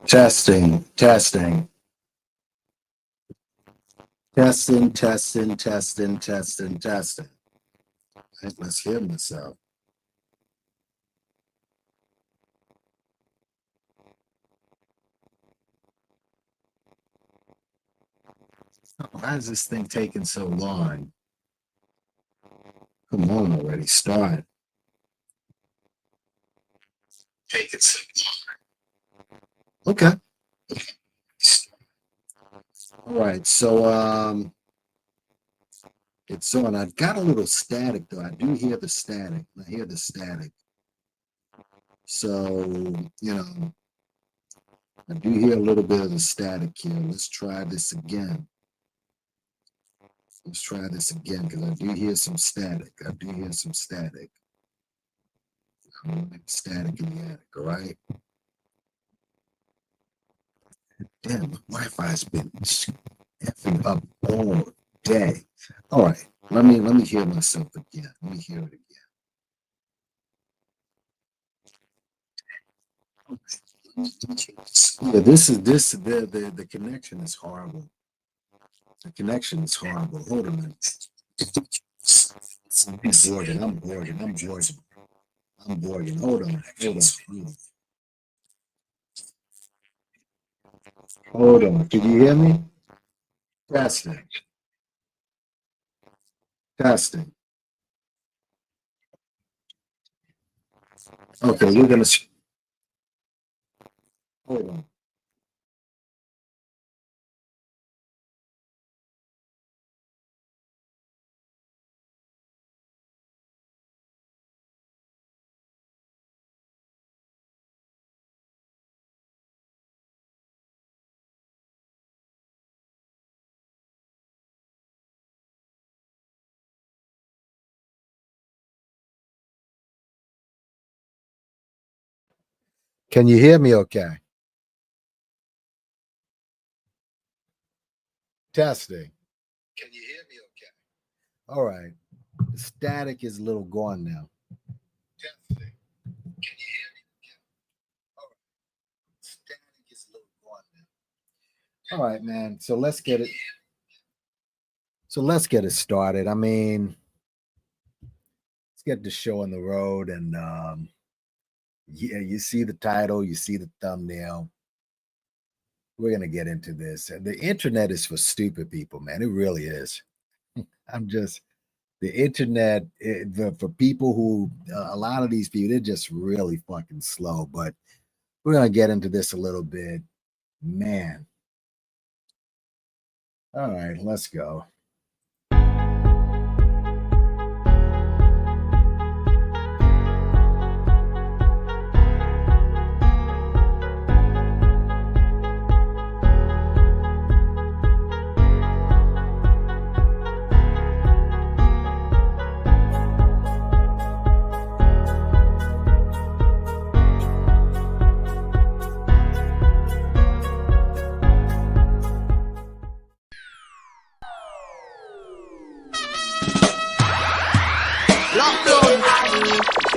Testing, testing, testing, testing, testing, testing, testing. Let's hear myself. Why is this thing taking so long? Come on already, start. Taking so long. Okay. All right, so it's on. I've got a little static though. I do hear the static. I hear the static. So, you know, I do hear a little bit of the static here. Let's try this again. Let's try this again because I do hear some static. I do hear some static. Static in the attic, all right? Damn, my Wi-Fi's been effing up all day. All right, let me hear myself again. Let me hear it again. Yeah, the connection is horrible. The connection is horrible. Hold on a minute. I'm Borging. I'm Borging. Hold on. Hold on. Can you hear me? Testing. Testing. Okay, we're gonna hold on. Can you hear me okay? Testing. Can you hear me okay? All right. The static is a little gone now. Testing. Can you hear me okay? All right. Static is a little gone now. All right, man. So let's get it. Started. I mean, let's get the show on the road. And yeah, you see the title, you see the thumbnail. We're going to get into this. The internet is for stupid people, man. It really is. The internet, for people who, a lot of these people, they're just really fucking slow. But we're going to get into this a little bit. Man. All right, let's go.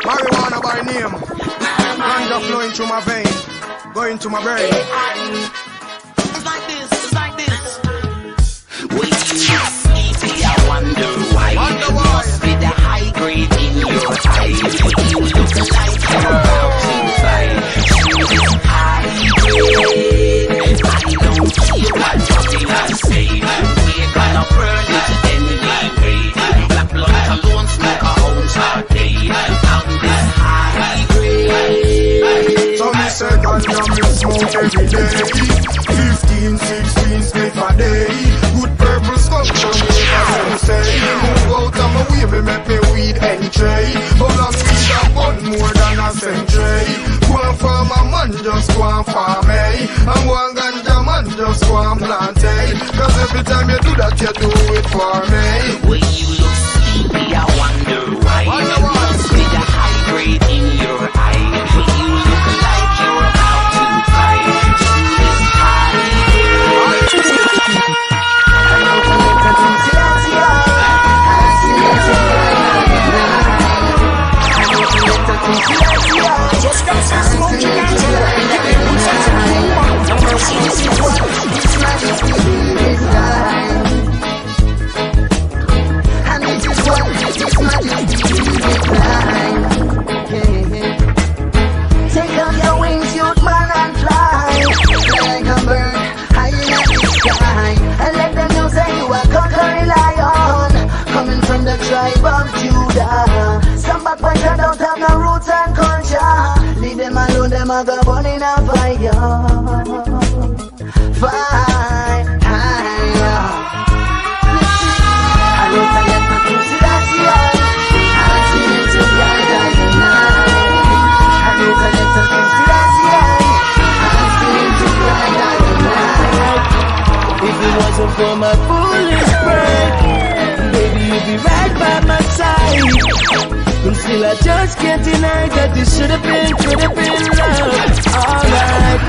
Marijuana by name, ganja flowing through my vein, going to my brain. It's like this, it's like this. When you see, I wonder why. Wonder why. Must be the high grade in your eyes. You look like you're about to fight. You is high grade. I don't care what I say. We're gonna burn it anyway. Black blood alone, smoke a ounce a day. I'm this high grade. So me say ganja me smoke every day. 15, 16 spliff a day. Good purple skunk from me, as you say. Move out of my way, me make me weed entry. Hold on, weed a bun more than a century. Go and farm a man, just go and farm me. And one ganja man, just go and plant it. Cause every time you do that, you do it for me. When you look sleepy, I wonder why. Must be the high grade in your eye. When you look like you're about to cry. You is high Just got some smoking ganja. them a go burn in a fire. Fire. I don't forget my pussy that's young. I see it to bright as the night. I don't forget my pussy that's young. I see it to bright as the night. If it wasn't for my foolish pride, baby you'd be right by my side. And still I just can't deny that this should have been love. Alright,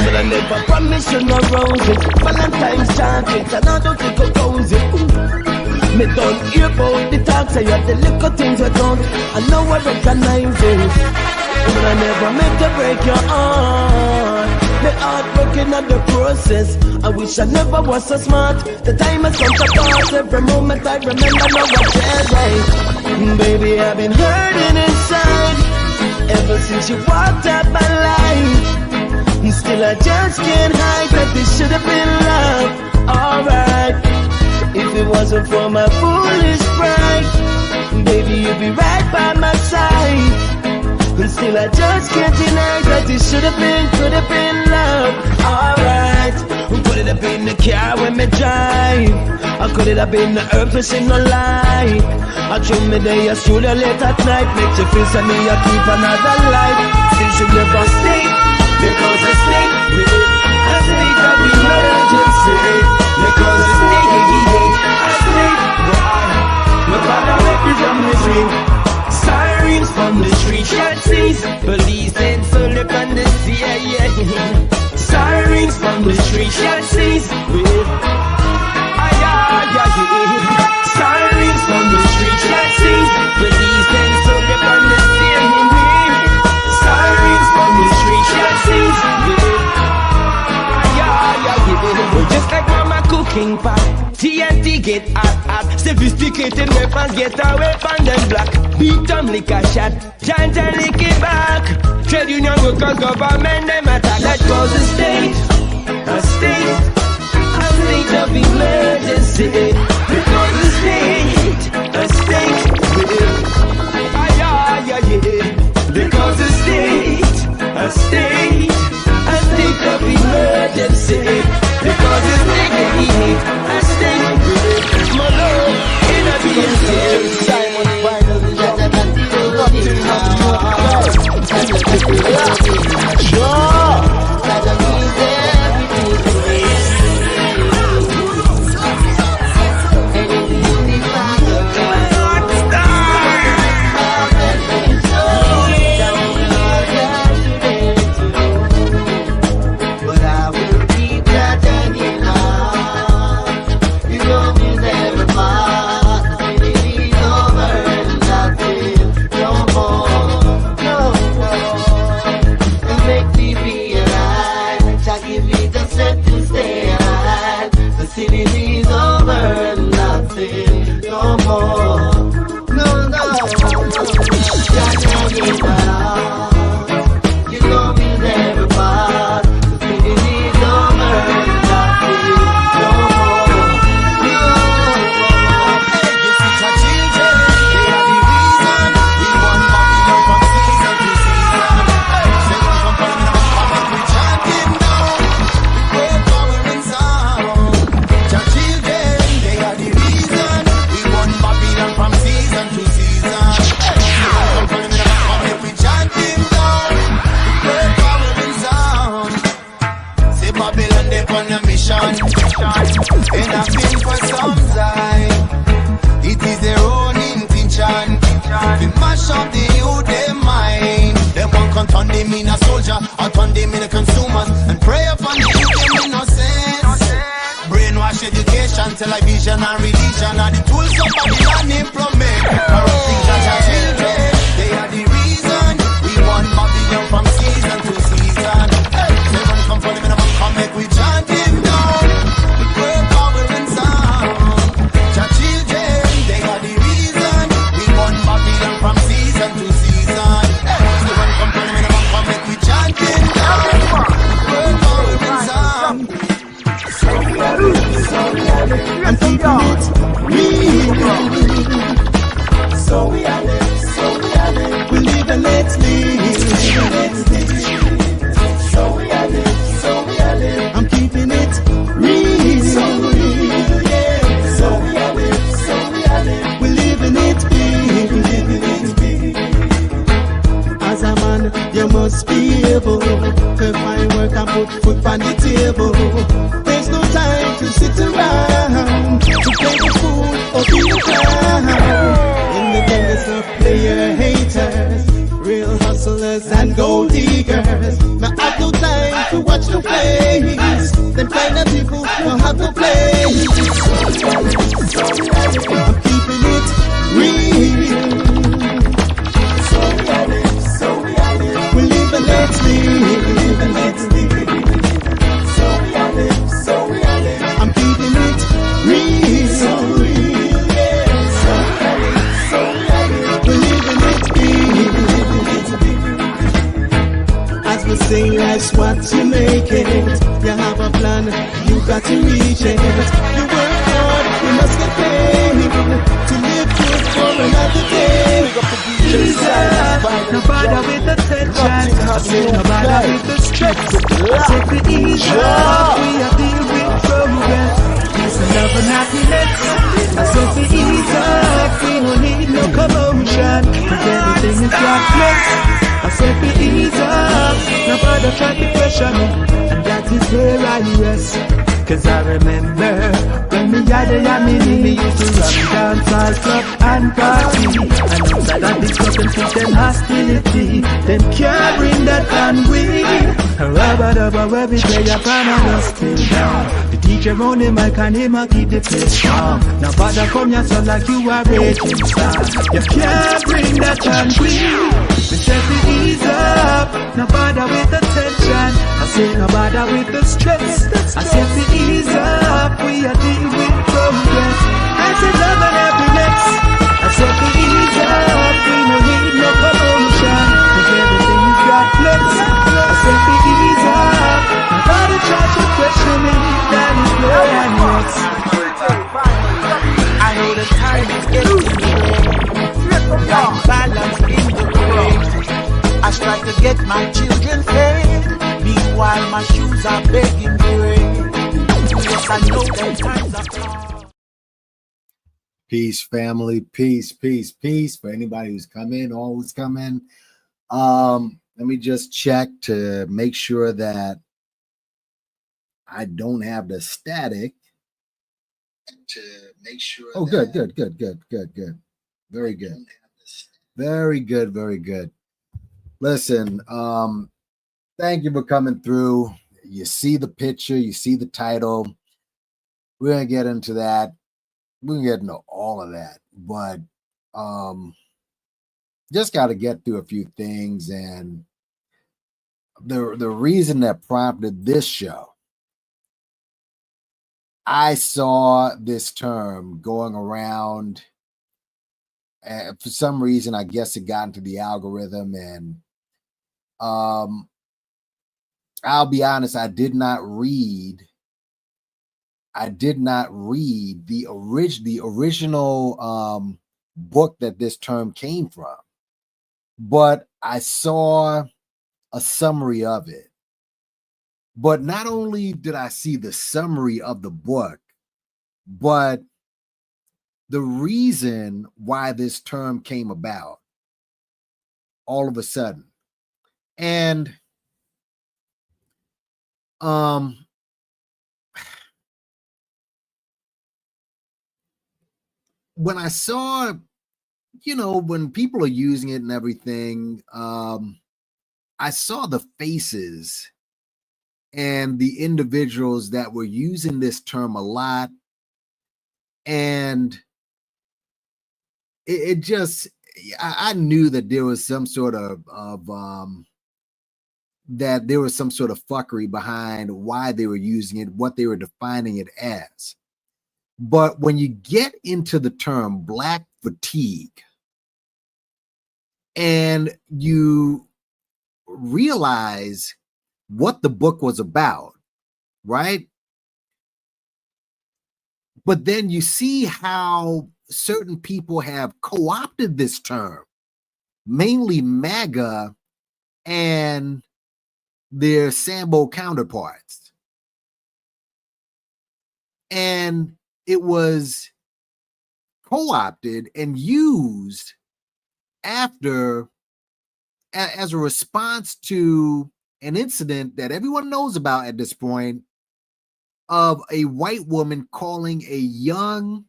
but I never promised you no roses, Valentine's chocolates, and I don't think I'll close it. Me don't hear about the talk, say you have the little things I don't. I know I recognize it, but I never meant to break your heart. The heart broken at the process. I wish I never was so smart. The time has come to pass. Every moment I remember now I said right. Baby, I've been hurting inside ever since you walked out my life. And still I just can't hide that this should have been love. Alright, if it wasn't for my foolish pride, baby you'd be right by my side. And still I just can't deny that this should have been, could have been love. Alright, could it have been the car when me drive? Or could it have been the herb fishing no light? I dream me day, I studio late at night. Make you feel say me, I keep another life. Still should never stay, because I stay with it. I stay of emergency, because I stay with it. I stay, why? My father left me from the dream. Sirens from the street, shot seas, police and soul upon the sea, yeah. Sirens from the street, shot seas, with sirens from the street, shot seas, police and soul upon the sea, sirens from the street, shot seas, with just like mama cooking pot, TNT get hot, sophisticated weapons get away from them black. Beat them like a shot, giant and lick it back. Trade union workers, government, them attack. That was a state of emergency. Because a state, because a state of emergency. Because a state, my love, in a BLACK. Simon finally got television and religion are the tools of Babylon implement. Corrupting Jaja children, they are the reason we want Babylon from season to season. Hey, they want to come for them and come make we chant him down. Great power and sound. Jaja children, they are the reason we want Babylon from season to season. Hey, they want to come for them and come make we chant him down. Great power and sound. I'm keeping it real. So we are man, you must be able to find work and put food on the table. There's no time to sit around to play the fool or be a clown. In the days of player haters, real hustlers and gold diggers, now I've no time to watch the face. Them kind of people don't have no place. I'm keeping it real. We live and let's live. I'm keeping it real. We live and let's live. As we say, life's what you make it. You have a plan, you got to reach it. You work hard, you must get paid to live good for another day. No bother with the tension, I say no bother with the stress. I say for ease up, we are deal with progress. Peace and love and happiness. I say for ease up, we don't need no commotion. Cause everything is godless. I say for ease up, no bother try to question me. And that is where I rest. Cause I remember when me had a yamini, me used to run dance all club and party. And outside of the club and see them hostility, them can't bring that on we. Rubber dubber every day I find us still down. The DJ round the mic and him a keep the place strong. Now bother come your son like you are raging star. You can't bring that on we. Me say to ease up, no bother with the tension. I say no bother with the stress. I say to ease up, we are dealing with progress. I say love and happiness. I say to ease up, we no need no commotion. Cause everything is godless. I say to ease up, no bother try to question me. That is where I rest. I know the time is getting late. Like balance in the race. I strive to get my children fed. Meanwhile my shoes are begging bread. Yes, I know them times are hard. Peace, family. Peace, peace, peace. For anybody who's come in, all who's come in. Let me just check to make sure that I don't have the static. To make sure. Oh, good. Very good. Very good, very good. Listen, thank you for coming through. You see the picture, you see the title. We're gonna get into that. We're gonna get into all of that, but just got to get through a few things. And the reason that prompted this show, I saw this term going around. For some reason, I guess it got into the algorithm, and I'll be honest, I did not read the original book that this term came from, but I saw a summary of it. But not only did I see the summary of the book, but the reason why this term came about all of a sudden. And when I saw, when people are using it and everything, I saw the faces and the individuals that were using this term a lot. And it just, I knew that there was some sort of that there was some sort of fuckery behind why they were using it, what they were defining it as. But when you get into the term Black fatigue and you realize what the book was about, right? But then you see how certain people have co-opted this term, mainly MAGA and their Sambo counterparts. And it was co-opted and used after as a response to an incident that everyone knows about at this point of a white woman calling a young,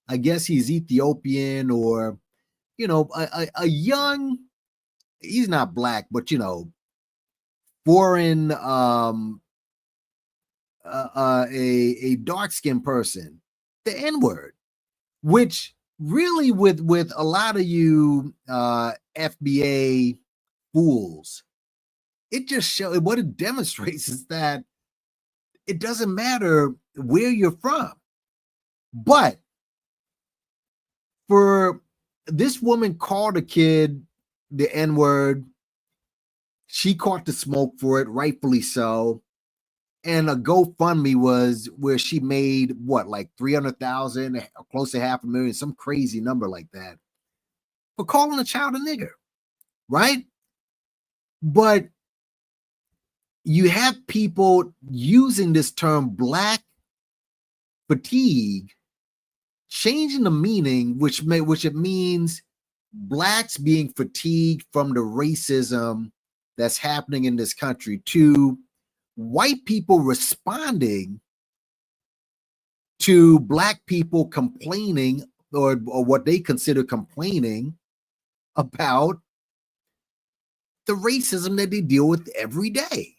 I guess he's Ethiopian or, a young, he's not black, but, foreign, a dark-skinned person, the N-word, which really with a lot of you FBA fools, it just shows, what it demonstrates is that it doesn't matter where you're from. But for this woman called a kid the N-word, she caught the smoke for it, rightfully so. And a GoFundMe was where she made what, like 300,000, close to 500,000, some crazy number like that, for calling a child a nigger, right? But you have people using this term black fatigue, changing the meaning, which it means blacks being fatigued from the racism that's happening in this country, to white people responding to black people complaining or what they consider complaining about the racism that they deal with every day.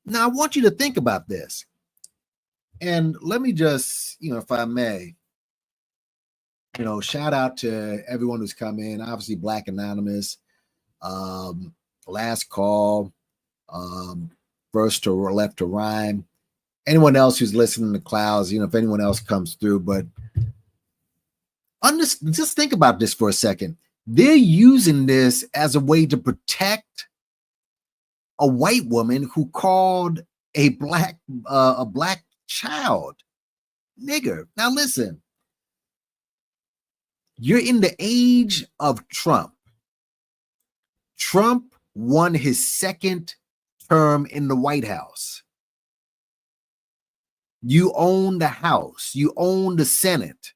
Now, I want you to think about this. And let me just, if I may, shout out to everyone who's come in. Obviously, Black Anonymous, Last Call, First to Left to Rhyme. Anyone else who's listening to Clouds, if anyone else comes through. But just think about this for a second. They're using this as a way to protect a white woman who called a black child nigger. Now listen, you're in the age of Trump. Trump won his second term in the White House. You own the House. You own the Senate.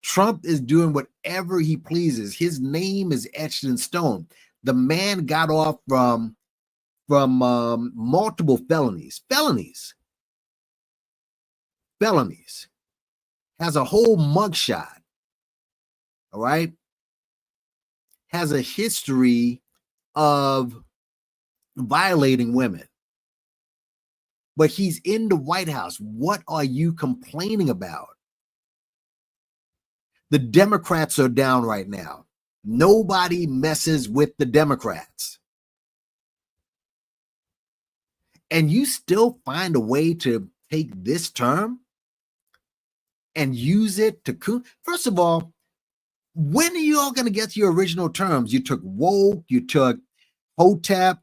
Trump is doing whatever he pleases. His name is etched in stone. The man got off from multiple felonies. Has a whole mugshot. All right. Has a history of violating women. But he's in the White House. What are you complaining about? The Democrats are down right now. Nobody messes with the Democrats. And you still find a way to take this term and use it to, first of all, when are you all going to get to your original terms? You took woke, you took hotep.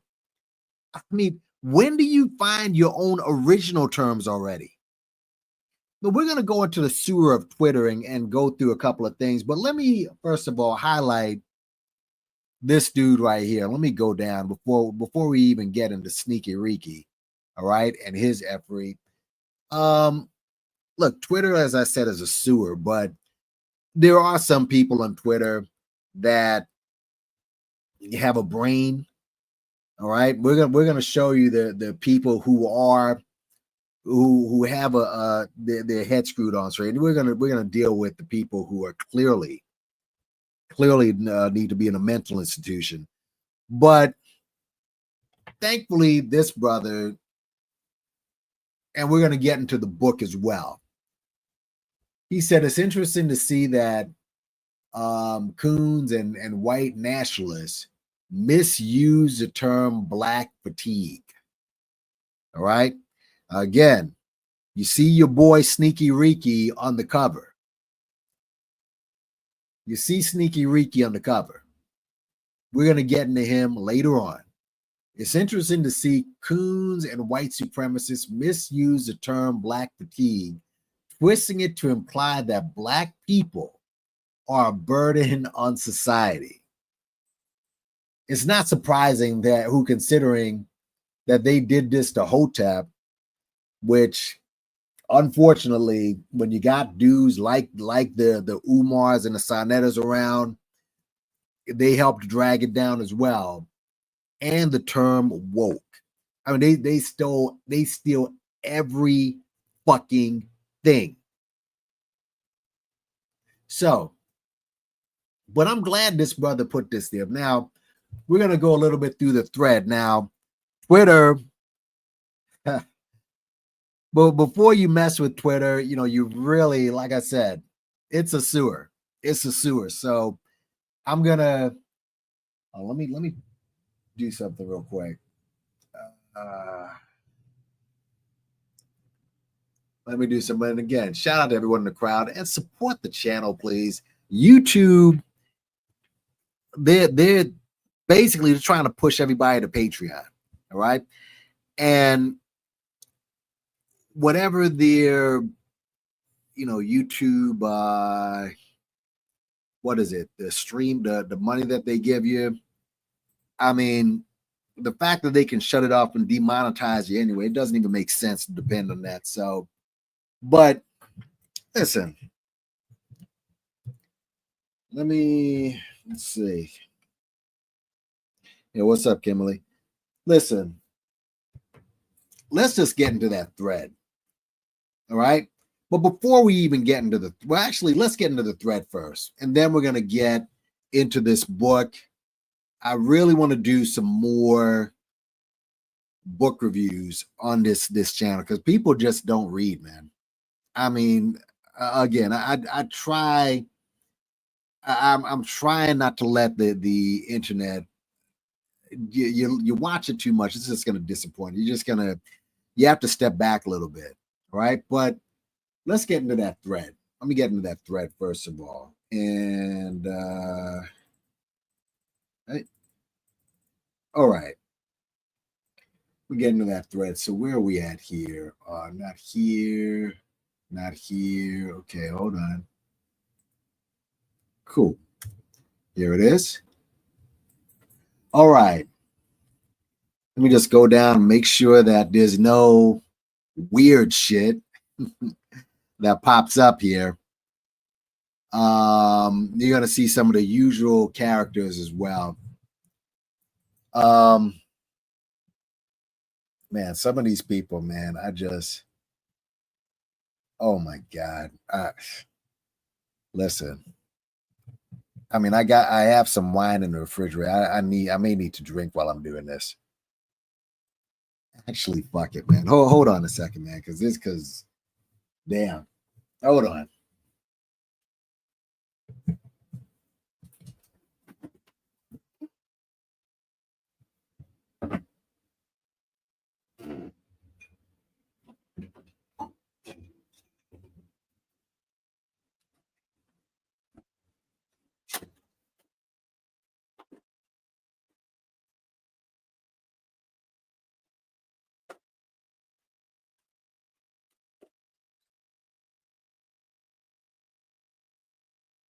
I mean, when do you find your own original terms already? But we're going to go into the sewer of Twitter and go through a couple of things. But let me, first of all, highlight this dude right here. Let me go down before we even get into Sneaky Reeky, all right, and his effery. Look, Twitter, as I said, is a sewer, but there are some people on Twitter that have a brain. All right, we're gonna show you the people who have their head screwed on straight. And we're gonna deal with the people who are clearly need to be in a mental institution. But thankfully, this brother, and we're gonna get into the book as well. He said it's interesting to see that coons and white nationalists misuse the term black fatigue. All right. Again, you see your boy Sneaky Reeky on the cover. You see Sneaky Reeky on the cover. We're going to get into him later on. It's interesting to see coons and white supremacists misuse the term black fatigue, twisting it to imply that black people are a burden on society. It's not surprising that considering that they did this to Hotep, which unfortunately, when you got dudes like the Umars and the Sonettas around, they helped drag it down as well. And the term woke. I mean, they steal every fucking thing. So, but I'm glad this brother put this there. Now, we're going to go a little bit through the thread. Now, Twitter, but before you mess with Twitter, you know, you really, like I said, it's a sewer. It's a sewer. So I'm going to, let me do something real quick. Let me do something. And again, shout out to everyone in the crowd and support the channel, please. YouTube, they're basically trying to push everybody to Patreon. All right. And whatever their, you know, YouTube, what is it? The stream, the money that they give you. I mean, the fact that they can shut it off and demonetize you anyway, it doesn't even make sense to depend on that. So, but listen, let's see. Yeah, what's up, Kimberly? Listen, let's just get into that thread. All right. But before we even get into let's get into the thread first. And then we're going to get into this book. I really want to do some more book reviews on this channel because people just don't read, man. I mean, again, I try. I'm trying not to let the internet. You watch it too much, it's just going to disappoint. You have to step back a little bit, right? But let's get into that thread. Let me get into that thread first of all. And all right. We get into that thread. So where are we at here? Not here. Not here. Okay, hold on. Cool. Here it is. All right. Let me just go down and make sure that there's no weird shit that pops up here. You're going to see some of the usual characters as well. Man, some of these people, man, oh my God. Listen, I mean, I have some wine in the refrigerator. I may need to drink while I'm doing this. Actually, fuck it, man. Hold on a second, man, because damn. Hold on.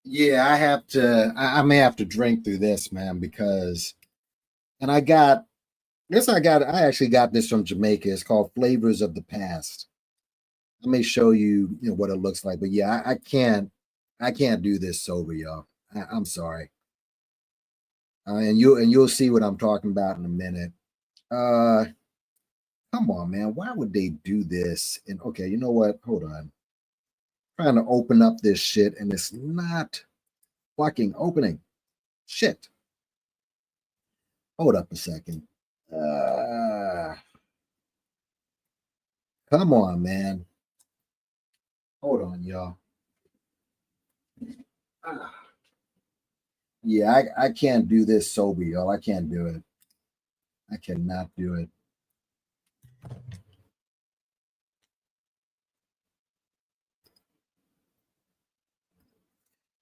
Yeah, I may have to drink through this, man, because, and I actually got this from Jamaica. It's called Flavors of the Past. I may show you, what it looks like, but yeah, I can't do this sober, y'all. I'm sorry. And you'll see what I'm talking about in a minute. Come on, man. Why would they do this? And okay, you know what? Hold on. Trying to open up this shit and it's not fucking opening. Shit. Hold up a second. Come on, man. Hold on, y'all. Yeah, I can't do this sober, y'all. I can't do it. I cannot do it.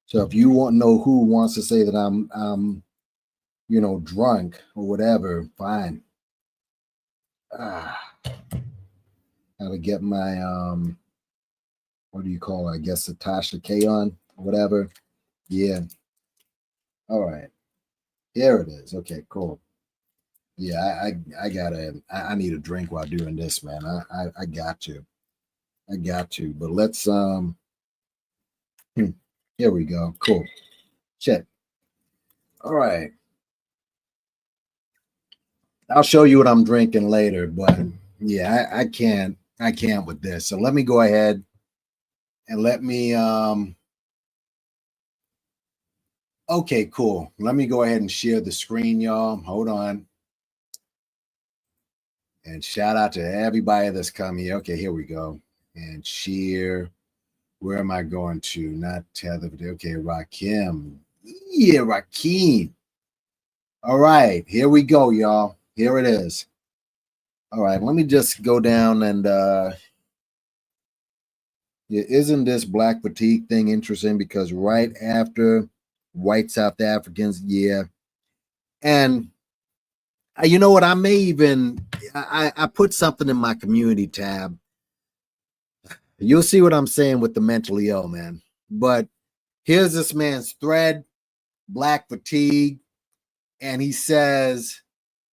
So if you want to know who wants to say that I'm drunk or whatever, fine. How to get my what do you call it? I guess Satasha K on, whatever. Yeah. All right. Here it is. Okay, cool. Yeah, I need a drink while doing this, man. I got to. But let's here we go. Cool. Check. All right. I'll show you what I'm drinking later, but yeah, I can't with this. So let me go ahead and let me okay, cool. Let me go ahead and share the screen, y'all. Hold on. And shout out to everybody that's come here. Okay, here we go. And share. Where am I going to? Not tether. Okay, Rakim. Yeah, Rakim. All right, here we go, y'all. Here it is. All right, let me just go down and yeah, isn't this black fatigue thing interesting? Because right after white South Africans, yeah. And you know what? I may even I put something in my community tab. You'll see what I'm saying with the mentally ill, man. But here's this man's thread, black fatigue, and he says,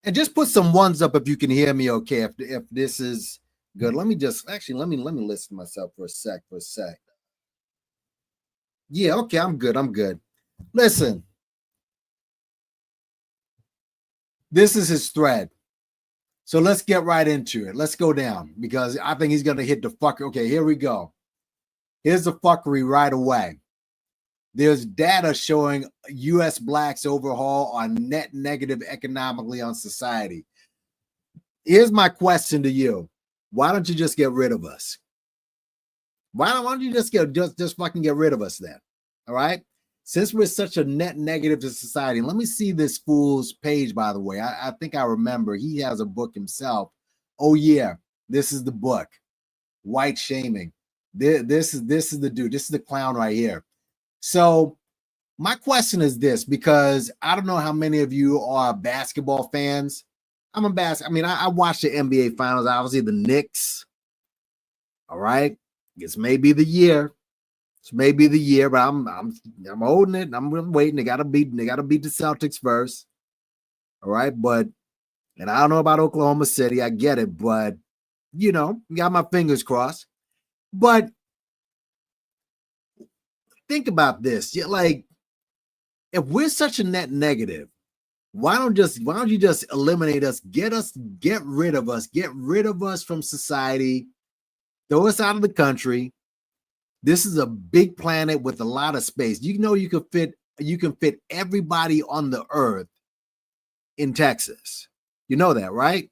and just put some ones up if you can hear me okay, if this is good. Let me just actually let me listen to myself for a sec. Yeah, okay, I'm good. Listen, this is his thread. So let's get right into it. Let's go down because I think he's gonna hit the fucker. Okay, here we go. Here's the fuckery right away. There's data showing U.S. blacks overall are net negative economically on society. Here's my question to you. Why don't you just get rid of us? Why don't you just fucking get rid of us then? All right. Since we're such a net negative to society, let me see this fool's page, by the way. I think I remember he has a book himself. Oh, yeah. This is the book. White Shaming. This is the dude. This is the clown right here. So my question is this, because I don't know how many of you are basketball fans. I watched the NBA finals, obviously the Knicks. All right. This may be the year. This may be the year, but I'm holding it. I'm waiting. They gotta beat the Celtics first. All right. But and I don't know about Oklahoma City. I get it, but you know, got my fingers crossed. But think about this. Like, if we're such a net negative, why don't you just eliminate us, get rid of us from society, throw us out of the country. This is a big planet with a lot of space. You know, you can fit everybody on the earth in Texas. You know that, right?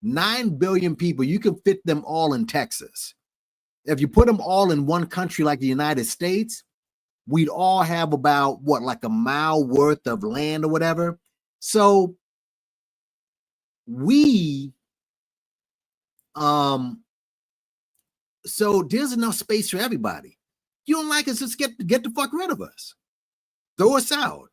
9 billion people, you can fit them all in Texas. If you put them all in one country like the United States, we'd all have about like a mile worth of land or whatever. So so there's enough space for everybody. You don't like us, just get the fuck rid of us. Throw us out.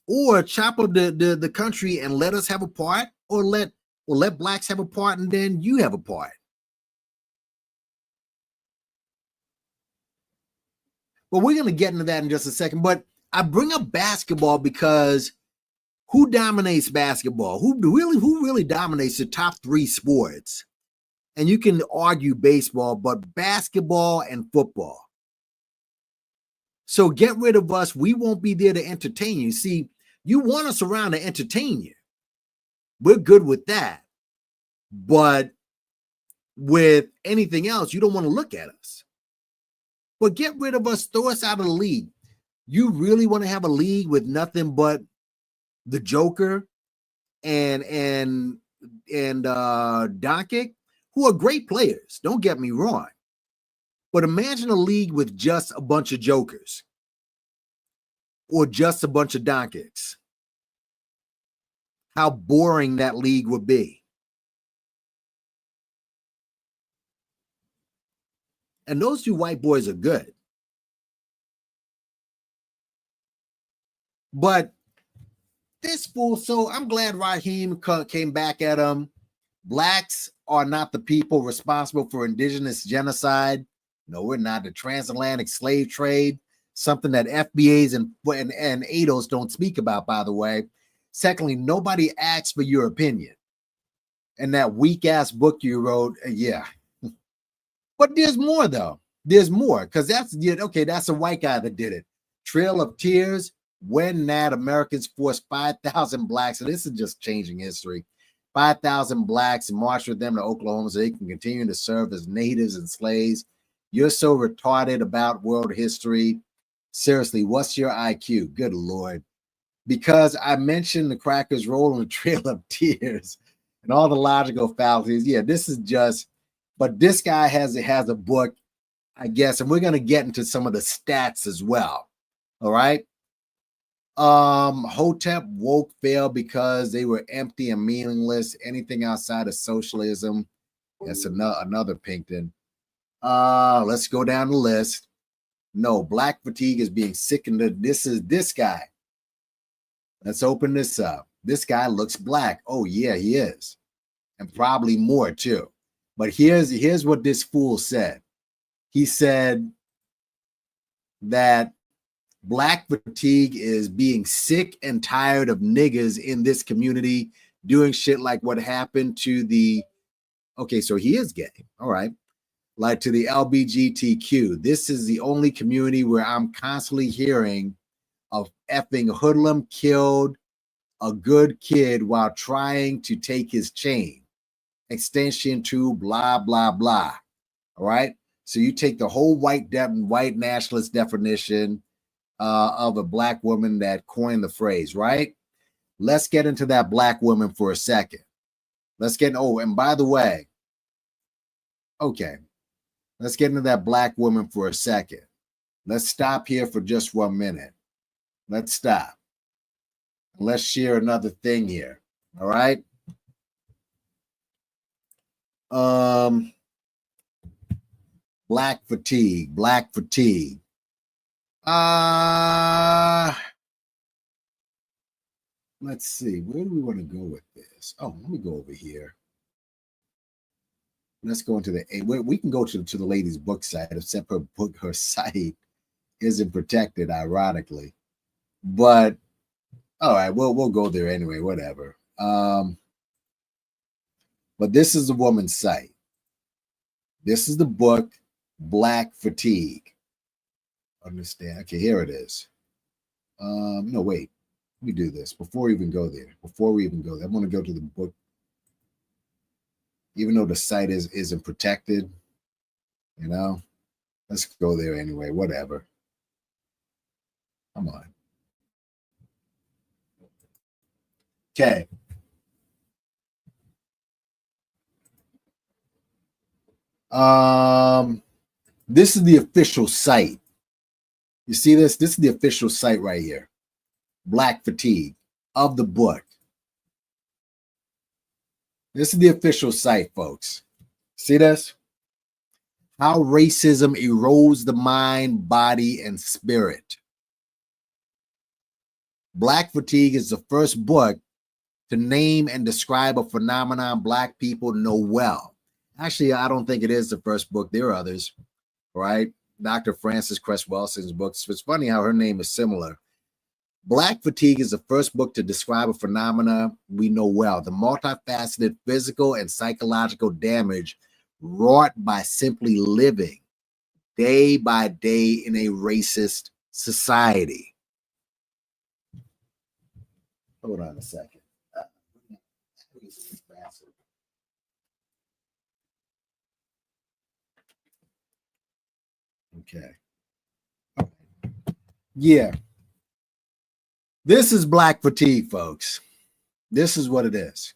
Or chop up the country and let us have a part, or let blacks have a part and then you have a part. But we're going to get into that in just a second. But I bring up basketball because who dominates basketball? Who really dominates the top 3 sports? And you can argue baseball, but basketball and football. So get rid of us. We won't be there to entertain you. See, you want us around to entertain you. We're good with that. But with anything else, you don't want to look at us. But get rid of us, throw us out of the league. You really want to have a league with nothing but the Joker and Doncic, who are great players. Don't get me wrong. But imagine a league with just a bunch of Jokers or just a bunch of Doncics. How boring that league would be. And those 2 white boys are good. But this fool, so I'm glad Raheem came back at him. Blacks are not the people responsible for indigenous genocide. No, we're not. The transatlantic slave trade, something that FBAs and ADOS don't speak about, by the way. Secondly, nobody asks for your opinion. And that weak-ass book you wrote, yeah. But there's more, though. There's more, because that's a white guy that did it. Trail of Tears, When that Americans forced 5,000 blacks, and this is just changing history, 5,000 blacks and marched with them to Oklahoma so they can continue to serve as natives and slaves. You're so retarded about world history. Seriously, what's your IQ? Good Lord. Because I mentioned the crackers roll on the Trail of Tears and all the logical fallacies. Yeah, this is just, but this guy has a book, I guess, and we're going to get into some of the stats as well. All right. Hotep woke failed because they were empty and meaningless. Anything outside of socialism. That's another Pinkton. Let's go down the list. No, black fatigue is being sickened. This is this guy. Let's open this up. This guy looks black. Oh, yeah, he is. And probably more too. But here's what this fool said. He said that black fatigue is being sick and tired of niggas in this community doing shit like what happened to the, okay, so he is gay. All right. Like to the LBGTQ. This is the only community where I'm constantly hearing of effing hoodlum killed a good kid while trying to take his chain. Extension to blah, blah, blah. All right. So you take the whole white nationalist definition of a black woman that coined the phrase, right? Let's get into that black woman for a second. And by the way, okay, let's get into that black woman for a second. Let's stop here for just 1 minute. Let's stop. Let's share another thing here. All right. Black fatigue. Let's see. Where do we want to go with this? Oh, let me go over here. Let's go into we can go to the lady's book site, except her site isn't protected, ironically. But all right, we'll go there anyway, whatever. But this is the woman's site. This is the book, Black Fatigue. Understand? Okay, here it is. No, wait. Let me do this before we even go there. I want to go to the book. Even though the site isn't protected, let's go there anyway, whatever. Come on. Okay. This is the official site. You see this? This is the official site right here. Black Fatigue of the book. This is the official site, folks. See this? How racism erodes the mind, body, and spirit. Black Fatigue is the first book to name and describe a phenomenon Black people know well. Actually, I don't think it is the first book. There are others, right? Dr. Frances Cress Welsing's books. It's funny how her name is similar. Black Fatigue is the first book to describe a phenomena we know well, the multifaceted physical and psychological damage wrought by simply living day by day in a racist society. Hold on a second. Okay. Yeah. This is Black Fatigue, folks. This is what it is.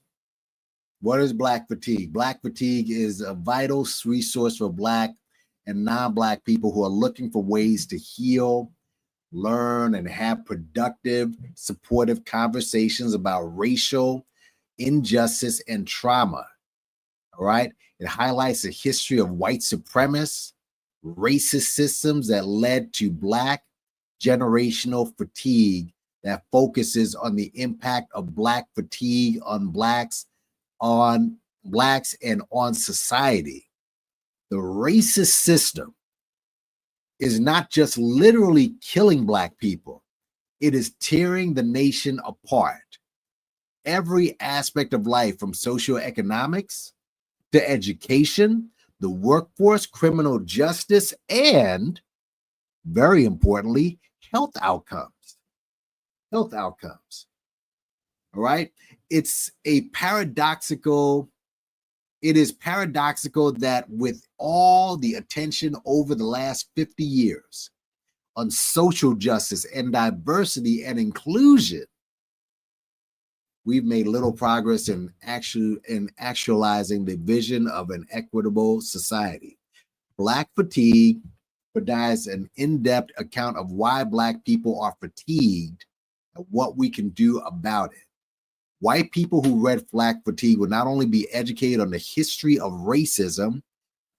What is Black Fatigue? Black Fatigue is a vital resource for Black and non-Black people who are looking for ways to heal, learn, and have productive, supportive conversations about racial injustice and trauma. All right. It highlights the history of white supremacist, racist systems that led to Black generational fatigue that focuses on the impact of Black fatigue on Blacks and on society. The racist system is not just literally killing Black people, it is tearing the nation apart. Every aspect of life, from socioeconomics to education, the workforce, criminal justice, and, very importantly, health outcomes. health outcomes. All right. It is paradoxical that with all the attention over the last 50 years on social justice and diversity and inclusion, we've made little progress in actualizing the vision of an equitable society. Black fatigue provides an in-depth account of why Black people are fatigued and what we can do about it. White people who read Black Fatigue will not only be educated on the history of racism,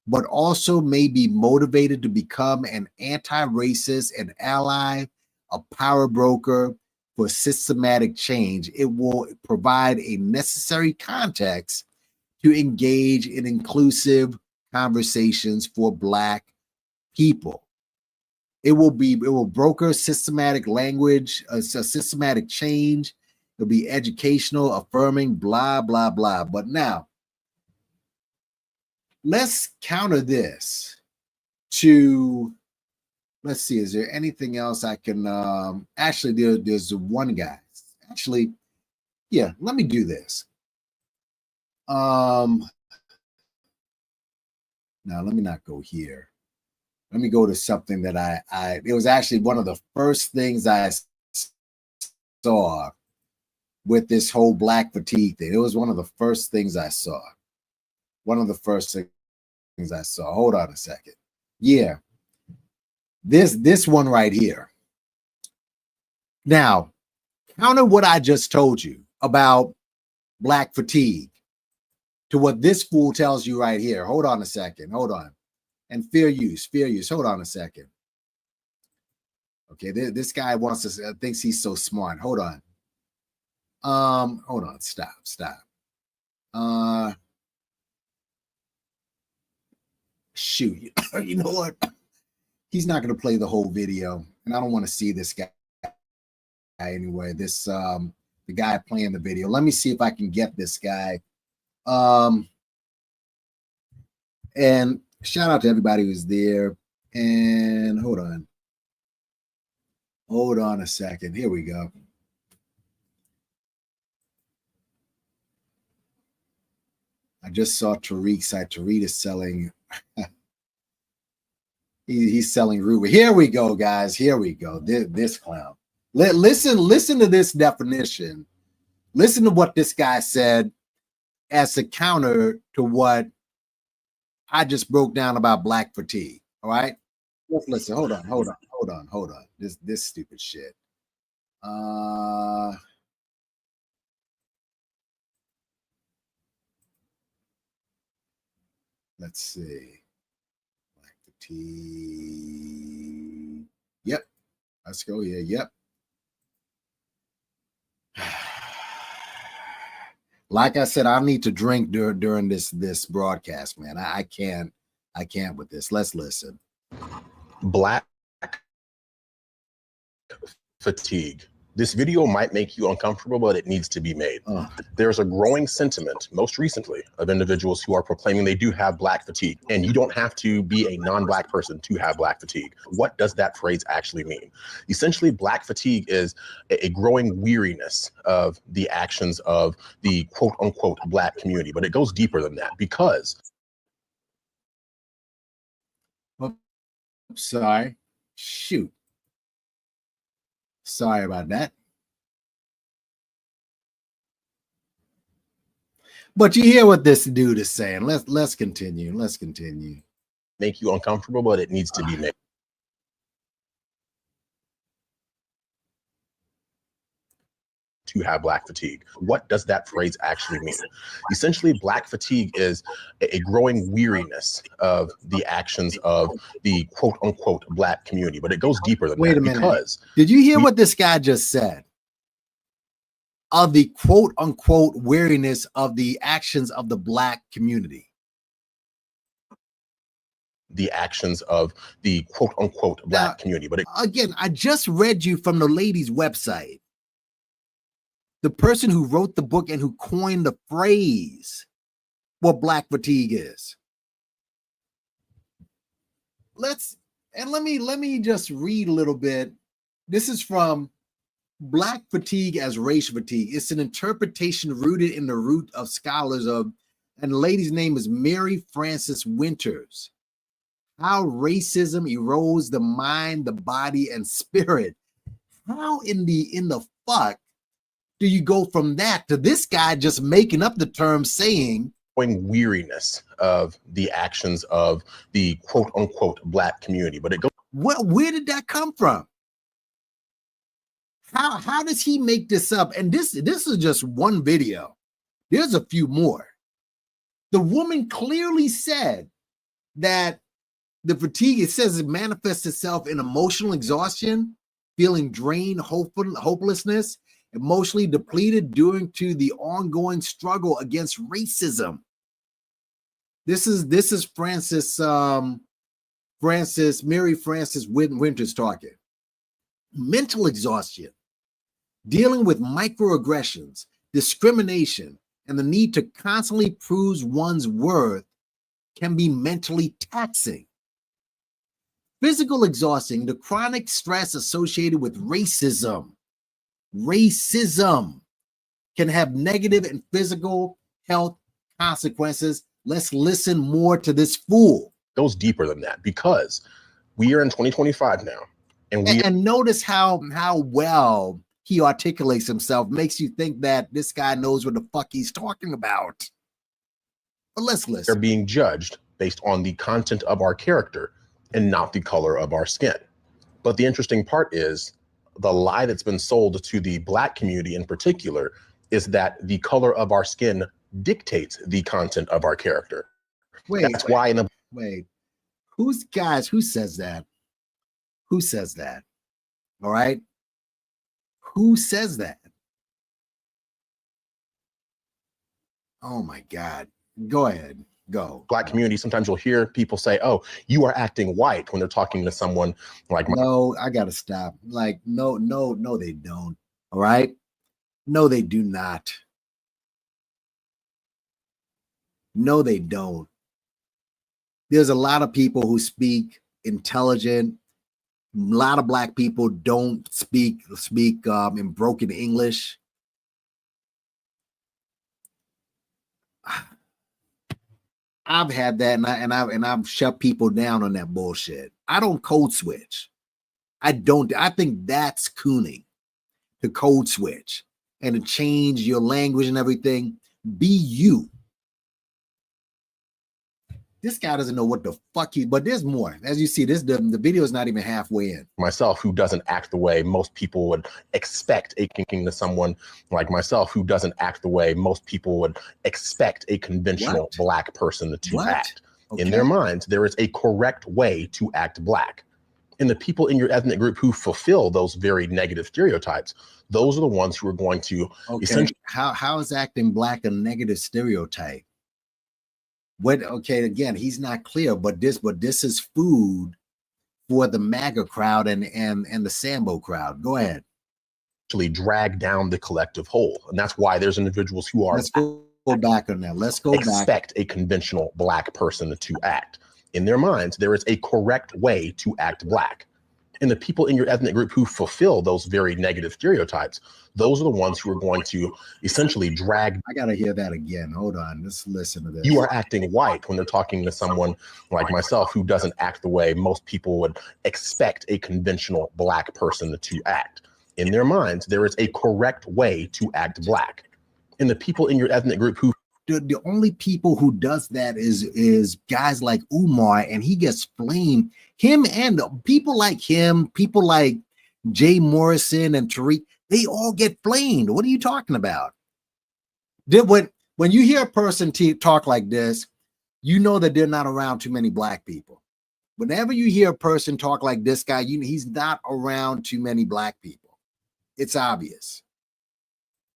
but also may be motivated to become an anti-racist, an ally, a power broker for systematic change. It will provide a necessary context to engage in inclusive conversations for Black people. It will broker systematic language, systematic change. It'll be educational, affirming, blah, blah, blah. But now, let's counter this to, let's see, is there anything else I can, actually, there's one guy. Actually, yeah, let me do this. Now, let me not go here. Let me go to something that it was actually one of the first things I saw with this whole Black fatigue thing. It was one of the first things I saw. One of the first things I saw. Hold on a second. Yeah. This one right here. Now, counter what I just told you about Black fatigue to what this fool tells you right here. Hold on a second. Hold on. And fair use. Hold on a second. Okay, this guy thinks he's so smart. Hold on. Hold on, stop. Shoot, you know what? He's not gonna play the whole video, and I don't want to see this guy anyway. The guy playing the video. Let me see if I can get this guy. And shout out to everybody who's there. And hold on a second. Here we go. I just saw Tariq's site. Tariq is selling. He's selling Ruby. Here we go, guys. Here we go. This clown. Listen to this definition. Listen to what this guy said as a counter to what I just broke down about Black fatigue. All right. Let's listen. Hold on. This stupid shit. Let's see. Black fatigue. Yep. Let's go here. Yep. Like I said, I need to drink during this broadcast, man. I can't with this. Let's listen. Black fatigue. This video might make you uncomfortable, but it needs to be made. There's a growing sentiment, most recently, of individuals who are proclaiming they do have Black fatigue. And you don't have to be a non-Black person to have Black fatigue. What does that phrase actually mean? Essentially, Black fatigue is a growing weariness of the actions of the quote unquote Black community, but it goes deeper than that because. Sorry. Shoot. Sorry about that. But you hear what this dude is saying. Let's continue. Make you uncomfortable, but it needs to be made. To have Black fatigue. What does that phrase actually mean? Essentially, Black fatigue is a growing weariness of the actions of the quote unquote Black community, but it goes deeper than that. Wait a minute. Because did you hear what this guy just said? Of the quote unquote weariness of the actions of the Black community. The actions of the quote unquote Black community. But again, I just read you from the lady's website. The person who wrote the book and who coined the phrase what Black fatigue is. Let me just read a little bit. This is from Black fatigue as race fatigue. It's an interpretation rooted in the root of scholars of, and the lady's name is Mary Frances Winters. How racism erodes the mind, the body, and spirit. How in the fuck do you go from that to this guy just making up the term saying weariness of the actions of the quote unquote Black community? But it goes. Where did that come from? How does he make this up? And this is just one video. There's a few more. The woman clearly said that the fatigue, it says it manifests itself in emotional exhaustion, feeling drained, hopelessness, emotionally depleted due to the ongoing struggle against racism. This is Mary Frances Winters talking. Mental exhaustion, dealing with microaggressions, discrimination, and the need to constantly prove one's worth can be mentally taxing. Physical exhaustion, the chronic stress associated with racism. Racism can have negative and physical health consequences. Let's listen more to this fool. Goes deeper than that, because we are in 2025 now. And notice how well he articulates himself. Makes you think that this guy knows what the fuck he's talking about. But let's listen. They're being judged based on the content of our character and not the color of our skin. But the interesting part is the lie that's been sold to the Black community in particular is that the color of our skin dictates the content of our character. That's why in the who says that? Who says that? All right. Who says that? Oh my God. Go ahead. Go. Black community, sometimes you'll hear people say, oh, you are acting white when they're talking to someone like no, I gotta stop. Like, no, they don't. All right. No, they do not. No, they don't. There's a lot of people who speak intelligent. A lot of Black people don't speak in broken English. I've had that, and I've shut people down on that bullshit. I don't code switch. I think that's cooning, to code switch and to change your language and everything. Be you. This guy doesn't know what the fuck but there's more. As you see, the video is not even halfway in. Myself, who doesn't act the way most people would expect a to someone like myself, who doesn't act the way most people would expect a conventional Black person to act. Okay. In their minds, there is a correct way to act Black. And the people in your ethnic group who fulfill those very negative stereotypes, those are the ones who are going to essentially. How is acting Black a negative stereotype? Again, he's not clear, but this is food for the MAGA crowd and the Sambo crowd. Go ahead. Actually drag down the collective whole. And that's why there's individuals who are. Let's go back on that. Let's go back. Expect a conventional Black person to act. In their minds, there is a correct way to act Black. And the people in your ethnic group who fulfill those very negative stereotypes, those are the ones who are going to essentially drag. I got to hear that again. Hold on. Let's listen to this. You are acting white when they're talking to someone like myself, who doesn't act the way most people would expect a conventional Black person to act. In their minds, there is a correct way to act Black. And the people in your ethnic group who. The only people who does that is guys like Umar, and he gets flamed. Him and people like him, people like Jay Morrison and Tariq, they all get flamed. What are you talking about? When you hear a person talk like this, you know that they're not around too many Black people. Whenever you hear a person talk like this guy, he's not around too many Black people. It's obvious.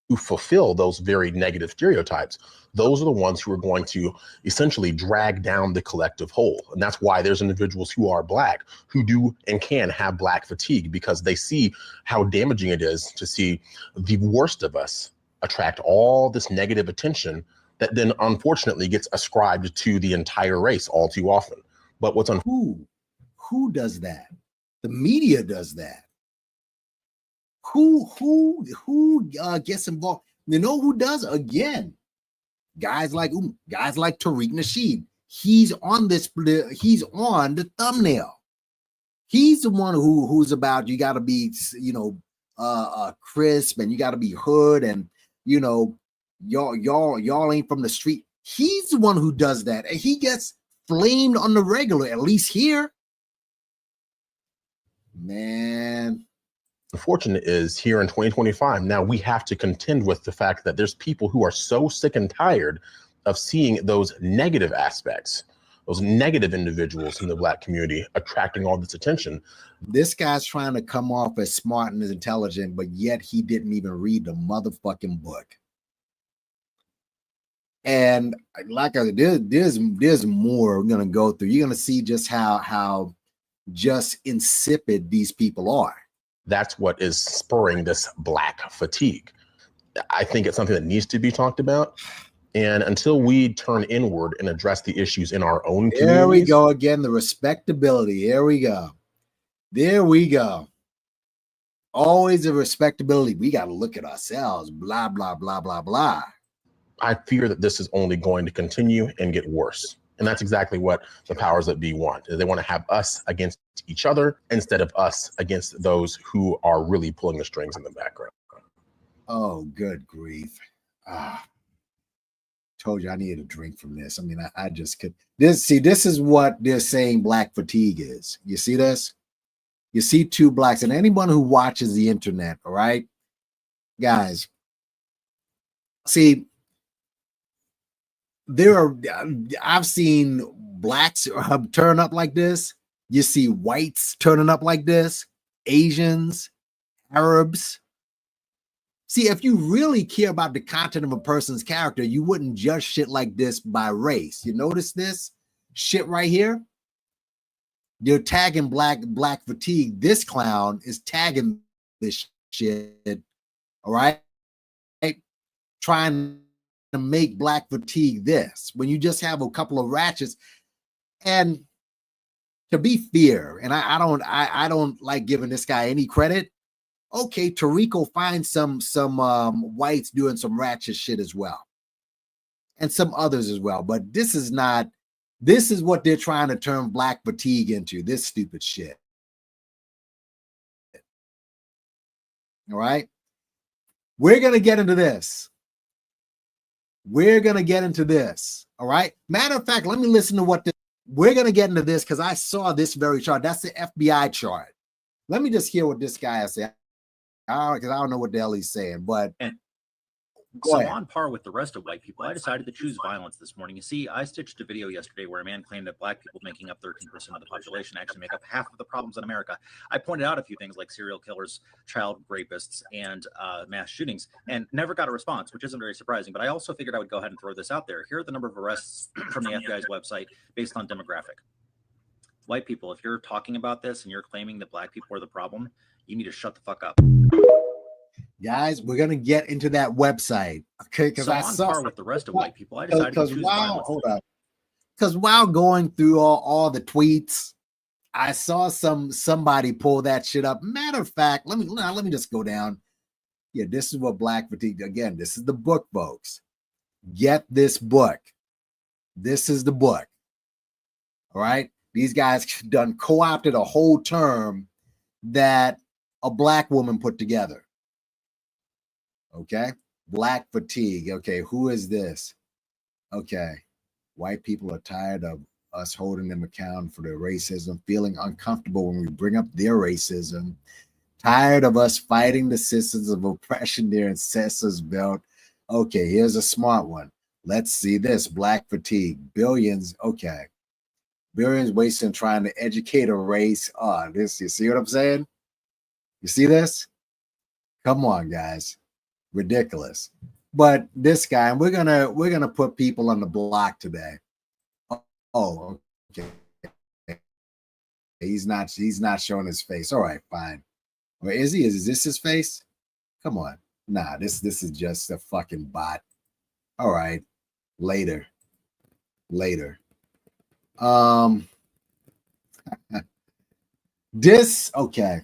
Who fulfill those very negative stereotypes, those are the ones who are going to essentially drag down the collective whole. And that's why there's individuals who are Black who do and can have Black fatigue, because they see how damaging it is to see the worst of us attract all this negative attention that then unfortunately gets ascribed to the entire race all too often. But what's on who does that? The media does that. Who gets involved? You know who does? Again, guys like Tariq Nasheed. He's on this. He's on the thumbnail. He's the one who's about, you got to be, crisp, and you got to be hood, and y'all ain't from the street. He's the one who does that, and he gets flamed on the regular, at least here. Man. Unfortunate is here in 2025, now we have to contend with the fact that there's people who are so sick and tired of seeing those negative aspects, those negative individuals in the Black community attracting all this attention. This guy's trying to come off as smart and as intelligent, but yet he didn't even read the motherfucking book. And like I said, there's more we're gonna go through. You're gonna see just how just insipid these people are. That's what is spurring this Black fatigue. I think it's something that needs to be talked about. And until we turn inward and address the issues in our own communities. There we go again, the respectability. There we go. There we go. Always the respectability. We got to look at ourselves. Blah, blah, blah, blah, blah. I fear that this is only going to continue and get worse. And that's exactly what the powers that be want. They want to have us against each other instead of us against those who are really pulling the strings in the background. Oh, good grief. Told you I needed a drink from this. I mean, I just could. This is what they're saying Black fatigue is. You see this? You see two blacks, and anyone who watches the internet, all right, guys, see, I've seen blacks turn up like this. You see whites turning up like this, Asians, Arabs. See, if you really care about the content of a person's character, you wouldn't judge shit like this by race. You notice this shit right here? They're tagging black fatigue. This clown is tagging this shit, all right? Trying to make Black fatigue this, when you just have a couple of ratchets. And to be fair, and I don't like giving this guy any credit. Okay, Tariq will find some whites doing some ratchet shit as well, and some others as well. But this is what they're trying to turn Black fatigue into. This stupid shit. All right, we're gonna get into this. We're gonna get into this. All right. Matter of fact, let me listen to what we're gonna get into this, because I saw this very chart. That's the FBI chart. Let me just hear what this guy has said. Because I don't know what the hell he's saying, but so on par with the rest of white people, I decided to choose violence this morning. You see, I stitched a video yesterday where a man claimed that Black people, making up 13% of the population, actually make up half of the problems in America. I pointed out a few things like serial killers, child rapists, and mass shootings, and never got a response, which isn't very surprising. But I also figured I would go ahead and throw this out there. Here are the number of arrests from the FBI's website based on demographic. White people, if you're talking about this and you're claiming that Black people are the problem, you need to shut the fuck up. Guys, we're gonna get into that website, okay? Because I saw par with the rest of white people, I decided to choose violence. Hold up. Because while going through all the tweets, I saw somebody pull that shit up. Matter of fact, let me just go down. Yeah, this is what Black fatigue. Again, this is the book, folks. Get this book. This is the book. All right. These guys done co-opted a whole term that a Black woman put together. Okay. Black fatigue. Okay. Who is this? Okay. White people are tired of us holding them accountable for their racism, feeling uncomfortable when we bring up their racism, tired of us fighting the systems of oppression their ancestors built. Okay. Here's a smart one. Let's see this. Black fatigue. Billions. Okay. Billions wasting trying to educate a race. This, you see what I'm saying? You see this? Come on, guys. Ridiculous. But this guy, we're gonna put people on the block today. Oh, okay. He's not showing his face. All right, fine. Or is he? Is this his face? Come on. Nah, this is just a fucking bot. All right. Later. This, okay.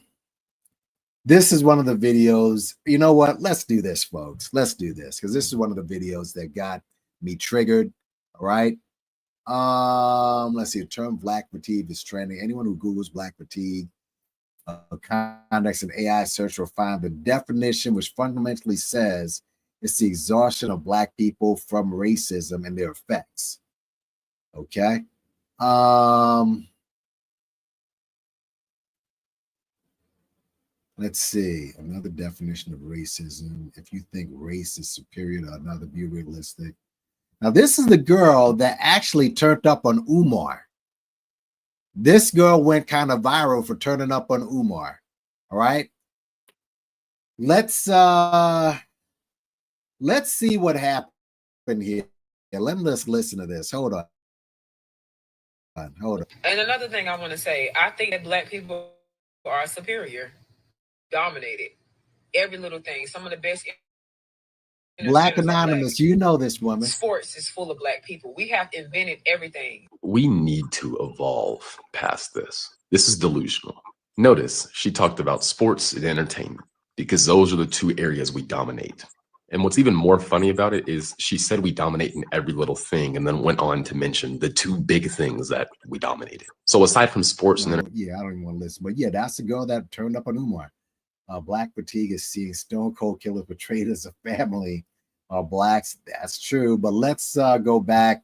This is one of the videos. You know what? Let's do this, folks. Let's do this because this is one of the videos that got me triggered. All right. Let's see. The term black fatigue is trending. Anyone who Googles black fatigue, context and AI search will find the definition, which fundamentally says it's the exhaustion of black people from racism and their effects. Okay. Let's see. Another definition of racism. If you think race is superior to another, be realistic. Now, this is the girl that actually turned up on Umar. This girl went kind of viral for turning up on Umar. All right. Let's see what happened here. Let me just listen to this. Hold on. Hold on. And another thing I want to say, I think that black people are superior, dominated. Every little thing. Some of the best. Black Anonymous, you know this woman. Sports is full of black people. We have invented everything. We need to evolve past this. This is delusional. Notice she talked about sports and entertainment because those are the two areas we dominate. And what's even more funny about it is she said we dominate in every little thing and then went on to mention the two big things that we dominated. So aside from sports and yeah, I don't even want to listen. But yeah, that's the girl that turned up on Umar. Black fatigue is seeing Stone Cold Killer portrayed as a family of blacks. That's true. But let's go back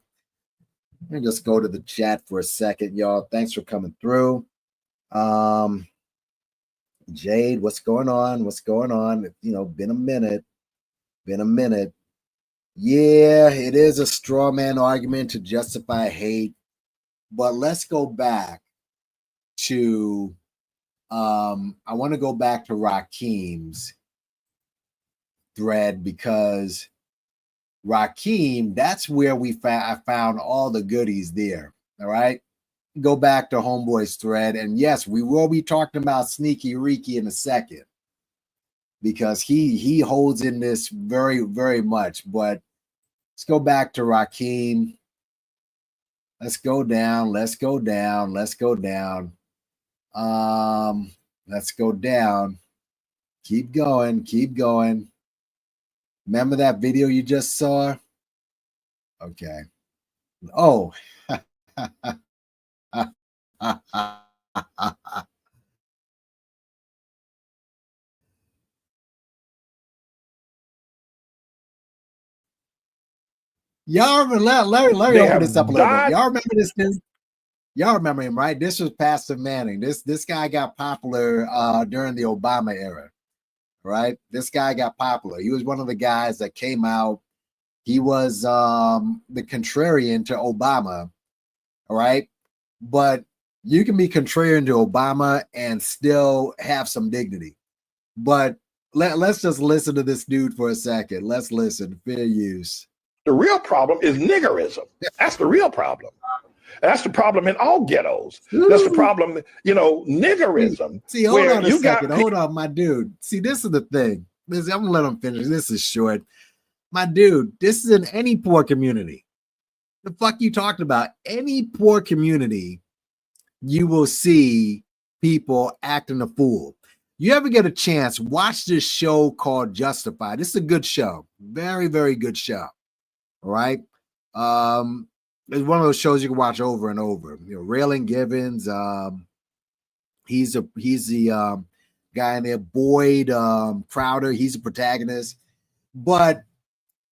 and just go to the chat for a second, y'all. Thanks for coming through. Jade, what's going on? What's going on? You know, been a minute. Yeah, it is a straw man argument to justify hate. But let's go back to I want to go back to Rakeem's thread because Rakeem, that's where I found all the goodies there. All right. Go back to Homeboy's thread. And yes, we will be talking about Sneaky Reeky in a second because he holds in this very, very much. But let's go back to Rakeem. Let's go down. Let's go down. Let's go down. Let's go down. Keep going. Keep going. Remember that video you just saw? Okay. Oh. Y'all remember, let me open this up a little bit. Y'all remember this dude? Y'all remember him, right? This was Pastor Manning. This guy got popular during the Obama era, right? This guy got popular. He was one of the guys that came out. He was the contrarian to Obama, all right? But you can be contrarian to Obama and still have some dignity. But let's just listen to this dude for a second. Let's listen. Fair use. The real problem is niggerism. That's the real problem. That's the problem in all ghettos. That's the problem, you know, niggerism. See, hold on a second. Hold on, my dude. See, this is the thing. I'm going to let him finish. This is short. My dude, this is in any poor community. The fuck you talking about? Any poor community, you will see people acting a fool. You ever get a chance, watch this show called Justified. This is a good show. Very, very good show. All right. It's one of those shows you can watch over and over. You know, Raylan Givens. He's the guy in there. Boyd Crowder. He's a protagonist. But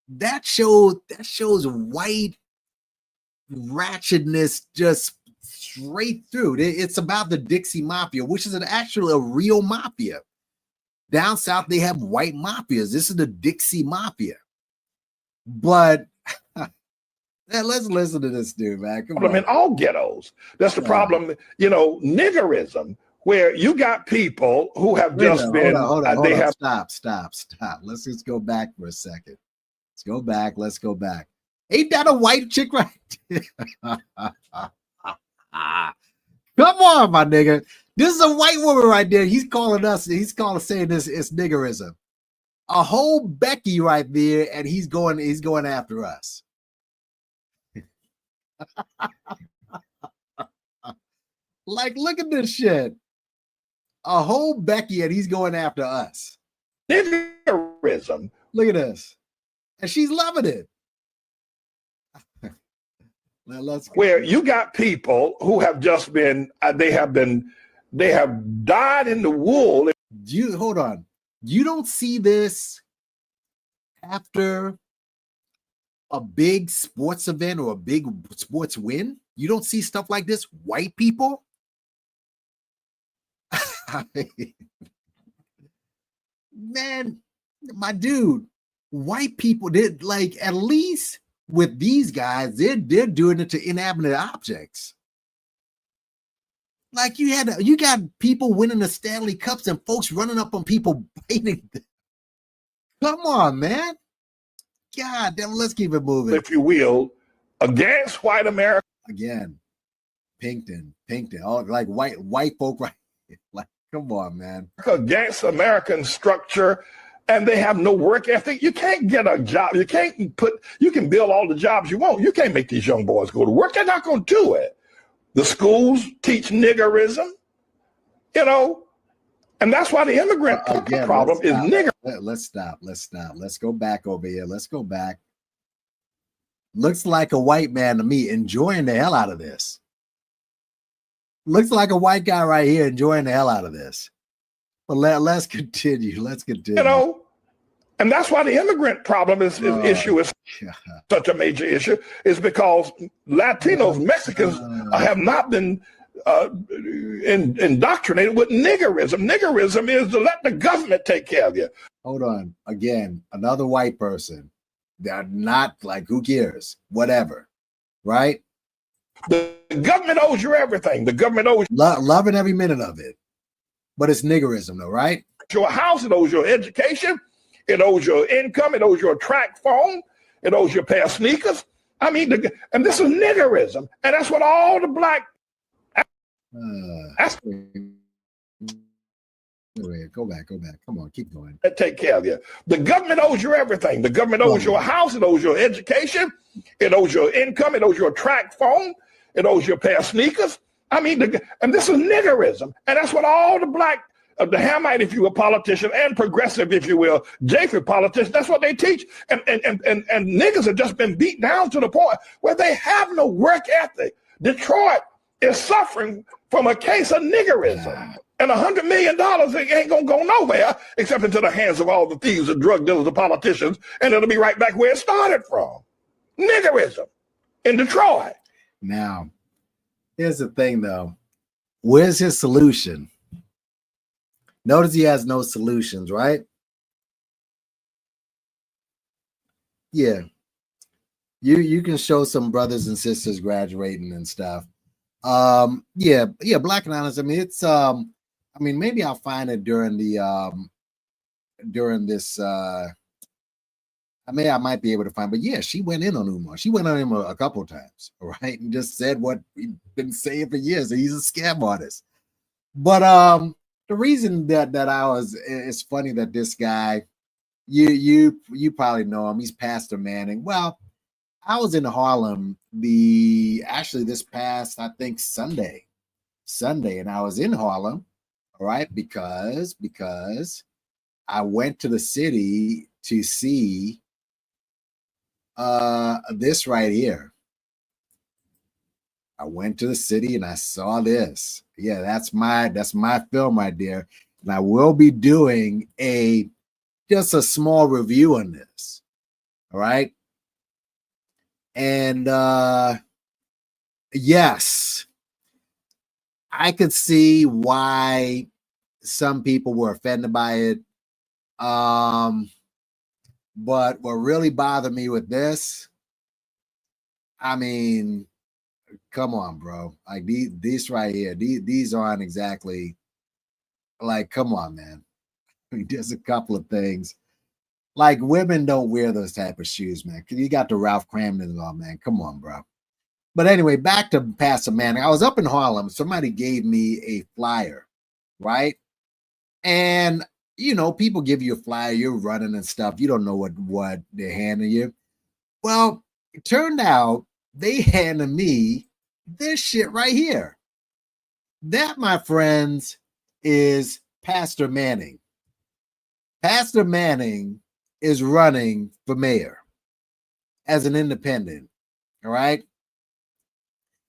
that shows white ratchetness just straight through. It's about the Dixie Mafia, which is actually a real mafia. Down south, they have white mafias. This is the Dixie Mafia. But let's listen to this dude, man. Come on. In all ghettos. That's the problem, you know, niggerism, where you got people who have just been. Hold on. Stop. Let's just go back for a second. Let's go back. Ain't that a white chick right there? Come on, my nigga. This is a white woman right there. He's calling saying this is niggerism. A whole Becky right there, and he's going after us. Like, look at this shit. A whole Becky, and he's going after us. Niggerism. Look at this. And she's loving it. Now where you got people who have just been, they have died in the wool. Hold on. You don't see this after a big sports event or a big sports win? You don't see stuff like this? White people? Man, my dude, white people did, like, at least with these guys, they're doing it to inanimate objects. Like you got people winning the Stanley Cups and folks running up on people biting them. Come on, man. God damn, let's keep it moving. If you will, against white America. Again, Pinkton, all like white folk, right? Like, come on, man. Against American structure, and they have no work ethic. You can't get a job. You can build all the jobs you want. You can't make these young boys go to work. They're not going to do it. The schools teach niggerism, and that's why the immigrant problem is nigger. Let's stop. Let's go back over here. Let's go back. Looks like a white man to me enjoying the hell out of this. Looks like a white guy right here enjoying the hell out of this. But let's continue. And that's why the immigrant problem is such a major issue, is because Latinos, Mexicans have not been indoctrinated with niggerism. Niggerism is to let the government take care of you. Hold on. Again, another white person. They're not like, who cares? Whatever. Right? The government owes you everything. The government owes you. Loving every minute of it. But it's niggerism, though, right? Your house, it owes your education. It owes your income. It owes your track phone. It owes your pair of sneakers. I mean, and this is niggerism. And that's what all the black. Go back. Come on, keep going. Take care of you. The government owes you everything. The government owes your house. It owes your education. It owes your income. It owes your track phone. It owes your pair of sneakers. I mean, and this is niggerism. And that's what all the black, the Hamite, if you will, politician, and progressive, if you will, Japheth politicians, that's what they teach. And niggas have just been beat down to the point where they have no work ethic. Detroit is suffering from a case of niggerism. And $100 million ain't gonna go nowhere except into the hands of all the thieves and drug dealers and politicians, and it'll be right back where it started from. Niggerism in Detroit. Now, here's the thing, though. Where's his solution? Notice he has no solutions, right? Yeah. You can show some brothers and sisters graduating and stuff. Yeah, Black and Honest. I mean, it's maybe I'll find it during this I might be able to find, but yeah, she went in on Umar. She went on him a couple of times, right? And just said what we've been saying for years, that he's a scam artist. But the reason that it's funny that this guy, you probably know him, he's Pastor Manning. Well, I was in Harlem this past, I think Sunday, and I was in Harlem, all right, because I went to the city to see this right here. I went to the city and I saw this. Yeah, that's my film right there. And I will be doing just a small review on this. All right. And yes, I could see why some people were offended by it. But what really bothered me with this, I mean, come on, bro. Like these right here, these aren't exactly like, come on, man. I mean, there's a couple of things. Like, women don't wear those type of shoes, man. Cause you got the Ralph Cramden and all, man. Come on, bro. But anyway, back to Pastor Manning. I was up in Harlem. Somebody gave me a flyer, right? And people give you a flyer, you're running and stuff. You don't know what they're handing you. Well, it turned out they handed me this shit right here. That, my friends, is Pastor Manning. Pastor Manning is running for mayor as an independent. All right.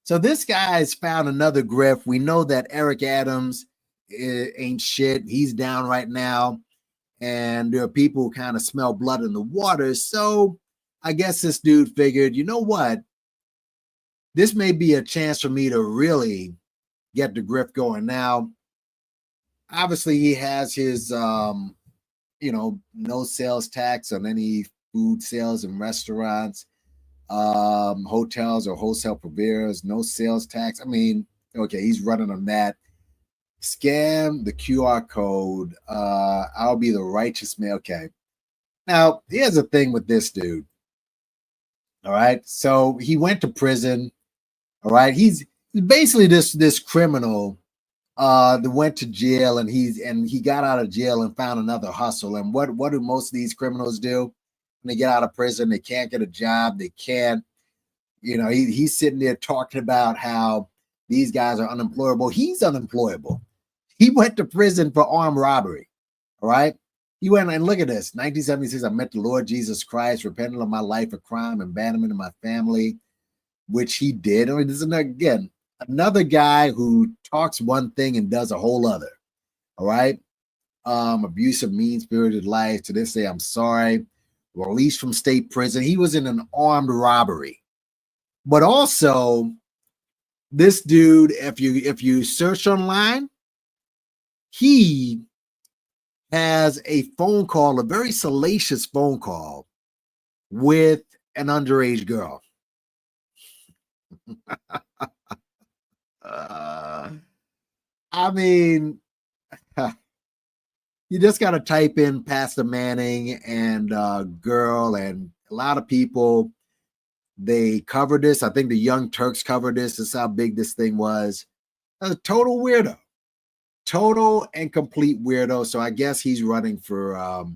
So this guy's found another grift. We know that Eric Adams ain't shit. He's down right now. And there are people who kind of smell blood in the water. So I guess this dude figured, you know what? This may be a chance for me to really get the grift going. Now, obviously, he has his, no sales tax on any food sales in restaurants, hotels or wholesale purveyors, no sales tax. I mean, okay, he's running on that. Scam the QR code. I'll be the righteous man. Okay. Now, here's the thing with this dude. All right. So he went to prison. All right. He's basically this criminal that went to jail, and he got out of jail and found another hustle. And what do most of these criminals do when they get out of prison? They can't get a job. They can't, he's sitting there talking about how these guys are unemployable. He's unemployable. He went to prison for armed robbery. All right. He went, and look at this. 1976, I met the Lord Jesus Christ, repented of my life of crime, abandonment of my family, which he did. I mean, this is, again, another guy who talks one thing and does a whole other. All right. Abusive, mean-spirited life. To this day, I'm sorry. Released from state prison. He was in an armed robbery. But also, this dude, if you search online, he has a phone call, a very salacious phone call with an underage girl. I mean, you just got to type in Pastor Manning and girl, and a lot of people, they covered this. I think the Young Turks covered this. This is how big this thing was. A total weirdo. Total and complete weirdo. So I guess he's running for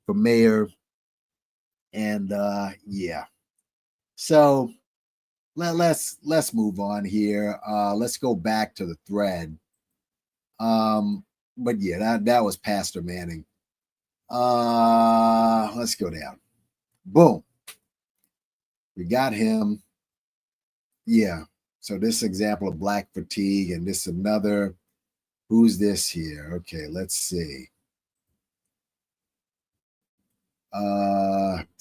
mayor. And yeah. So let's move on here. Let's go back to the thread. But yeah, that was Pastor Manning. Let's go down. Boom. We got him. Yeah. So this example of black fatigue, and this another. Who's this here? Okay, let's see.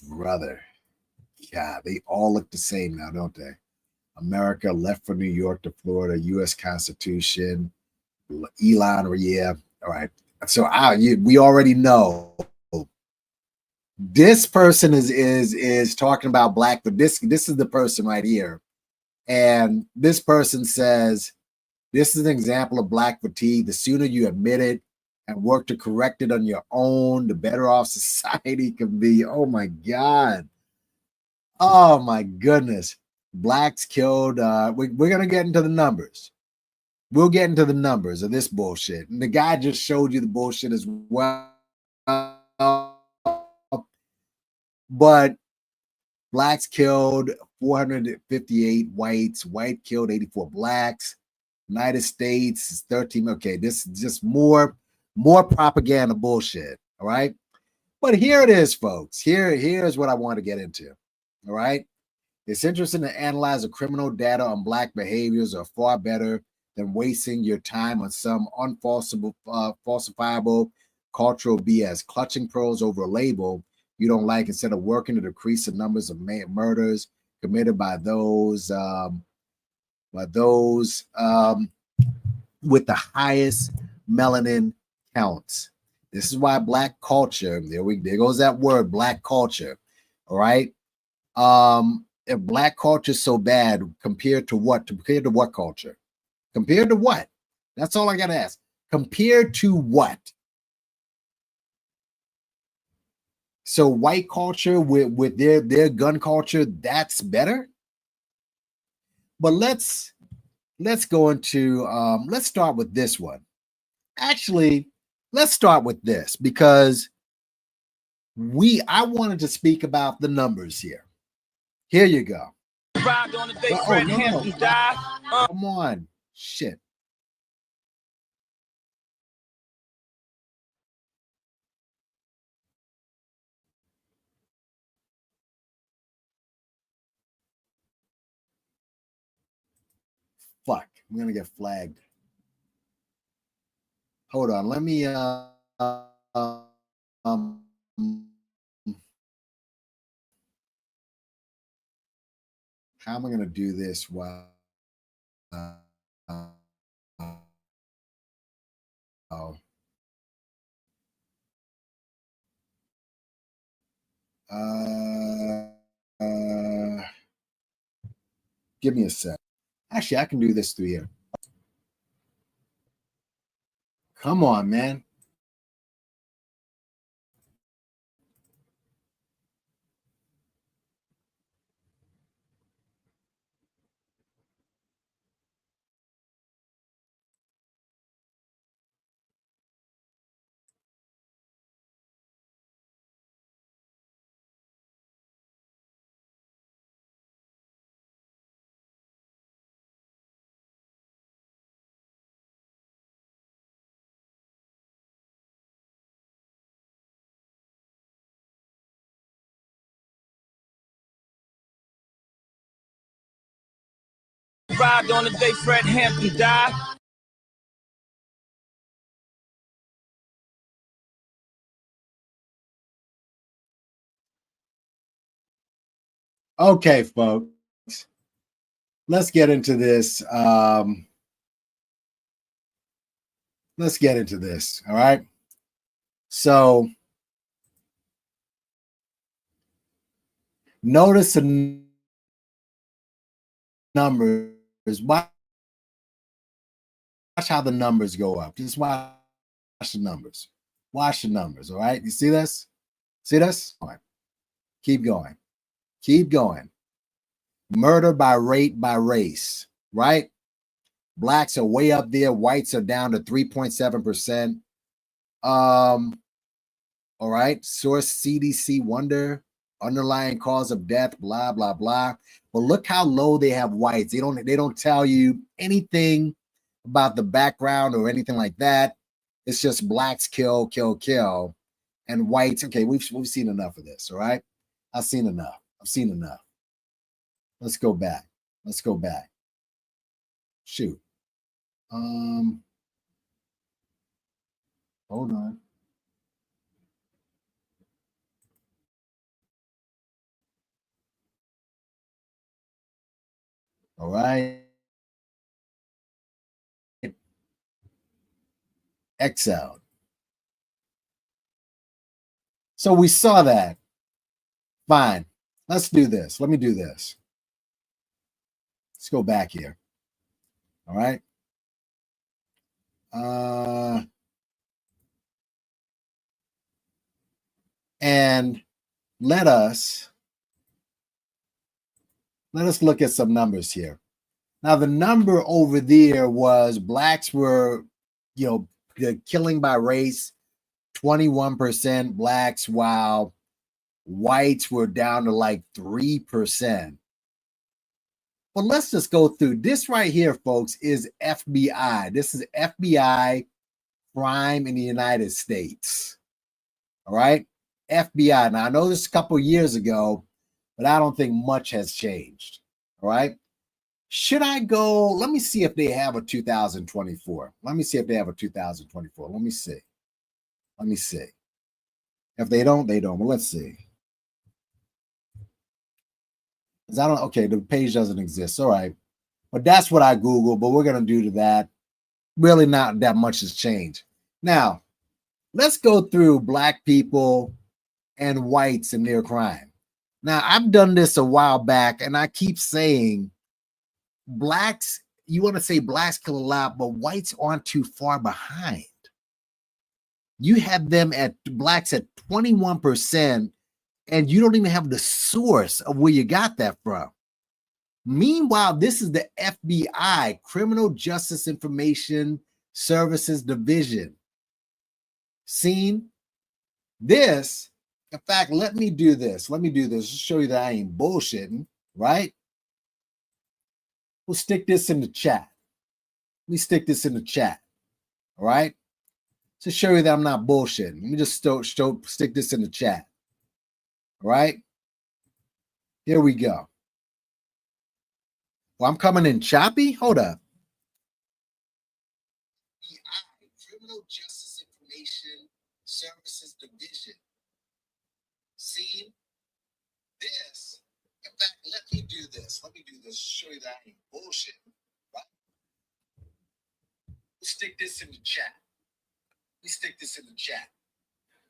Brother. Yeah, they all look the same now, don't they? America left for New York to Florida, U.S. Constitution, Elon, yeah. All right. So we already know this person is talking about black, but this is the person right here. And this person says, this is an example of black fatigue. The sooner you admit it and work to correct it on your own, the better off society can be. Oh my God. Oh my goodness. Blacks killed. We're going to get into the numbers. We'll get into the numbers of this bullshit. And the guy just showed you the bullshit as well. But blacks killed 458 whites. White killed 84 blacks. United States is 13. Okay, this is just more propaganda bullshit. All right. But here it is, folks. Here's what I want to get into. All right. It's interesting to analyze the criminal data on black behaviors are far better than wasting your time on some falsifiable cultural BS, clutching pearls over a label you don't like instead of working to decrease the numbers of murders committed by those with the highest melanin counts. This is why black culture, there goes that word, black culture. All right. If black culture is so bad, compared to what? Compared to what culture? Compared to what? That's all I got to ask. Compared to what? So white culture with their gun culture, that's better? But let's go into, let's start with this one. Actually, let's start with this because I wanted to speak about the numbers here. Here you go. Come on. Shit. I'm gonna get flagged. Hold on, let me how am I gonna do this while give me a sec. Actually, I can do this through here. Come on, man. Arrived on the day Fred Hampton died. Okay, folks. Let's get into this. Let's get into this. All right. So notice the numbers. Watch how the numbers go up. Just watch the numbers. Watch the numbers. All right. You see this? See this? All right. Keep going. Keep going. Murder by rate by race. Right? Blacks are way up there. Whites are down to 3.7%. All right. Source CDC wonder. Underlying cause of death, blah, blah, blah. But look how low they have whites. They don't tell you anything about the background or anything like that. It's just blacks kill, kill, kill. And whites, okay, we've seen enough of this, all right? I've seen enough. I've seen enough. Let's go back. Let's go back. Shoot. Hold on. All right. Excel. So we saw that. Fine. Let's do this. Let me do this. Let's go back here. All right. And let us look at some numbers here. Now, the number over there was blacks were, the killing by race, 21% blacks, while whites were down to like 3%. But let's just go through this right here, folks, is FBI. This is FBI crime in the United States. All right. FBI. Now, I know this a couple years ago, but I don't think much has changed. All right. Should I go? Let me see if they have a 2024. Let me see if they have a 2024. Let me see. Let me see. If they don't, they don't. But let's see. I don't. Okay, the page doesn't exist. All right. But that's what I Googled. But we're going to do to that. Really not that much has changed. Now, let's go through black people and whites and their crime. Now, I've done this a while back, and I keep saying blacks, you want to say blacks kill a lot, but whites aren't too far behind. You have them at blacks at 21%, and you don't even have the source of where you got that from. Meanwhile, this is the FBI, Criminal Justice Information Services Division. Seen this? In fact, let me do this. Let me do this to show you that I ain't bullshitting, right? We'll stick this in the chat. Let me stick this in the chat, all right? To show you that I'm not bullshitting. Let me just stick this in the chat, all right? Here we go. Well, I'm coming in choppy? Hold up. this. Let me do this. Show you that ain't bullshit. Right? We'll stick this in the chat.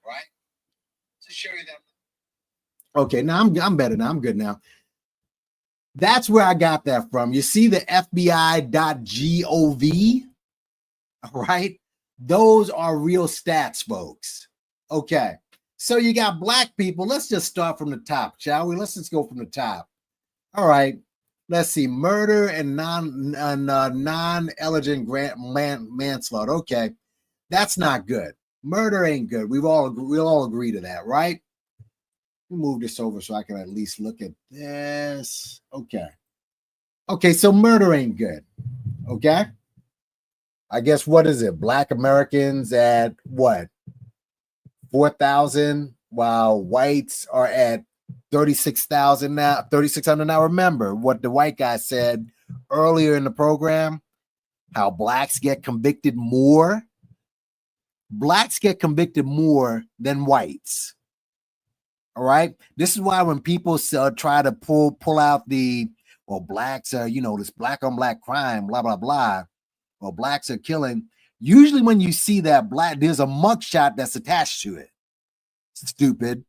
Right? To show you that. Okay, now I'm better now. I'm good now. That's where I got that from. You see the FBI.gov, right? Those are real stats, folks. Okay, so you got black people. Let's just start from the top, shall we? Let's just go from the top. All right, let's see. Murder and non-elegant manslaughter. Okay, that's not good. Murder ain't good. We'll all agree to that, right? Let me move this over so I can at least look at this. Okay, so murder ain't good. Okay. I guess what is it? Black Americans at what? 4,000, while whites are at 36,000 now, 3,600 now. Remember what the white guy said earlier in the program, how blacks get convicted more. Blacks get convicted more than whites. All right. This is why when people try to pull out the, well, blacks are, this black on black crime, blah, blah, blah. Well, blacks are killing. Usually when you see that black, there's a mugshot that's attached to it. Stupid.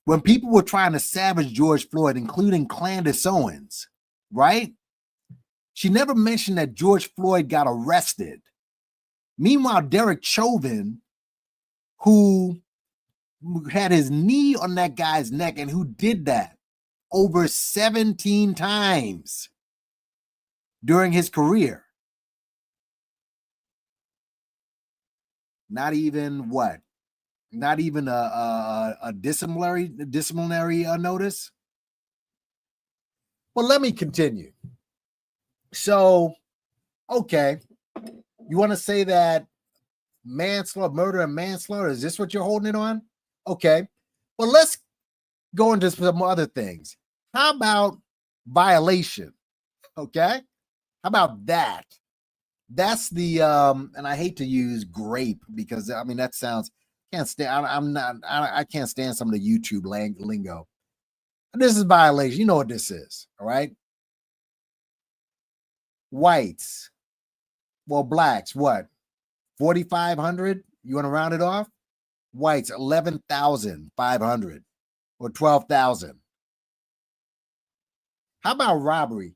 When people were trying to savage George Floyd, including Candace Owens, right? She never mentioned that George Floyd got arrested. Meanwhile, Derek Chauvin, who had his knee on that guy's neck and who did that over 17 times during his career. Not even what? Not even a disciplinary notice. Well, let me continue. So, okay. You want to say that manslaughter, murder and manslaughter, is this what you're holding it on? Okay. Well, let's go into some other things. How about violation? Okay. How about that? That's the and I hate to use grape because I mean that sounds can't stand. I can't stand some of the YouTube lingo. This is violation. You know what this is, all right? Whites. Well, blacks, what? 4,500? You want to round it off? Whites, 11,500 or 12,000. How about robbery?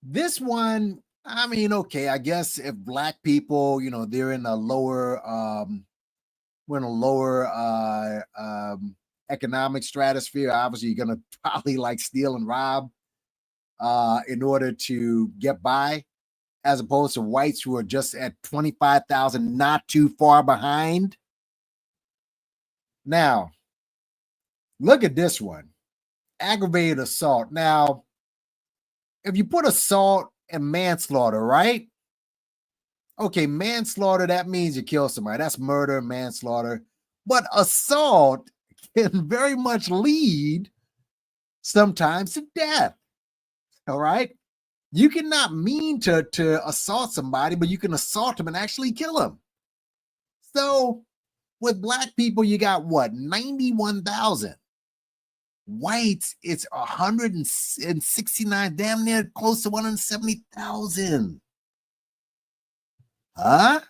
This one, I mean, okay, I guess if black people, they're in a lower, we're in a lower economic stratosphere, obviously you're going to probably like steal and rob in order to get by, as opposed to whites who are just at 25,000, not too far behind. Now, look at this one, aggravated assault. Now, if you put assault and manslaughter, right? Okay, manslaughter, that means you kill somebody. That's murder, manslaughter. But assault can very much lead sometimes to death. All right? You cannot mean to assault somebody, but you can assault them and actually kill them. So with black people, you got what? 91,000. Whites, it's 169, damn near close to 170,000. Huh?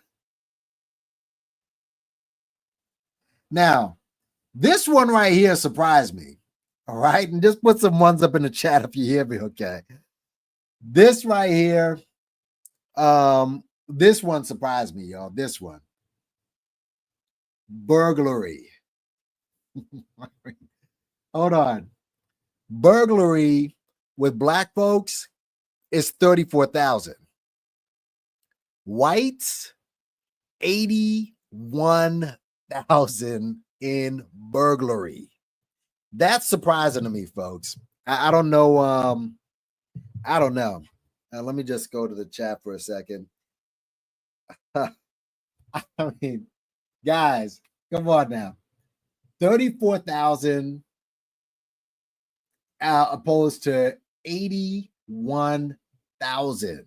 Now, this one right here surprised me. All right. And just put some ones up in the chat if you hear me. Okay. This right here. This one surprised me, y'all. This one. Burglary. Hold on. Burglary with black folks is 34,000. Whites, 81,000 in burglary. That's surprising to me, folks. I don't know. I don't know. Let me just go to the chat for a second. I mean, guys, come on now. 34,000 opposed to 81,000.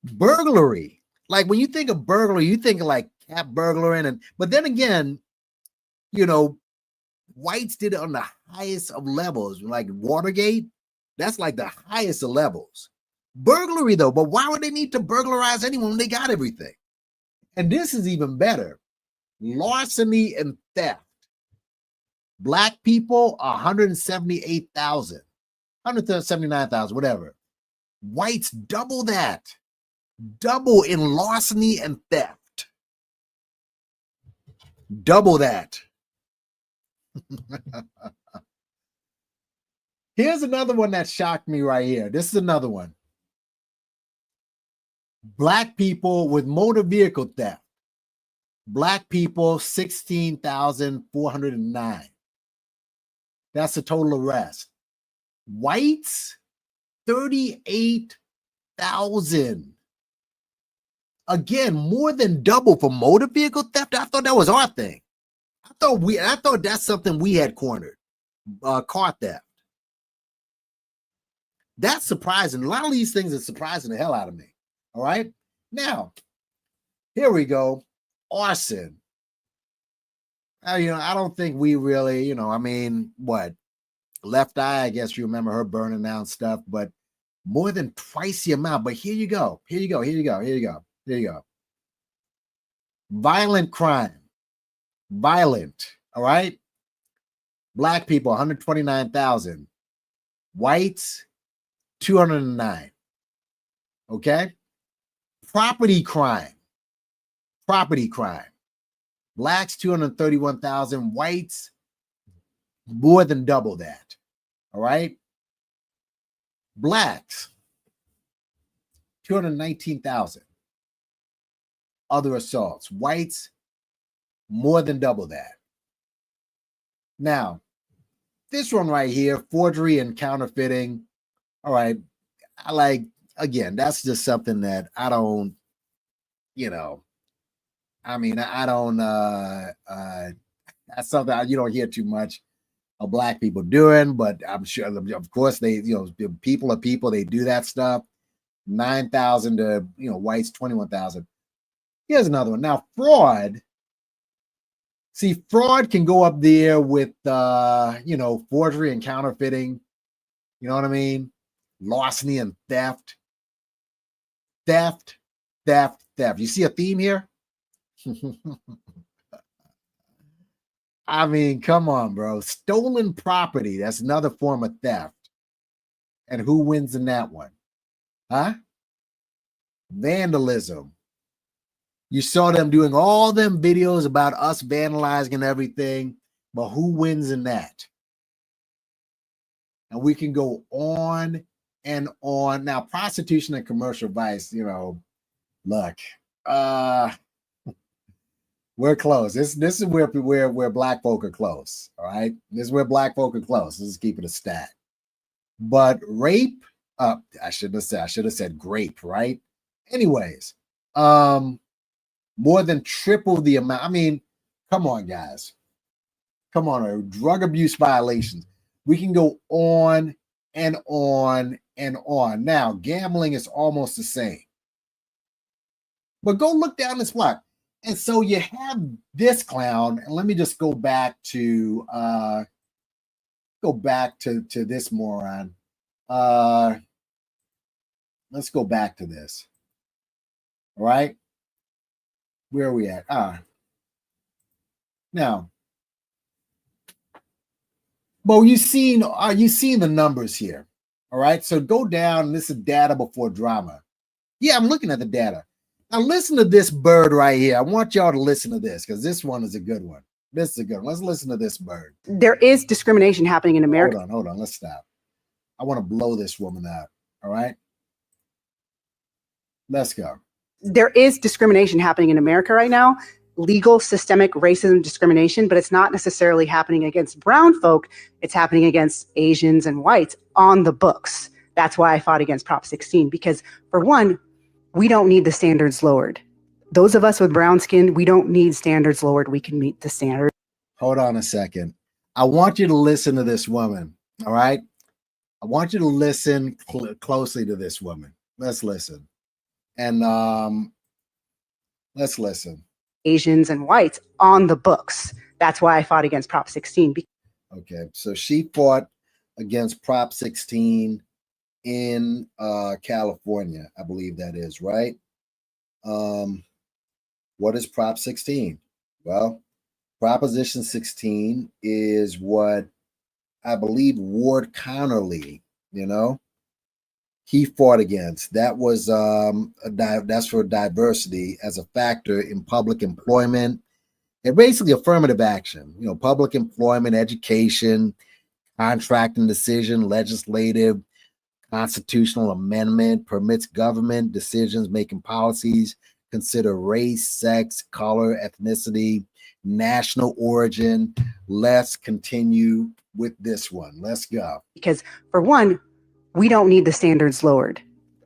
Burglary. Like when you think of burglary, you think of like cat burglaring, but then again, Whites did it on the highest of levels, like Watergate. That's like the highest of levels. Burglary, though, but why would they need to burglarize anyone when they got everything? And this is even better. Larceny and theft. Black people, 178,000, 179,000, whatever. Whites, double that. Double in larceny and theft. Double that. Here's another one that shocked me right here. This is another one. Black people with motor vehicle theft. Black people, 16,409. That's the total arrest. Whites, 38,000. Again, more than double for motor vehicle theft. I thought that was our thing. I thought that's something we had cornered. Car theft. That's surprising. A lot of these things are surprising the hell out of me. All right. Now, here we go. Arson. I don't think we really, what? Left Eye, I guess you remember her burning down stuff, but more than twice the amount. But here you go. Here you go. Violent crime. Violent. All right. Black people, 129,000. Whites, 209. Okay. Property crime. Blacks, 231,000. Whites, more than double that. All right. Blacks, 219,000. Other assaults. Whites, more than double that. Now, this one right here, forgery and counterfeiting. All right. Again, that's just something that I don't, that's something you don't hear too much of Black people doing, but I'm sure, of course, they, people are people, they do that stuff. 9,000 to, whites, 21,000. Here's another one. Now, fraud. See, fraud can go up there with, forgery and counterfeiting. You know what I mean? Larceny and theft. Theft. You see a theme here? I mean, come on, bro. Stolen property. That's another form of theft. And who wins in that one? Huh? Vandalism. You saw them doing all them videos about us vandalizing and everything, but who wins in that? And we can go on and on. Now, prostitution and commercial vice, look, we're close. This is where Black folk are close. All right. This is where Black folk are close. Let's keep it a stat. But rape, I should have said grape, right? Anyways, more than triple the amount. I mean, come on, guys. Come on, drug abuse violations. We can go on and on and on. Now, gambling is almost the same. But go look down this block. And so you have this clown, and let me just go back to this moron. Let's go back to this. All right. Where are we at? Now, well, you've seen the numbers here. All right. So go down. This is data before drama. Yeah, I'm looking at the data. Now listen to this bird right here. I want y'all to listen to this because this one is a good one. This is a good one. Let's listen to this bird. There is discrimination happening in America. Hold on. Let's stop. I want to blow this woman out. All right. Let's go. There is discrimination happening in America right now. Legal, systemic racism, discrimination, but it's not necessarily happening against brown folk. It's happening against Asians and whites on the books. That's why I fought against Prop 16, because for one, we don't need the standards lowered. Those of us with brown skin, we don't need standards lowered. We can meet the standards. Hold on a second. I want you to listen to this woman. All right. I want you to listen closely to this woman. Let's listen. And let's listen. Asians and whites on the books. That's why I fought against Prop 16. Okay, so she fought against Prop 16 in California, I believe that is, right? What is Prop 16? Well, Proposition 16 is what I believe Ward Connerly, he fought against. That was that's for diversity as a factor in public employment and basically affirmative action. Public employment, education, contracting decision, legislative, constitutional amendment permits government decisions making policies consider race, sex, color, ethnicity, national origin. Let's continue with this one. Let's go. Because for one, we don't need the standards lowered.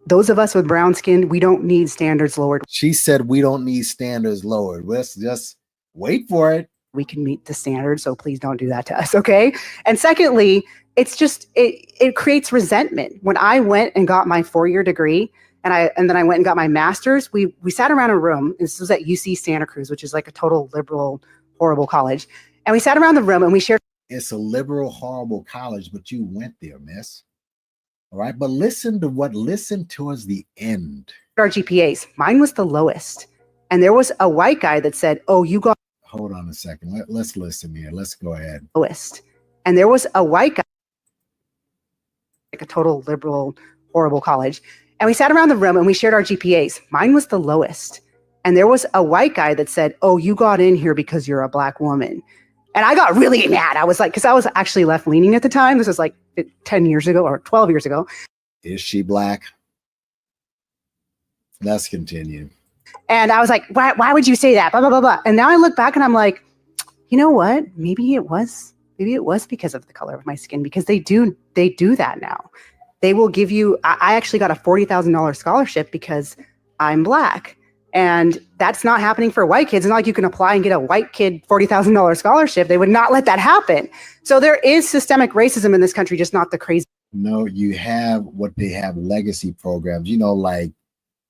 Those of us with brown skin, we don't need standards lowered. She said we don't need standards lowered. Let's just wait for it. We can meet the standards, so please don't do that to us, okay? And secondly, it's just it creates resentment. When I went and got my 4-year degree, and then I went and got my master's, we sat around a room. This was at UC Santa Cruz, which is like a total liberal, horrible college. And we sat around the room and we shared. It's a liberal, horrible college, but you went there, miss. All right, but listen towards the end. Our GPAs, mine was the lowest. And there was a white guy that said, oh, you got. Hold on a second. Let's listen here. Let's go ahead. Lowest. And there was a white guy, like a total liberal, horrible college. And we sat around the room and we shared our GPAs. Mine was the lowest. And there was a white guy that said, oh, you got in here because you're a Black woman. And I got really mad. I was like, because I was actually left leaning at the time. This was like 10 years ago or 12 years ago. Is she Black? Let's continue. And I was like, why would you say that? Blah, blah, blah, blah. And now I look back and I'm like, you know what? Maybe it was because of the color of my skin, because they do that now. They will give you, I actually got a $40,000 scholarship because I'm Black. And that's not happening for white kids. It's not like you can apply and get a white kid $40,000 scholarship. They would not let that happen. So there is systemic racism in this country, just not the crazy. No, you have what they have legacy programs, like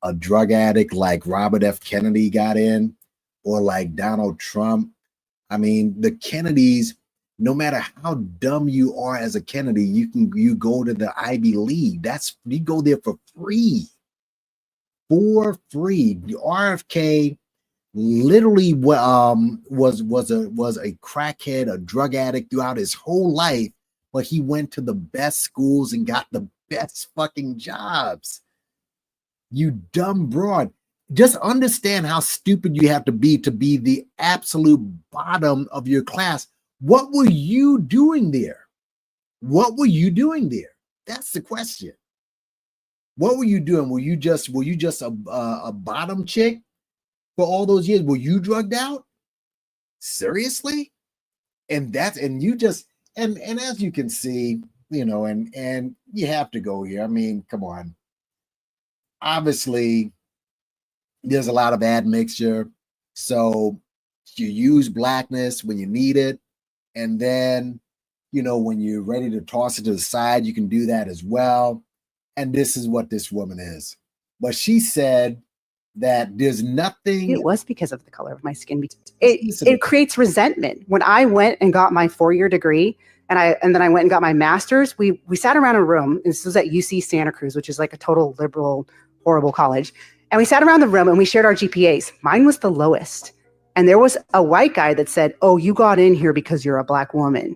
a drug addict like Robert F. Kennedy got in, or like Donald Trump. I mean, the Kennedys, no matter how dumb you are as a Kennedy, you go to the Ivy League. You go there for free. For free. The RFK literally was a crackhead, a drug addict throughout his whole life, but he went to the best schools and got the best fucking jobs. You dumb broad. Just understand how stupid you have to be the absolute bottom of your class. What were you doing there? What were you doing there? That's the question. What were you doing? Were you just a bottom chick for all those years? Were you drugged out? Seriously? And you just and as you can see, and you have to go here. I mean, come on. Obviously, there's a lot of admixture. So you use Blackness when you need it. And then, when you're ready to toss it to the side, you can do that as well. And this is what this woman is. But she said that there's nothing. It was because of the color of my skin. It creates resentment. When I went and got my 4-year degree, and then I went and got my master's, we sat around a room. And this was at UC Santa Cruz, which is like a total liberal, horrible college. And we sat around the room and we shared our GPAs. Mine was the lowest. And there was a white guy that said, oh, you got in here because you're a Black woman.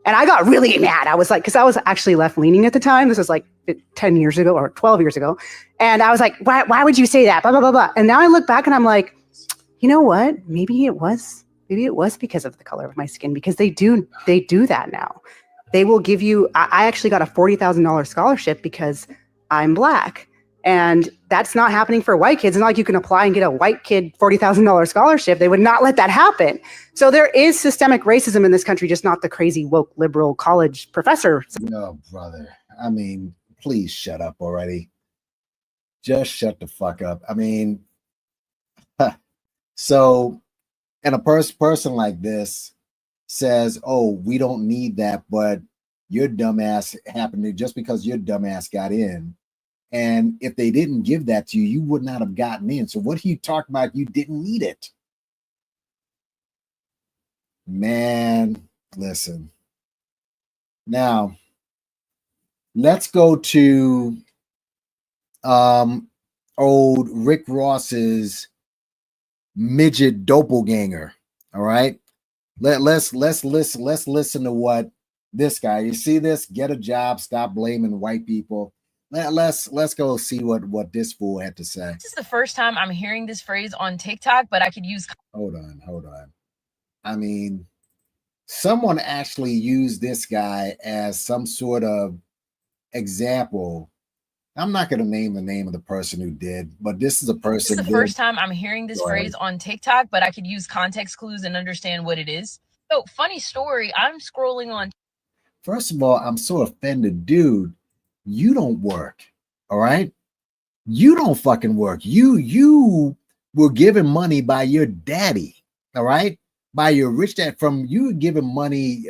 And I got really mad. I was like, because I was actually left leaning at the time. This was like 10 years ago or 12 years ago. And I was like, why would you say that? Blah, blah, blah, blah. And now I look back and I'm like, you know what? Maybe it was because of the color of my skin, because they do that now. They will give you, I actually got a $40,000 scholarship because I'm Black. And that's not happening for white kids. It's not like you can apply and get a white kid $40,000 scholarship. They would not let that happen. So there is systemic racism in this country, just not the crazy woke liberal college professor. No, brother. I mean, please shut up already. Just shut the fuck up. I mean, so, and a person like this says, oh, we don't need that, but your dumbass happened to, just because your dumbass got in. And if they didn't give that to you, you would not have gotten in. So what are you talking about? You didn't need it. Man, listen. Now, let's go to old Rick Ross's midget doppelganger. All right. Let's listen to what this guy. You see this? Get a job, stop blaming white people. Let's go see what this fool had to say. This is the first time I'm hearing this phrase on TikTok, but I could use. Hold on. I mean, someone actually used this guy as some sort of example. I'm not going to name the name of the person who did, but this is a person. This is the first time I'm hearing this phrase on TikTok, but I could use context clues and understand what it is. So, funny story, I'm scrolling on. First of all, I'm so offended, dude. You don't work, all right? You don't fucking work. You were given money by your daddy, all right? By your rich dad. From you given money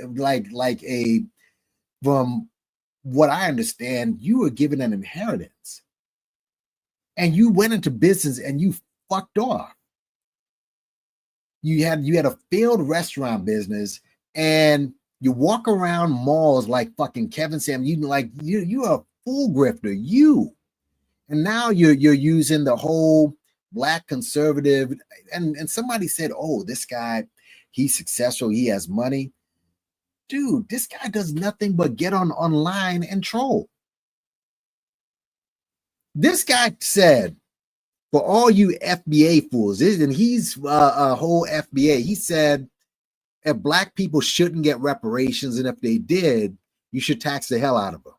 from what I understand, you were given an inheritance. And you went into business and you fucked off. You had a failed restaurant business and you walk around malls like fucking Kevin Sam. You're a full grifter. And now you're using the whole black conservative. And somebody said, "Oh, this guy, he's successful. He has money." Dude, this guy does nothing but get online and troll. This guy said, for all you FBA fools, and he's a whole FBA, he said, if black people shouldn't get reparations, and if they did, you should tax the hell out of them.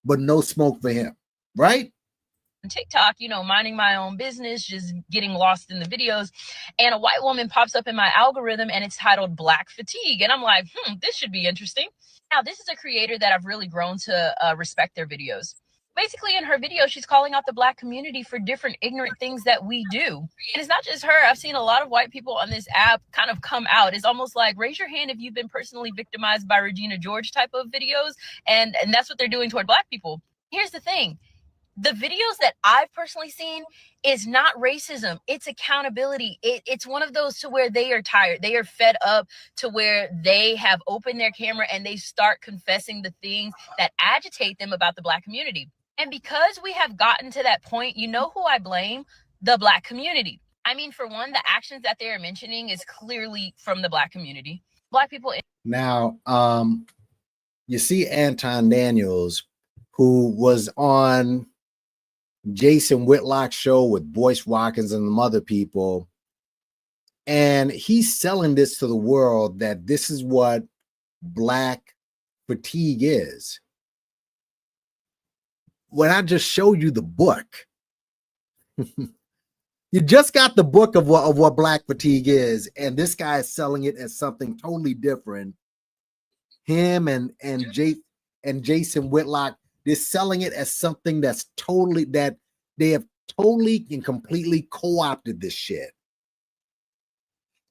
But no smoke for him, right? TikTok, minding my own business, just getting lost in the videos, and a white woman pops up in my algorithm and it's titled Black Fatigue. And I'm like, this should be interesting. Now, this is a creator that I've really grown to respect their videos. Basically, in her video, she's calling out the black community for different ignorant things that we do. And it's not just her. I've seen a lot of white people on this app kind of come out. It's almost like, raise your hand if you've been personally victimized by Regina George type of videos. And that's what they're doing toward black people. Here's the thing. The videos that I've personally seen is not racism. It's accountability. It's one of those to where they are tired. They are fed up to where they have opened their camera and they start confessing the things that agitate them about the black community. And because we have gotten to that point, you know who I blame? The black community. I mean, for one, the actions that they are mentioning is clearly from the black community. Black people. Now, you see Anton Daniels, who was on Jason Whitlock's show with Boyce Watkins and some other people, and he's selling this to the world that this is what black fatigue is. When I just showed you the book, you just got the book of what black fatigue is, and this guy is selling it as something totally different. Him and Jason Whitlock, they're selling it as something that's totally, that they have totally and completely co-opted this shit.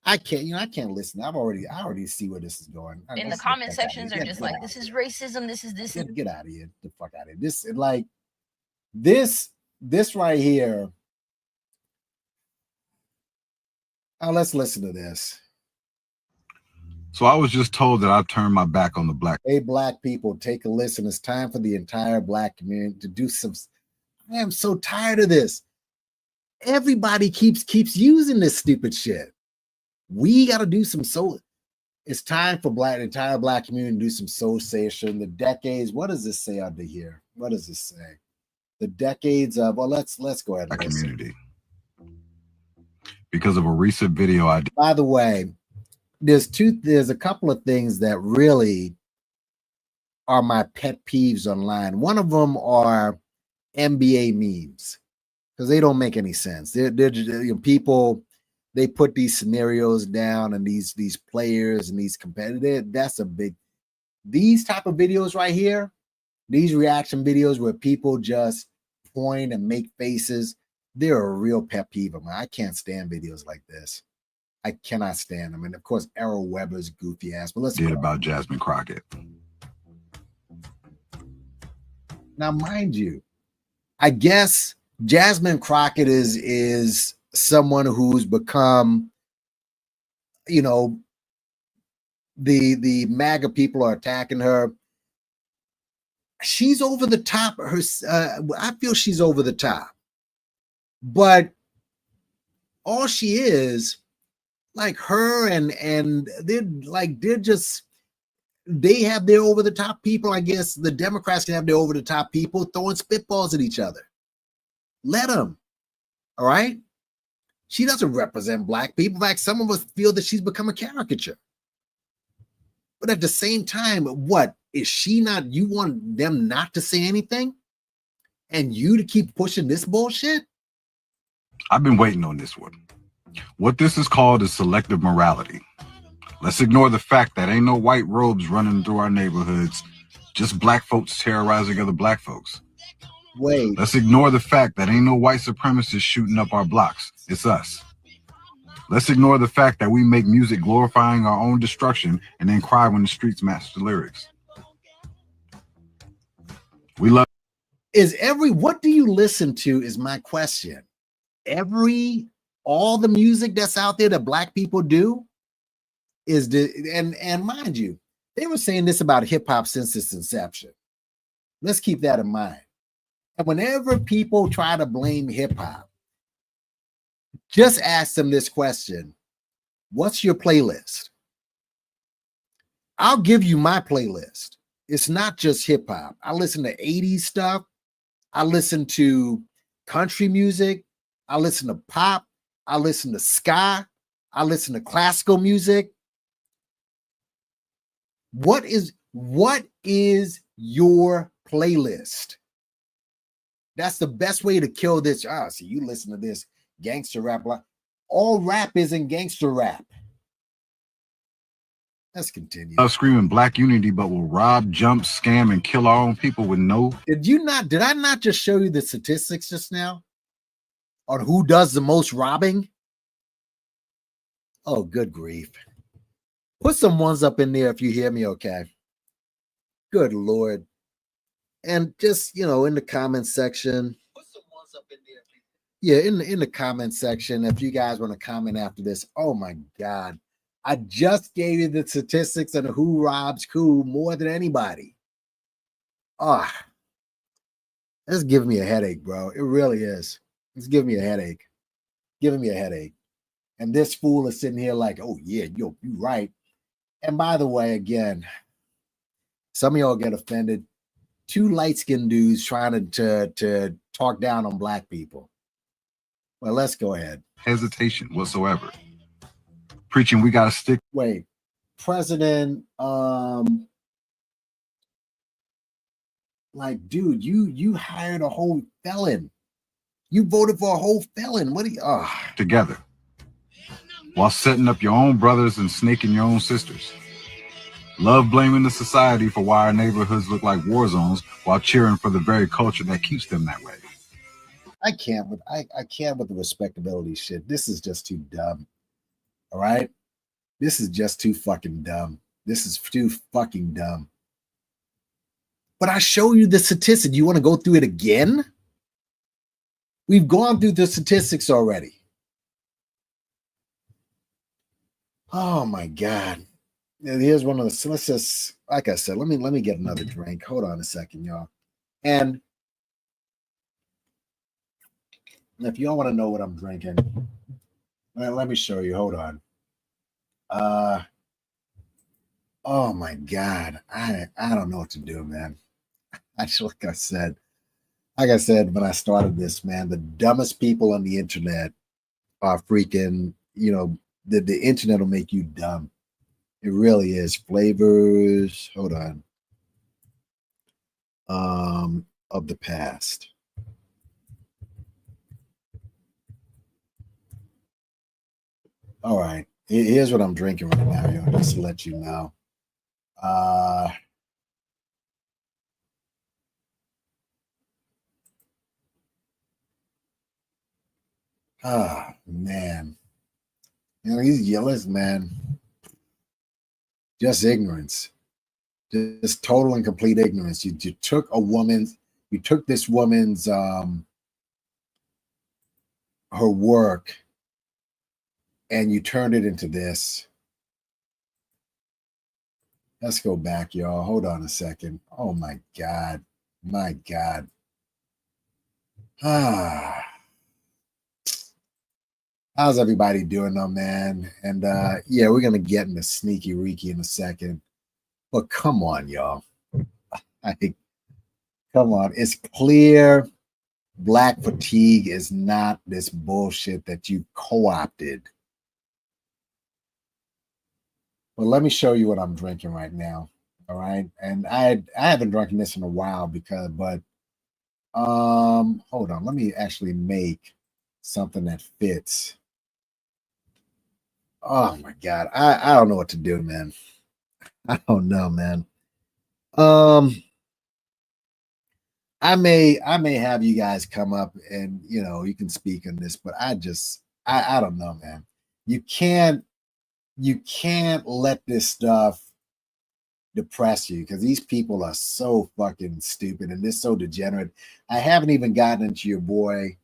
I can't listen. I already see where this is going. In the comment sections are just like, this is racism. This is this. Get out of here. The fuck out of here. This right here. Let's listen to this. So I was just told that I turned my back on the black. Hey, black people, take a listen. It's time for the entire black community to do some. I am so tired of this. Everybody keeps using this stupid shit. We got to do some soul. It's time for the entire black community to do some association. The decades. What does this say under here? What does this say? The decades of. Well, let's go ahead. And community. Because of a recent video I did. By the way, there's a couple of things that really are my pet peeves online. One of them are NBA memes because they don't make any sense. They're people. They put these scenarios down and these players and these competitors. That's a big. These type of videos right here, these reaction videos where people just point and make faces. They're a real pet peeve of mine. I can't stand videos like this. I cannot stand them. And of course, Errol Weber's goofy ass. But let's did about Jasmine Crockett. Now, mind you, I guess Jasmine Crockett is someone who's become, the MAGA people are attacking her. she's over the top. I feel she's over the top, but all she is, like her and they have their over the top people. I guess the Democrats can have their over the top people throwing spitballs at each other. Let them. All right. She doesn't represent black people. In fact, some of us feel that she's become a caricature. But at the same time, what is she not? You want them not to say anything and you to keep pushing this bullshit? I've been waiting on this one. What this is called is selective morality. Let's ignore the fact that ain't no white robes running through our neighborhoods, just black folks terrorizing other black folks. Wait. Let's ignore the fact that ain't no white supremacists shooting up our blocks. It's us. Let's ignore the fact that we make music glorifying our own destruction and then cry when the streets match the lyrics. We love. What do you listen to is my question. All the music that's out there that black people do and mind you, they were saying this about hip hop since its inception. Let's keep that in mind. And whenever people try to blame hip hop, just ask them this question: what's your playlist? I'll give you my playlist. It's not just hip hop. I listen to 80s stuff. I listen to country music. I listen to pop. I listen to ska. I listen to classical music. What is your playlist? That's the best way to kill this. See, you listen to this gangster rap. All rap isn't gangster rap. Let's continue. Screaming black unity, but will rob, jump, scam, and kill our own people with no. Did I not just show you the statistics just now on who does the most robbing? Oh, good grief. Put some ones up in there if you hear me okay. Good Lord. And just, in the comment section. Put some ones up in there. Yeah, in the comment section, if you guys want to comment after this. Oh my God. I just gave you the statistics on who robs who more than anybody. That's giving me a headache, bro. It really is. It's giving me a headache. Giving me a headache. And this fool is sitting here like, oh yeah, you're right. And by the way, again, some of y'all get offended. Two light-skinned dudes trying to talk down on black people. Well, let's go ahead. Hesitation whatsoever. Preaching we got to stick. Wait, President, dude, you hired a whole felon. You voted for a whole felon. What do you, together while setting up your own brothers and snaking your own sisters. Love blaming the society for why our neighborhoods look like war zones while cheering for the very culture that keeps them that way. I can't with the respectability shit. This is just too dumb. All right? This is just too fucking dumb. This is too fucking dumb. But I show you the statistics. You want to go through it again? We've gone through the statistics already. Oh my God. Here's one of the, let's just, like I said, let me get another drink. Hold on a second, y'all. And if y'all want to know what I'm drinking, let me show you. Hold on. Oh my God. I don't know what to do, man. Actually, like I said, when I started this, man, the dumbest people on the internet are freaking, the internet will make you dumb. It really is. Flavors, hold on. Of the past. All right. Here's what I'm drinking right now, yo, just to let you know. Man. These yellows, man. Just ignorance. Just total and complete ignorance. You took this woman's her work and you turned it into this. Let's go back, y'all. Hold on a second. Oh my God. My God. Ah. How's everybody doing though, man? And yeah, we're gonna get into Sneaky Reeky in a second. But come on, y'all. I think come on. It's clear Black Fatigue is not this bullshit that you co-opted. Well, let me show you what I'm drinking right now. All right. And I haven't drinking this in a while but hold on. Let me actually make something that fits. Oh my God. I don't know what to do, man. I don't know, man. I may have you guys come up and you can speak on this, but I don't know, man. You can't let this stuff depress you because these people are so fucking stupid and they're so degenerate. I haven't even gotten into your boy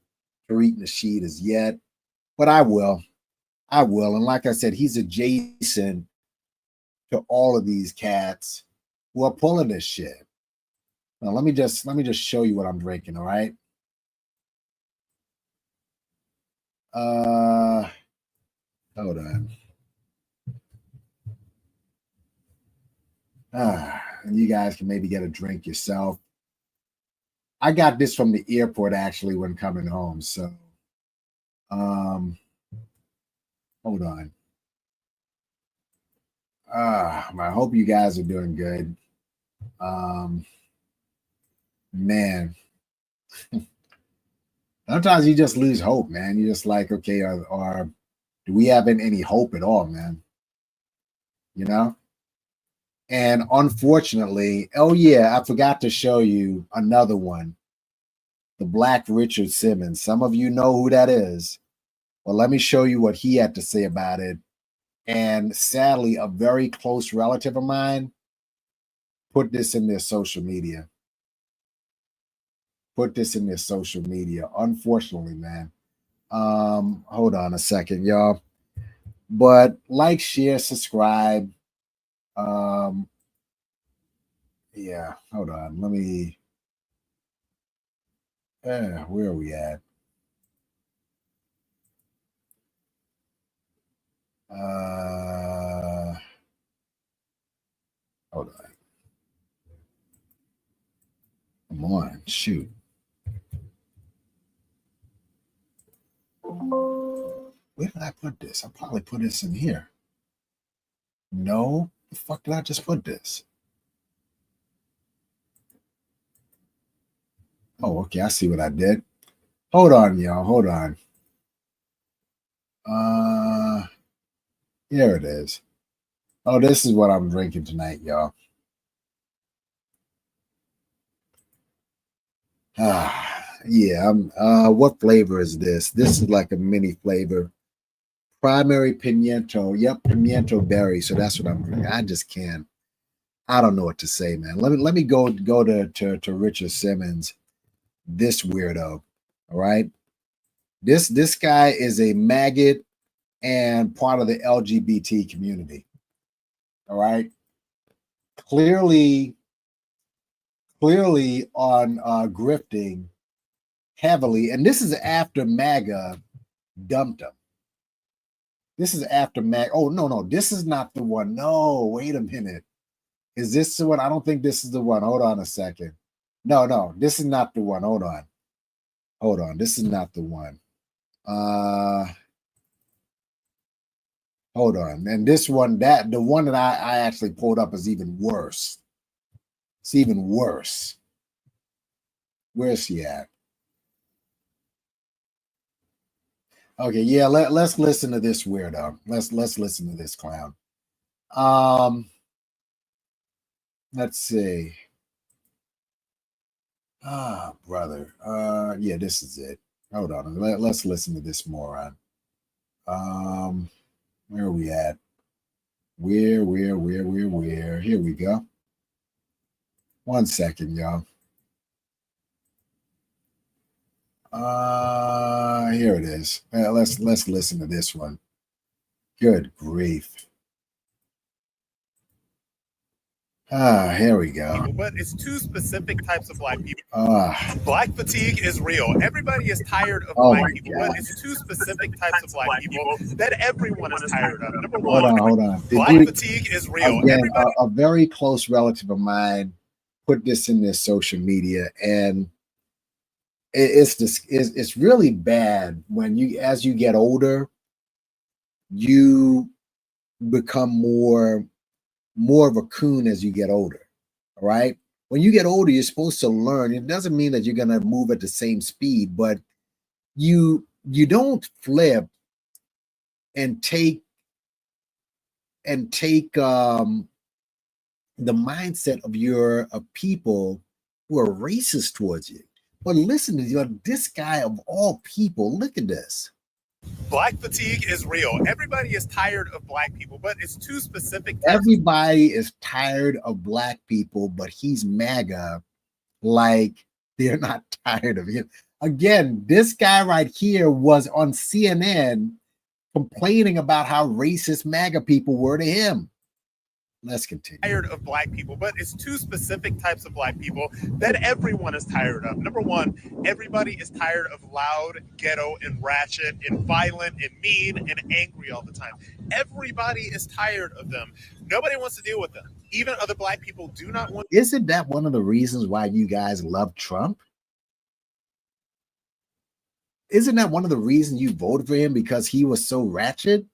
Tariq Nasheed as yet, but I will. And like I said, he's adjacent to all of these cats who are pulling this shit. Now let me just show you what I'm drinking, all right? Hold on. And you guys can maybe get a drink yourself. I got this from the airport actually when coming home. So hold on. I hope you guys are doing good. Man. Sometimes you just lose hope, man. You're just like, okay, or do we have any hope at all, man? You know? And unfortunately, oh yeah, I forgot to show you another one. The Black Richard Simmons. Some of you know who that is. Well, let me show you what he had to say about it. And sadly, a very close relative of mine put this in their social media. Unfortunately, man. Hold on a second, y'all. But like, share, subscribe. Yeah, hold on. Let me where are we at? Hold on. Come on, shoot. Where did I put this? I probably put this in here. No, the fuck did I just put this? Oh, okay, I see what I did. Hold on, y'all. Hold on. Here it is. Oh, this is what I'm drinking tonight, y'all. Yeah. What flavor is this? This is like a mini flavor. Primary pimiento. Yep, pimiento berry. So that's what I'm drinking. I just can't. I don't know what to say, man. Let me go to Richard Simmons. This weirdo. All right. This guy is a maggot and part of the LGBT community. All right. Clearly on grifting heavily, and this is after MAGA dumped him. This is after MAGA. Oh, no, this is not the one. No, wait a minute. Is this the one? I don't think this is the one. Hold on a second. No, this is not the one. Hold on. This is not the one. Hold on. And this one, the one that I actually pulled up is even worse. It's even worse. Where's he at? Okay, yeah, let's listen to this weirdo. Let's listen to this clown. Let's see. Brother. Yeah, this is it. Hold on. Let's listen to this moron. Where are we at? Where? Here we go. 1 second, y'all. Here it is. Let's listen to this one. Good grief. Here we go. But it's two specific types of black people. Ah. Black fatigue is real. Everybody is tired of Oh black my people, God. but it's two specific types of black people that everyone is tired of. Number Hold one, on. black fatigue is real. Again, Everybody a very close relative of mine put this in their social media, and it's really bad when as you get older, you become more of a coon as you get older. All right. When you get older, you're supposed to learn. It doesn't mean that you're gonna move at the same speed, but you don't flip and take the mindset of people who are racist towards you. But listen to this guy of all people. Look at this. Black fatigue is real. Everybody is tired of black people, but it's two specific types. Everybody is tired of black people, but he's MAGA like they're not tired of him. Again, this guy right here was on CNN complaining about how racist MAGA people were to him. Let's continue. Tired of black people, but it's two specific types of black people that everyone is tired of. Number one, everybody is tired of loud, ghetto, and ratchet, and violent, and mean, and angry all the time. Everybody is tired of them. Nobody wants to deal with them. Even other black people do not want. Isn't that one of the reasons why you guys love Trump? Isn't that one of the reasons you voted for him, because he was so ratchet?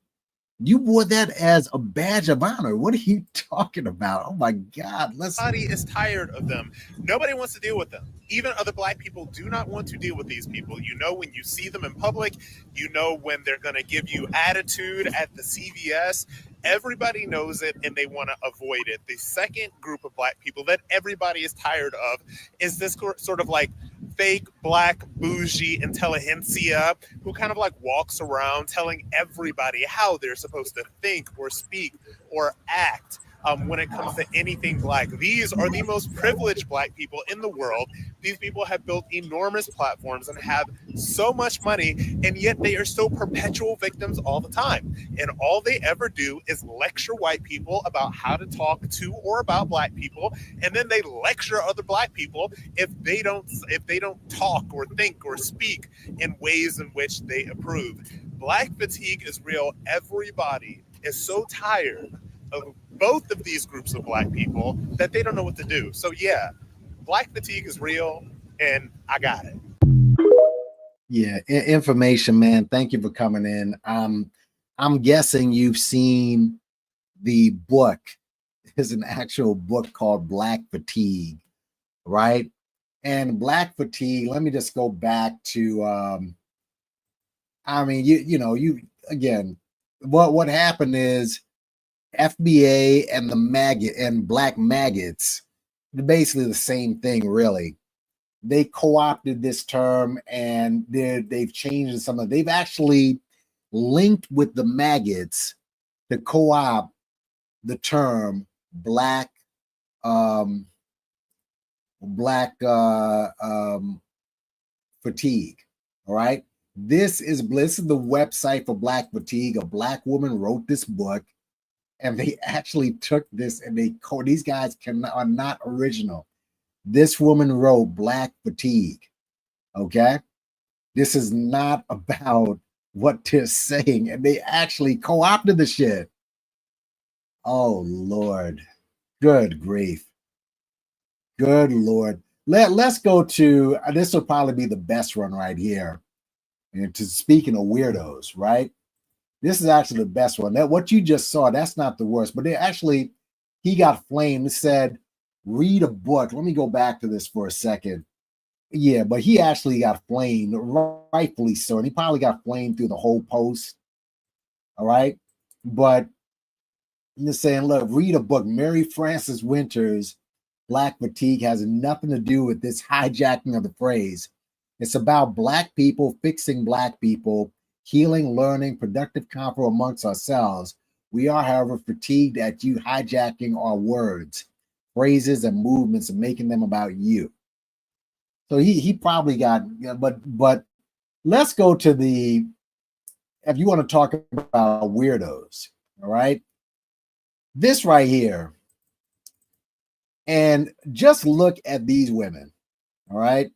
You wore that as a badge of honor. What are you talking about? Oh my God. Everybody is tired of them. Nobody wants to deal with them. Even other black people do not want to deal with these people. You know when you see them in public, you know when they're going to give you attitude at the CVS. Everybody knows it and they want to avoid it. The second group of black people that everybody is tired of is this sort of like fake black bougie intelligentsia who kind of like walks around telling everybody how they're supposed to think or speak or act when it comes to anything black. These are the most privileged black people in the world. These people have built enormous platforms and have so much money, and yet they are still perpetual victims all the time. And all they ever do is lecture white people about how to talk to or about black people, and then they lecture other black people if they don't talk or think or speak in ways in which they approve. Black fatigue is real. Everybody is so tired of both of these groups of black people that they don't know what to do. So yeah, black fatigue is real, and I got it. Yeah, information, man. Thank you for coming in. I'm guessing you've seen the book. There's an actual book called Black Fatigue, right? And Black Fatigue, let me just go back to again, what happened is FBA and the maggot and black maggots, they're basically the same thing, really. They co-opted this term and they've changed some of. They've actually linked with the maggots to co-opt the term black fatigue. All right. This is the website for Black Fatigue. A black woman wrote this book. And they actually took this and these guys are not original. This woman wrote Black Fatigue. Okay. This is not about what they're saying. And they actually co-opted the shit. Oh, Lord. Good grief. Good Lord. Let's go to, this will probably be the best one right here. And speaking of weirdos, right? This is actually the best one. That what you just saw, that's not the worst. But he got flamed. It said, read a book. Let me go back to this for a second. Yeah, but he actually got flamed, rightfully so. And he probably got flamed through the whole post. All right. But I'm just saying, look, read a book. Mary Frances Winter's Black Fatigue has nothing to do with this hijacking of the phrase. It's about black people fixing black people, healing, learning, productive comfort amongst ourselves. We are, however, fatigued at you hijacking our words, phrases, and movements and making them about you. So he probably got, but let's go to if you want to talk about weirdos, all right? This right here And just look at these women, all right?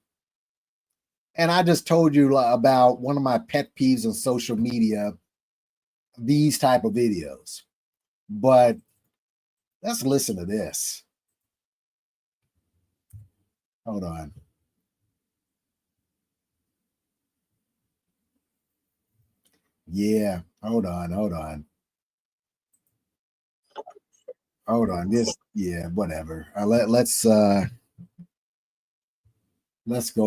And I just told you about one of my pet peeves on social media, these type of videos. But let's listen to this. Hold on. Yeah, hold on. This, yeah, whatever. Let's go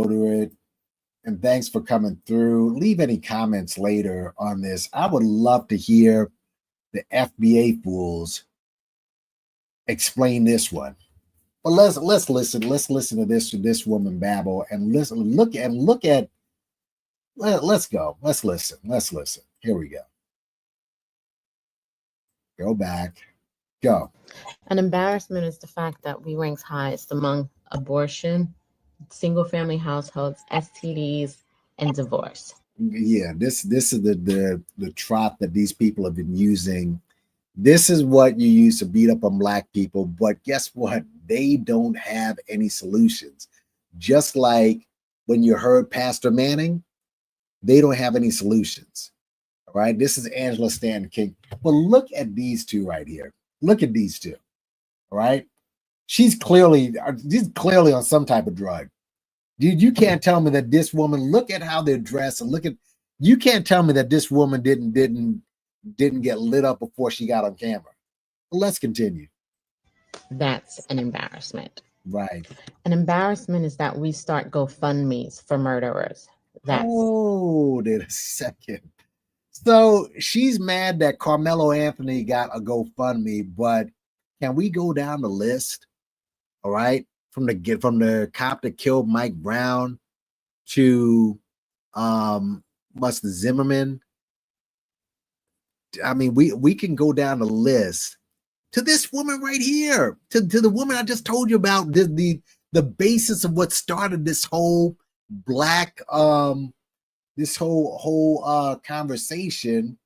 to it. And thanks for coming through. Leave any comments later on this. I would love to hear the FBA fools explain this one. But let's listen. Let's listen to this woman babble and look at. Let's go. Let's listen. Here we go. Go back. Go. An embarrassment is the fact that we rank highest among abortion, single-family households, STDs, and divorce. Yeah, this is the trot that these people have been using. This is what you use to beat up on Black people, but guess what? They don't have any solutions. Just like when you heard Pastor Manning, they don't have any solutions. All right, this is Angela Stanton King. But look at these two right here. Look at these two. All right, she's clearly on some type of drug. Dude, you can't tell me that this woman, look at how they're dressed and you can't tell me that this woman didn't get lit up before she got on camera. Well, let's continue. That's an embarrassment. Right. An embarrassment is that we start GoFundMes for murderers. Hold it a second. So she's mad that Carmelo Anthony got a GoFundMe, but can we go down the list? All right. From the cop that killed Mike Brown to Must Zimmerman. I mean, we can go down the list to this woman right here, to the woman I just told you about, the basis of what started this whole Black this whole conversation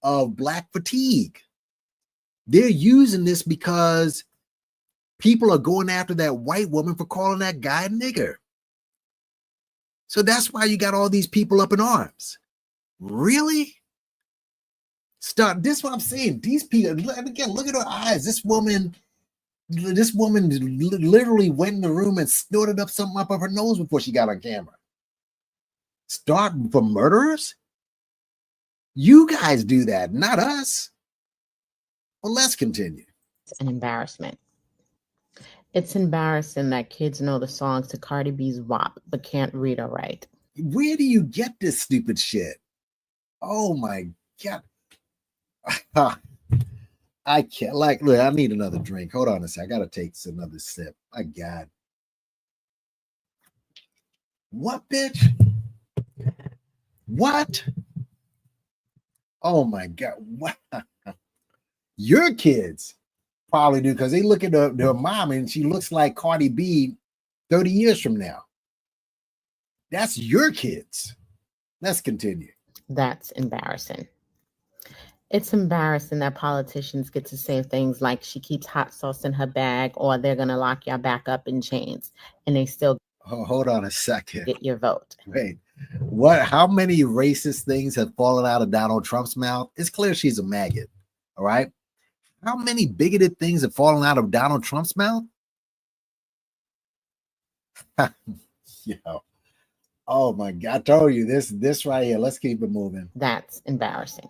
of Black fatigue. They're using this because people are going after that white woman for calling that guy a nigger. So that's why you got all these people up in arms. Really? This is what I'm saying. These people, again, look at her eyes. This woman literally went in the room and snorted up something up her nose before she got on camera. Start for murderers? You guys do that, not us. Well, let's continue. It's an embarrassment. It's embarrassing that kids know the songs to Cardi B's WAP but can't read or write. Where do you get this stupid shit? Oh my God. I can't, look, I need another drink. Hold on a second. I gotta take another sip. My God. What, bitch? What? Oh my God. What? Your kids probably do, because they look at their mom and she looks like Cardi B 30 years from now. That's your kids. Let's continue. That's embarrassing. It's embarrassing that politicians get to say things like she keeps hot sauce in her bag or they're going to lock y'all back up in chains, and they still hold on a second. Get your vote. Wait, what? How many racist things have fallen out of Donald Trump's mouth? It's clear she's a maggot. All right. How many bigoted things have fallen out of Donald Trump's mouth? Yo. Oh my God. I told you this right here. Let's keep it moving. That's embarrassing.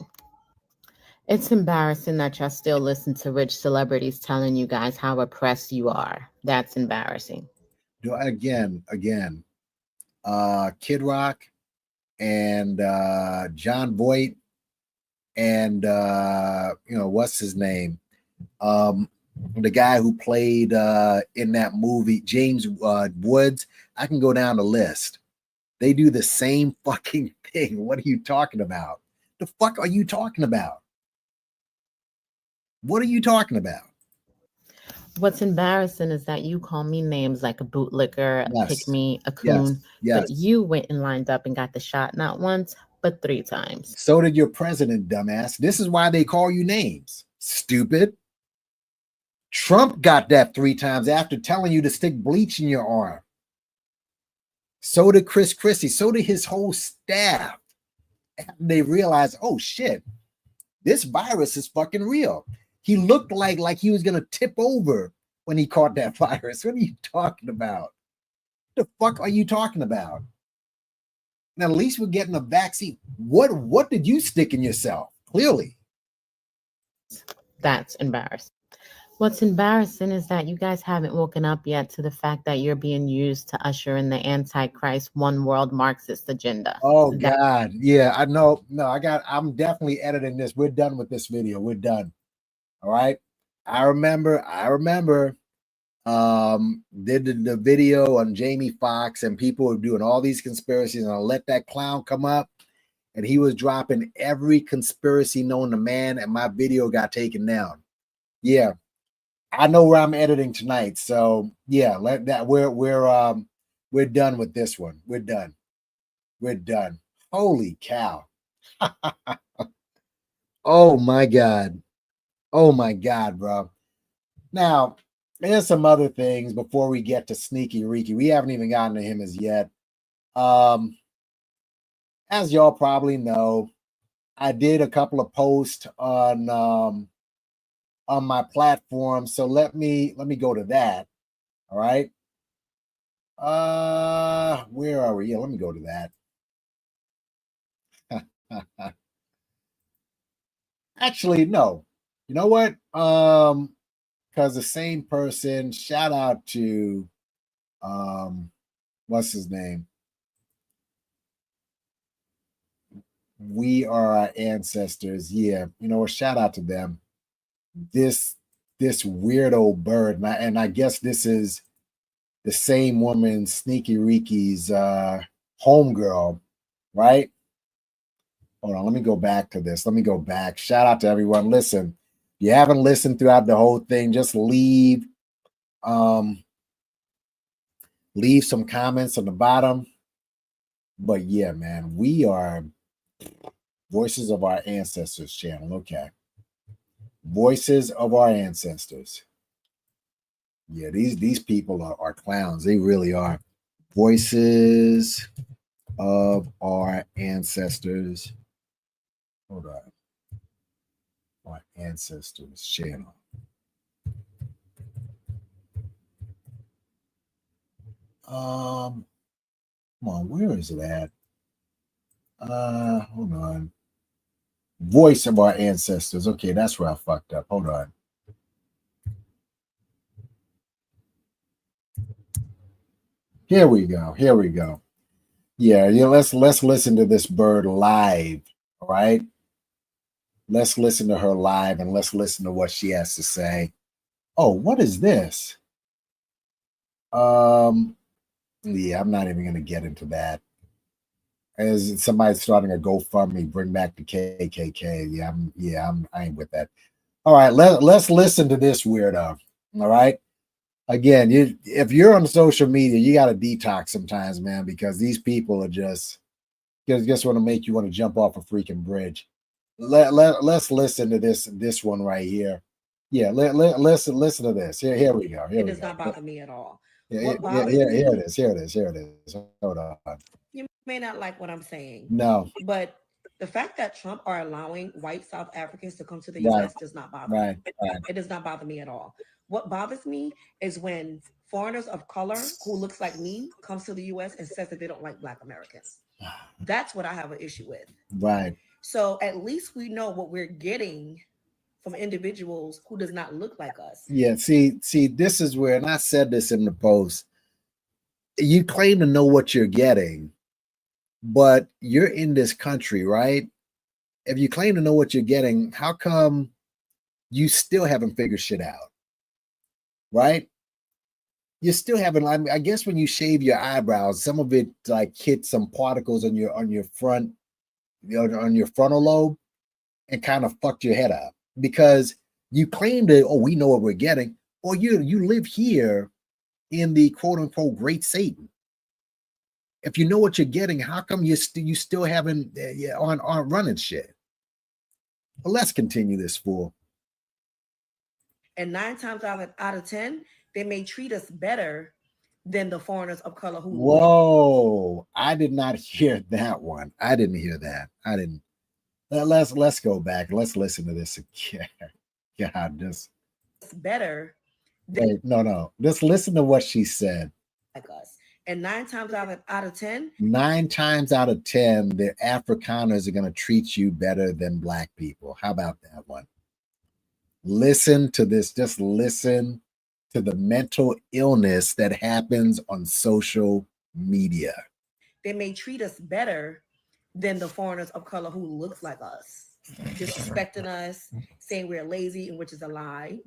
It's embarrassing that y'all still listen to rich celebrities telling you guys how oppressed you are. That's embarrassing. Again, Kid Rock and John Voight and what's his name? The guy who played in that movie, James Woods. I can go down the list. They do the same fucking thing. What are you talking about? The fuck are you talking about? What are you talking about? What's embarrassing is that you call me names like a bootlicker, a pick me, a coon, but you went and lined up and got the shot not once, but 3 times. So did your president, dumbass. This is why they call you names. Stupid. Trump got that 3 times after telling you to stick bleach in your arm. So did Chris Christie. So did his whole staff. They realized, oh shit, this virus is fucking real. He looked like he was gonna tip over when he caught that virus. What are you talking about? What the fuck are you talking about? Now, at least we're getting a vaccine. What did you stick in yourself? Clearly. That's embarrassing. What's embarrassing is that you guys haven't woken up yet to the fact that you're being used to usher in the Antichrist one world Marxist agenda. Oh God. Yeah, I know. No, I'm definitely editing this. We're done with this video. We're done. All right. I remember did the video on Jamie Foxx, and people were doing all these conspiracies, and I let that clown come up, and he was dropping every conspiracy known to man, and my video got taken down. Yeah, I know where I'm editing tonight, so yeah, let that we're done with this one. We're done. Holy cow. Oh my God, bro. Now, there's some other things before we get to Sneaky Reeky. We haven't even gotten to him as yet. As y'all probably know, I did a couple of posts on my platform. So let me go to that. All right. Where are we? Yeah, let me go to that. Actually, no. You know what? Because the same person, shout out to what's his name? We Are Our Ancestors. Yeah, you know what? Shout out to them. This weirdo bird, and I guess this is the same woman, Sneaky Reeky's homegirl, right? Hold on, let me go back to this. Let me go back. Shout out to everyone. Listen, if you haven't listened throughout the whole thing, just leave some comments on the bottom. But yeah, man, we are Voices of Our Ancestors channel. Okay. Voices of Our Ancestors. Yeah, these people are clowns. They really are. Voices of Our Ancestors. Hold on. Our Ancestors channel. Come on, where is it at? Hold on. Voice of Our Ancestors. Okay, that's where I fucked up. Hold on. Here we go. Yeah, let's listen to this bird live. All right. Let's listen to her live, and let's listen to what she has to say. Oh, what is this? Yeah, I'm not even gonna get into that. As somebody starting a GoFundMe, bring back the KKK. I ain't with that. All right, let's listen to this weirdo. All right. Again, if you're on social media, you got to detox sometimes, man, because these people are just want to make you want to jump off a freaking bridge. Let's listen to this one right here. Yeah, listen to this. Here we go. It does not bother me at all. Here it is. Hold on. You may not like what I'm saying. No. But the fact that Trump are allowing white South Africans to come to the U.S. does not bother me. It does not bother me at all. What bothers me is when foreigners of color who looks like me comes to the U.S. and says that they don't like Black Americans. That's what I have an issue with. Right. So at least we know what we're getting from individuals who does not look like us. Yeah, see, this is where, and I said this in the post, you claim to know what you're getting, but you're in this country, right? If you claim to know what you're getting, how come you still haven't figured shit out? Right? You still haven't. I guess when you shave your eyebrows, some of it like hit some particles on your front, on your frontal lobe, and kind of fucked your head up because you claim to, we know what we're getting, or you live here in the quote unquote great Satan. If you know what you're getting, how come you still haven't on running shit? Well, let's continue this fool. And 9 times out of 10, they may treat us better than the foreigners of color who. Whoa, I did not hear that one. I didn't hear that. I didn't. Let's go back. Let's listen to this again. God, this better. Wait, no. Just listen to what she said. Like us. And 9 times out of 10, 9 times out of 10, the Afrikaners are going to treat you better than Black people. How about that one? Listen to this. Just listen to the mental illness that happens on social media. They may treat us better than the foreigners of color who looks like us, disrespecting us, saying we're lazy, and which is a lie.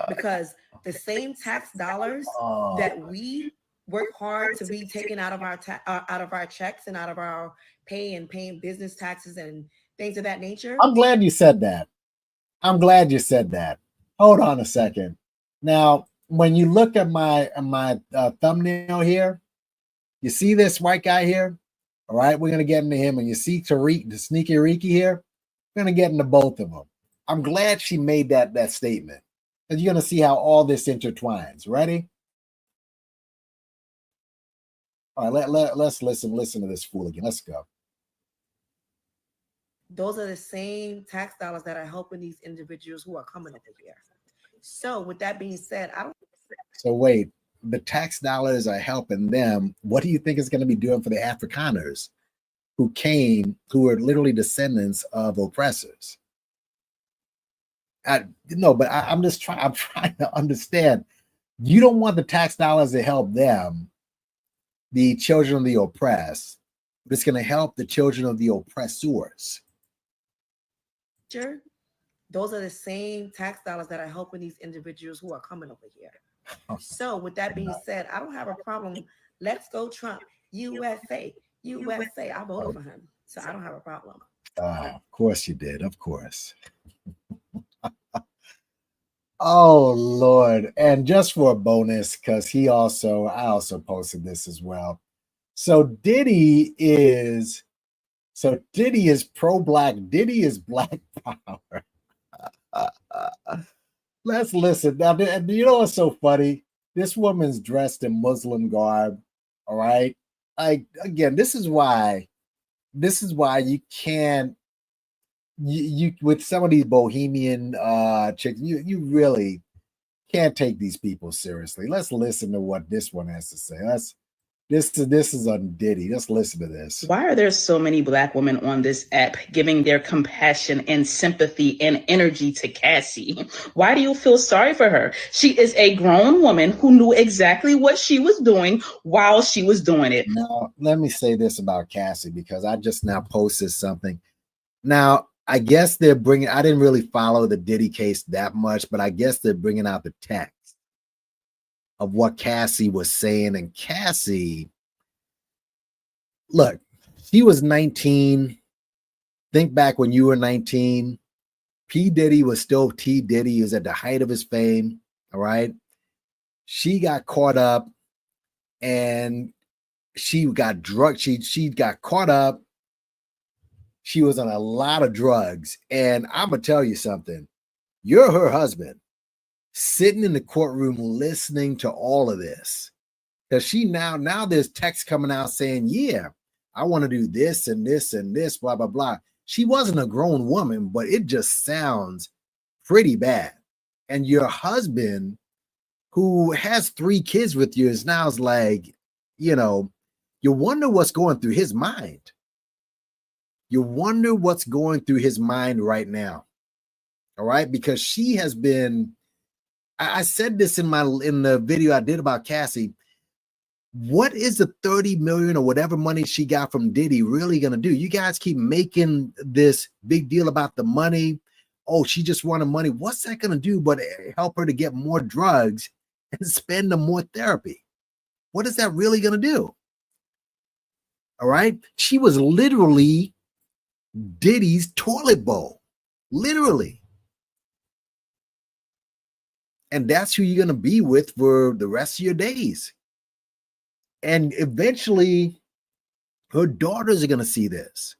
Because the same tax dollars that we work hard to be taken out of our checks and out of our pay and paying business taxes and things of that nature. I'm glad you said that. I'm glad you said that. Hold on a second. Now, when you look at my thumbnail here, you see this white guy here? All right, we're going to get into him. And you see Tariq, the sneaky Riki here? We're going to get into both of them. I'm glad she made that statement. And you're going to see how all this intertwines. Ready? All right, let's listen to this fool again. Let's go. Those are the same tax dollars that are helping these individuals who are coming over here. So with that being said, So wait, the tax dollars are helping them. What do you think is going to be doing for the Afrikaners who are literally descendants of oppressors? I'm trying to understand. You don't want the tax dollars to help them, the children of the oppressed, but it's going to help the children of the oppressors. Sure. Those are the same tax dollars that are helping these individuals who are coming over here. So with that being said, I don't have a problem. Let's go Trump. USA. I voted for him. So I don't have a problem. Of course you did. Of course. Oh, Lord. And just for a bonus, because I also posted this as well. So Diddy is pro-Black. Diddy is Black power. Let's listen. Now, you know what's so funny? This woman's dressed in Muslim garb. All right. Again, this is why you can't, you with some of these bohemian chicks, you really can't take these people seriously. Let's listen to what this one has to say. This is on Diddy. Let's listen to this. Why are there so many Black women on this app giving their compassion and sympathy and energy to Cassie? Why do you feel sorry for her? She is a grown woman who knew exactly what she was doing while she was doing it. Now, let me say this about Cassie, because I just now posted something. Now, I guess I didn't really follow the Diddy case that much, but I guess they're bringing out the text of what Cassie was saying. And Cassie, look, she was 19. Think back when you were 19. P. Diddy was still T. Diddy. He was at the height of his fame. All right. She got caught up and she got drugged. She got caught up. She was on a lot of drugs. And I'm going to tell you something. You're her husband, sitting in the courtroom listening to all of this. Because now there's text coming out saying, yeah, I want to do this and this and this, blah, blah, blah. She wasn't a grown woman, but it just sounds pretty bad. And your husband, who has 3 kids with you, is now like, you wonder what's going through his mind. You wonder what's going through his mind right now. All right. Because she has been, I said this in the video I did about Cassie. What is the 30 million or whatever money she got from Diddy really going to do? You guys keep making this big deal about the money. Oh, she just wanted money. What's that going to do but help her to get more drugs and spend on more therapy? What is that really going to do? All right. She was literally Diddy's toilet bowl. Literally. And that's who you're going to be with for the rest of your days. And eventually, her daughters are going to see this.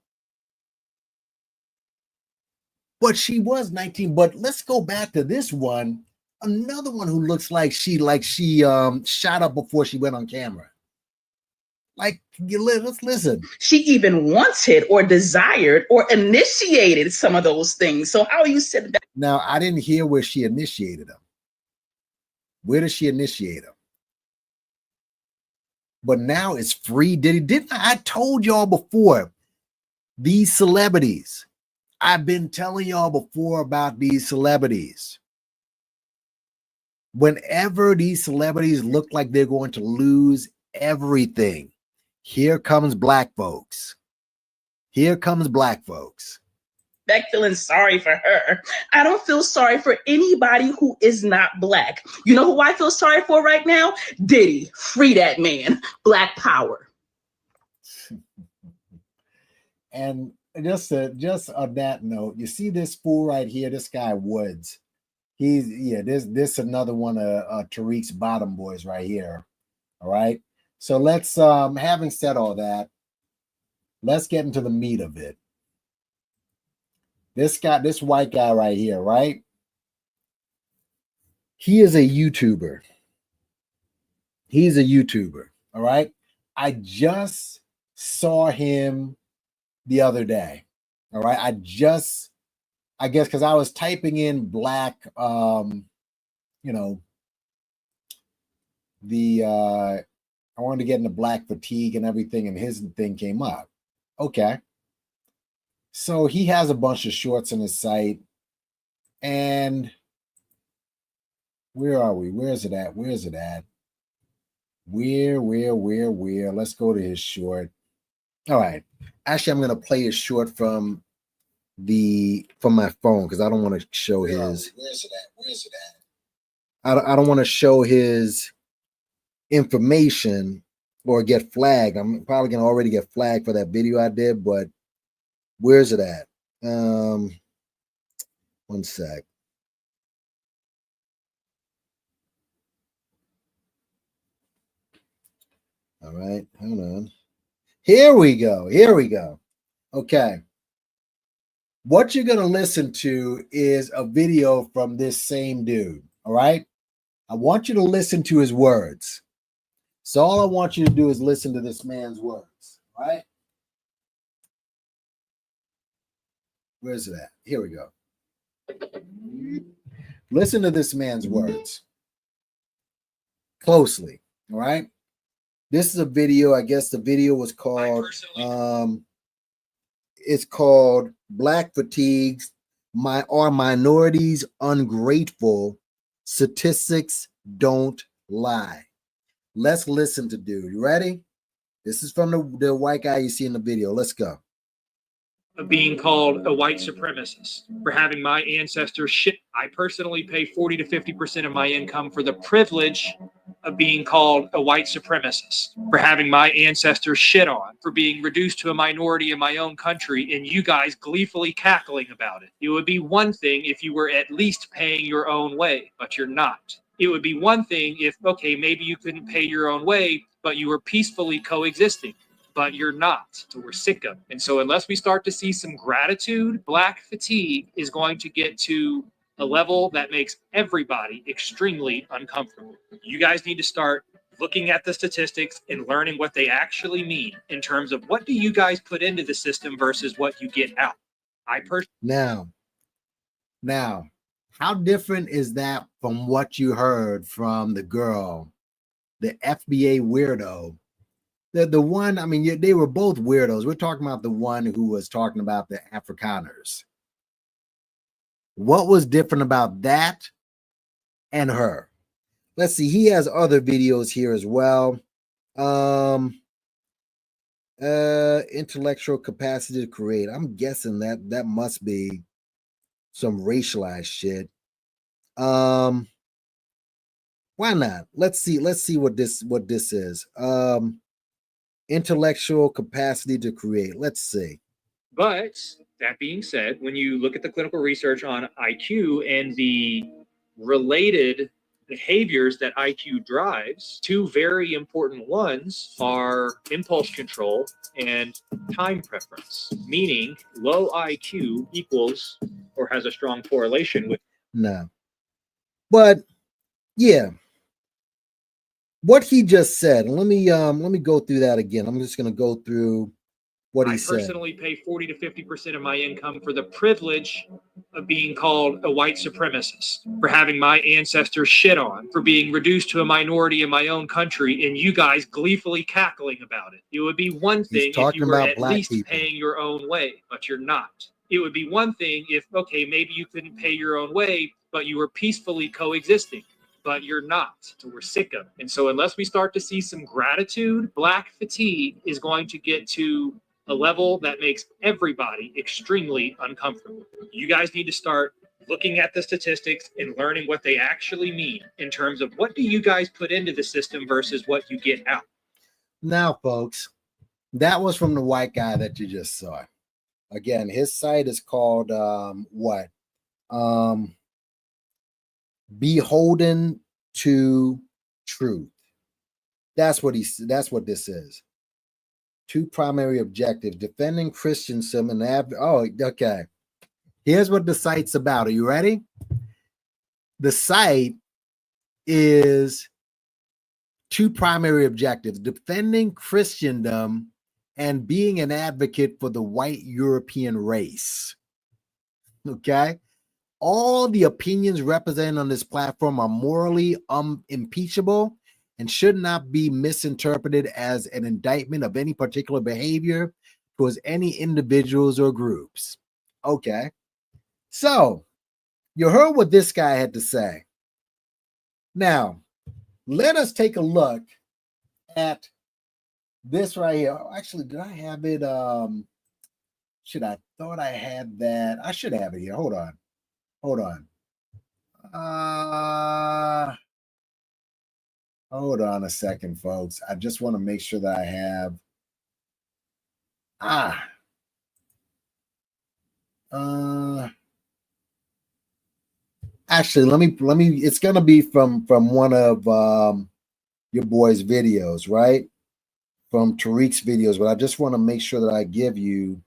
But she was 19. But let's go back to this one another one who looks like she shot up before she went on camera. Like, let's listen. She even wanted or desired or initiated some of those things. So how are you sitting back? Now, I didn't hear where she initiated them. Where does she initiate them? But now it's free. Didn't I told y'all before, these celebrities. I've been telling y'all before about these celebrities. Whenever these celebrities look like they're going to lose everything, here comes black folks. Here comes black folks. Back feeling sorry for her. I don't feel sorry for anybody who is not black. You know who I feel sorry for right now? Diddy. Free that man. Black power. And just on that note, you see this fool right here, this guy Woods. This another one of Tariq's bottom boys right here. All right. So let's having said all that, let's get into the meat of it. This white guy right here, right? He is a YouTuber. He's a YouTuber. All right. I just saw him the other day. All right. I guess because I was typing in black, I wanted to get into black fatigue and everything, and his thing came up. Okay. So he has a bunch of shorts on his site. And where are we? Where is it at? Where is it at? Where? Let's go to his short. All right. Actually, I'm going to play his short from my phone because I don't want to show his. Where's it at? Where's it at? I don't want to show his information or get flagged. I'm probably going to already get flagged for that video I did, but where's it at? One sec. All right, hold on. Here we go. Okay. What you're going to listen to is a video from this same dude. All right. I want you to listen to his words. So all I want you to do is listen to this man's words. All right. Where's it at? Here we go. Listen to this man's words closely. All right. This is a video. I guess the video was called, it's called Black Fatigues. Are minorities ungrateful? Statistics don't lie. Let's listen to dude. You ready? This is from the white guy you see in the video. Let's go. Of being called a white supremacist for having my ancestors shit. I personally pay 40 to 50% of my income for the privilege of being called a white supremacist, for having my ancestors shit on, for being reduced to a minority in my own country, and you guys gleefully cackling about it. It would be one thing if you were at least paying your own way, but you're not. It would be one thing if, okay, maybe you couldn't pay your own way, but you were peacefully coexisting. But you're not. So we're sick of it. And so unless we start to see some gratitude, black fatigue is going to get to a level that makes everybody extremely uncomfortable. You guys need to start looking at the statistics and learning what they actually mean in terms of what do you guys put into the system versus what you get out. Now, how different is that from what you heard from the girl, the FBA weirdo? The one, I mean, they were both weirdos. We're talking about the one who was talking about the Afrikaners. What was different about that and her? Let's see. He has other videos here as well. Intellectual capacity to create. I'm guessing that must be some racialized shit. Why not? Let's see what this is. Intellectual capacity to create. Let's see. But that being said, when you look at the clinical research on IQ and the related behaviors that IQ drives, two very important ones are impulse control and time preference, meaning low IQ equals or has a strong correlation with. No. But Yeah. What he just said. Let me go through that again. I'm just gonna go through what he I said. personally pay 40 to 50% of my income for the privilege of being called a white supremacist, for having my ancestors shit on, for being reduced to a minority in my own country, and you guys gleefully cackling about it. It would be one thing if you were at least paying your own way, but you're not. It would be one thing if, okay, maybe you couldn't pay your own way, but you were peacefully coexisting. But you're not. So we're sick of it. And so unless we start to see some gratitude, black fatigue is going to get to a level that makes everybody extremely uncomfortable. You guys need to start looking at the statistics and learning what they actually mean in terms of what do you guys put into the system versus what you get out. Now, folks, that was from the white guy that you just saw. Again, his site is called what? Beholden to Truth. That's what this is. Two primary objectives: defending Christendom and okay. Here's what the site's about. Are you ready? The site is two primary objectives: defending Christendom and being an advocate for the white European race. Okay? All the opinions represented on this platform are morally impeachable and should not be misinterpreted as an indictment of any particular behavior towards any individuals or groups. Okay. So, you heard what this guy had to say. Now, let us take a look at this right here. Oh, actually, did I have it? I thought I had that. I should have it here. Hold on. Hold on a second, folks. I just want to make sure that I have. Actually, let me. It's gonna be from one of your boy's videos, right? From Tariq's videos, but I just want to make sure that I give you.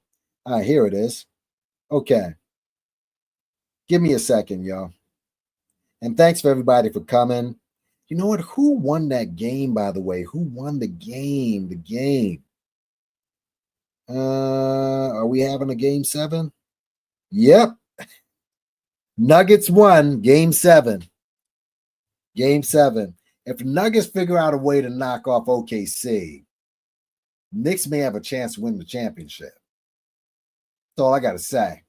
Here it is. Okay. Give me a second, y'all. And thanks for everybody for coming. You know what? Who won that game, by the way? Who won the game? Are we having a game 7? Yep. Nuggets won game 7. Game 7. If Nuggets figure out a way to knock off OKC, Knicks may have a chance to win the championship. That's all I got to say.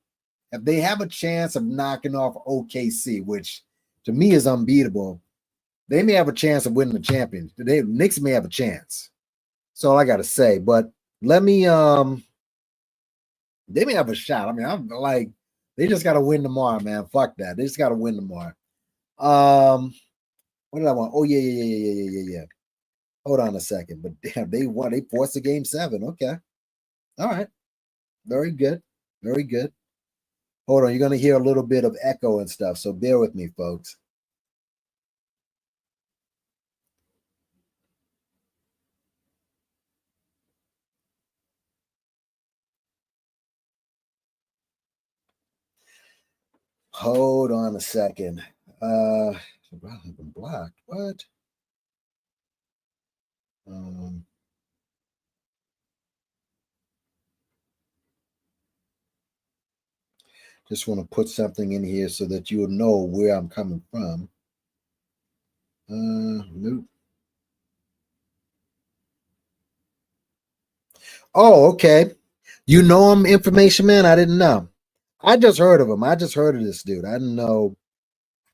If they have a chance of knocking off OKC, which to me is unbeatable, they may have a chance of winning the championship. Knicks may have a chance. That's all I got to say. But let me, they may have a shot. I mean, I'm like, they just got to win tomorrow, man. Fuck that. They just got to win tomorrow. What did I want? Oh, yeah. Hold on a second. But damn, they won. They forced the game 7. Okay. All right. Very good. Very good. Hold on. You're going to hear a little bit of echo and stuff. So bear with me, folks. Hold on a second. Blocked. What? Just want to put something in here so that you'll know where I'm coming from. Nope. Oh, okay. You know him, Information Man? I didn't know. I just heard of him. I just heard of this dude. I don't know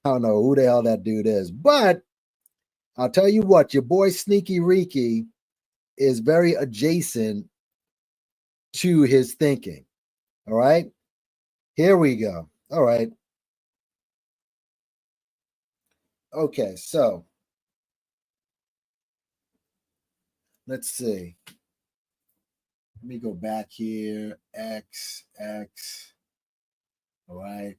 who the hell that dude is. But I'll tell you what, your boy Sneaky Reeky is very adjacent to his thinking. All right. Here we go. All right. Okay, so let's see. Let me go back here. X. All right.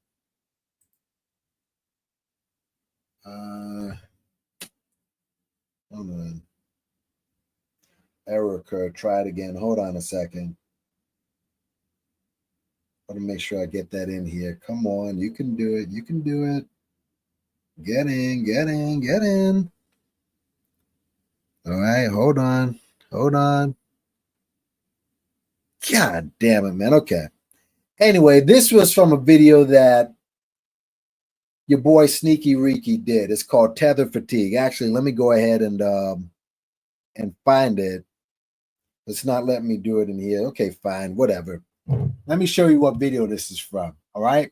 Hold on. Error occurred. Try it again. Hold on a second. I want to make sure I get that in here. Come on. You can do it. You can do it. Get in, get in, get in. All right, hold on. Hold on. God damn it, man. Okay. Anyway, this was from a video that your boy Sneaky Reeky did. It's called Tether Fatigue. Actually, let me go ahead and find it. It's not letting me do it in here. Okay, fine, whatever. Let me show you what video this is from. All right.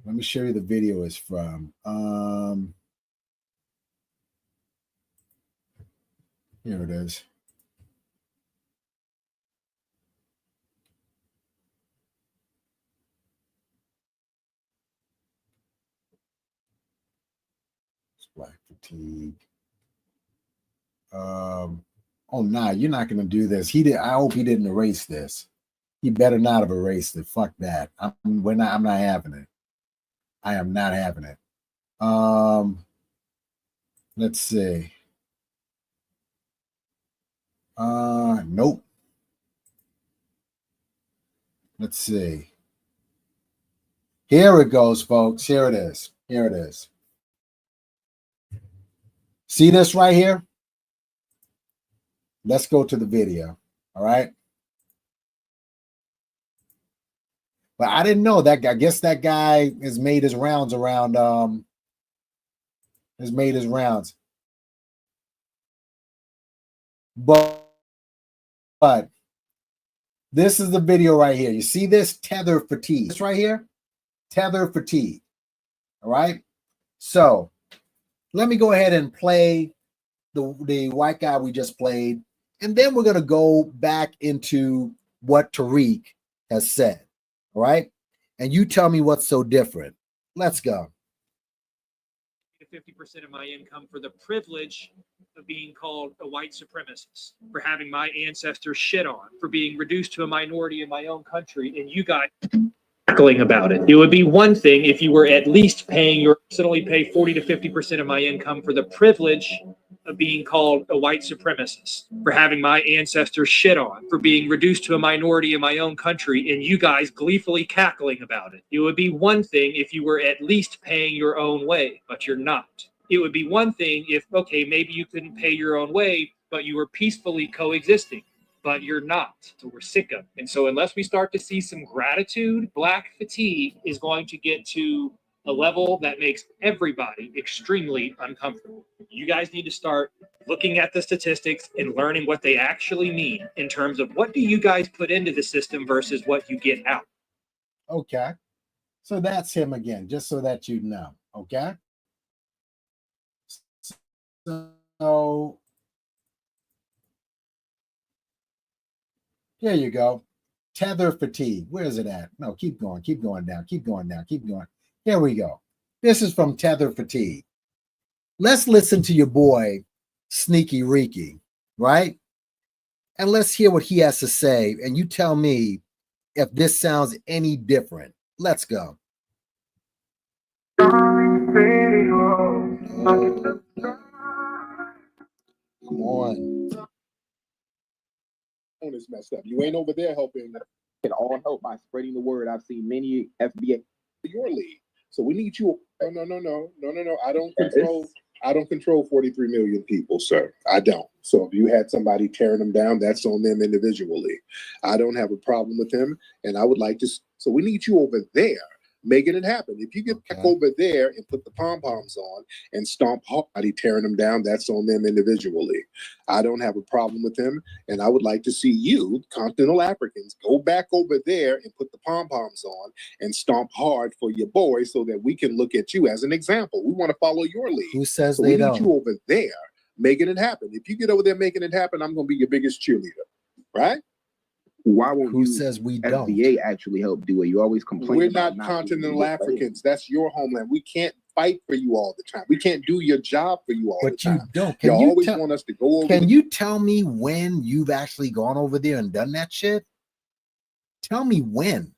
Let me show you the video is from. Here it is. It's Black Fatigue. Oh nah, you're not gonna do this. He did. I hope he didn't erase this. He better not have erased it. Fuck that. I'm not having it. I am not having it. Let's see. Nope. Let's see. Here it goes, folks. Here it is. Here it is. See this right here? Let's go to the video. All right. But I didn't know that guy. I guess that guy has made his rounds around. Has made his rounds. But this is the video right here. You see this? Tether fatigue. This right here? Tether fatigue. All right. So let me go ahead and play the white guy we just played. And then we're going to go back into what Tariq has said. All right. And you tell me what's so different. Let's go. 50% of my income for the privilege of being called a white supremacist, for having my ancestors shit on, for being reduced to a minority in my own country, and you guys cackling about it. It would be one thing if you were at least personally pay 40 to 50% of my income for the privilege of being called a white supremacist, for having my ancestors shit on, for being reduced to a minority in my own country, and you guys gleefully cackling about it. It would be one thing if you were at least paying your own way, but you're not. It would be one thing if, okay, maybe you couldn't pay your own way, but you were peacefully coexisting. But you're not. So we're sick of it. And so unless we start to see some gratitude, black fatigue is going to get to a level that makes everybody extremely uncomfortable. You guys need to start looking at the statistics and learning what they actually mean in terms of what do you guys put into the system versus what you get out. Okay. So that's him again, just so that you know. Okay. So here you go. Tether fatigue. Where is it at? No, keep going down, keep going down, keep going. Here we go. This is from Tether Fatigue. Let's listen to your boy, Sneaky Reeky, right? And let's hear what he has to say. And you tell me if this sounds any different. Let's go. Come on. On is messed up. You ain't over there helping. Can all help by spreading the word. I've seen many FBA your league. So we need you. No. I don't control 43 million people, sir. I don't. So if you had somebody tearing them down, that's on them individually. I don't have a problem with them, and I would like to. So we need you over there making it happen. If you get back over there and put the pom-poms on and stomp hard, tearing them down, that's on them individually. I don't have a problem with them, and I would like to see you, continental Africans, go back over there and put the pom-poms on and stomp hard for your boy so that we can look at you as an example. We want to follow your lead. Who says so they we don't? need you over there making it happen. If you get over there making it happen, I'm going to be your biggest cheerleader, right? Why won't Who says we don't? FBA actually help do it? You always complain. We're not continental Africans. That's your homeland. We can't fight for you all the time. We can't do your job for you all the time. But you don't. You always want us to go over. Can you tell me when you've actually gone over there and done that shit? Tell me when.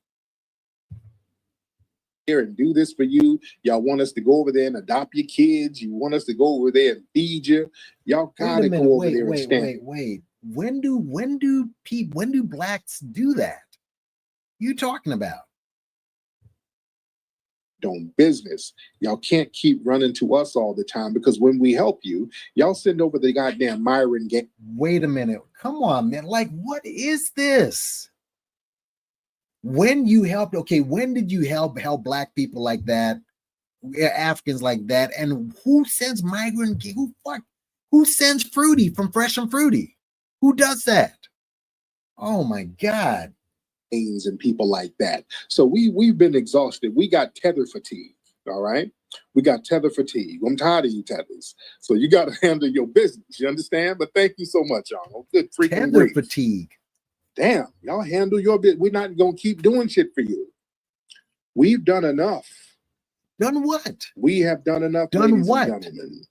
Here and do this for you. Y'all want us to go over there and adopt your kids. You want us to go over there and feed you. Y'all gotta go over there and stand. Wait. When do blacks do that? You talking about? black-owned business. Y'all can't keep running to us all the time, because when we help you, y'all send over the goddamn Myron game. Wait a minute. Come on, man. Like, what is this? When you helped, okay, when did you help black people like that, Africans like that? And who sends migrant? Who sends Fruity from Fresh and Fruity? Who does that? Oh my God. And people like that. So we've been exhausted. We got tether fatigue. All right. We got tether fatigue. I'm tired of you tethers. So you got to handle your business. You understand? But thank you so much, y'all. Good freaking tether grief. Fatigue. Damn, y'all handle your bit. We're not gonna keep doing shit for you. We've done enough. Done what? We have done enough. Done what? And gentlemen.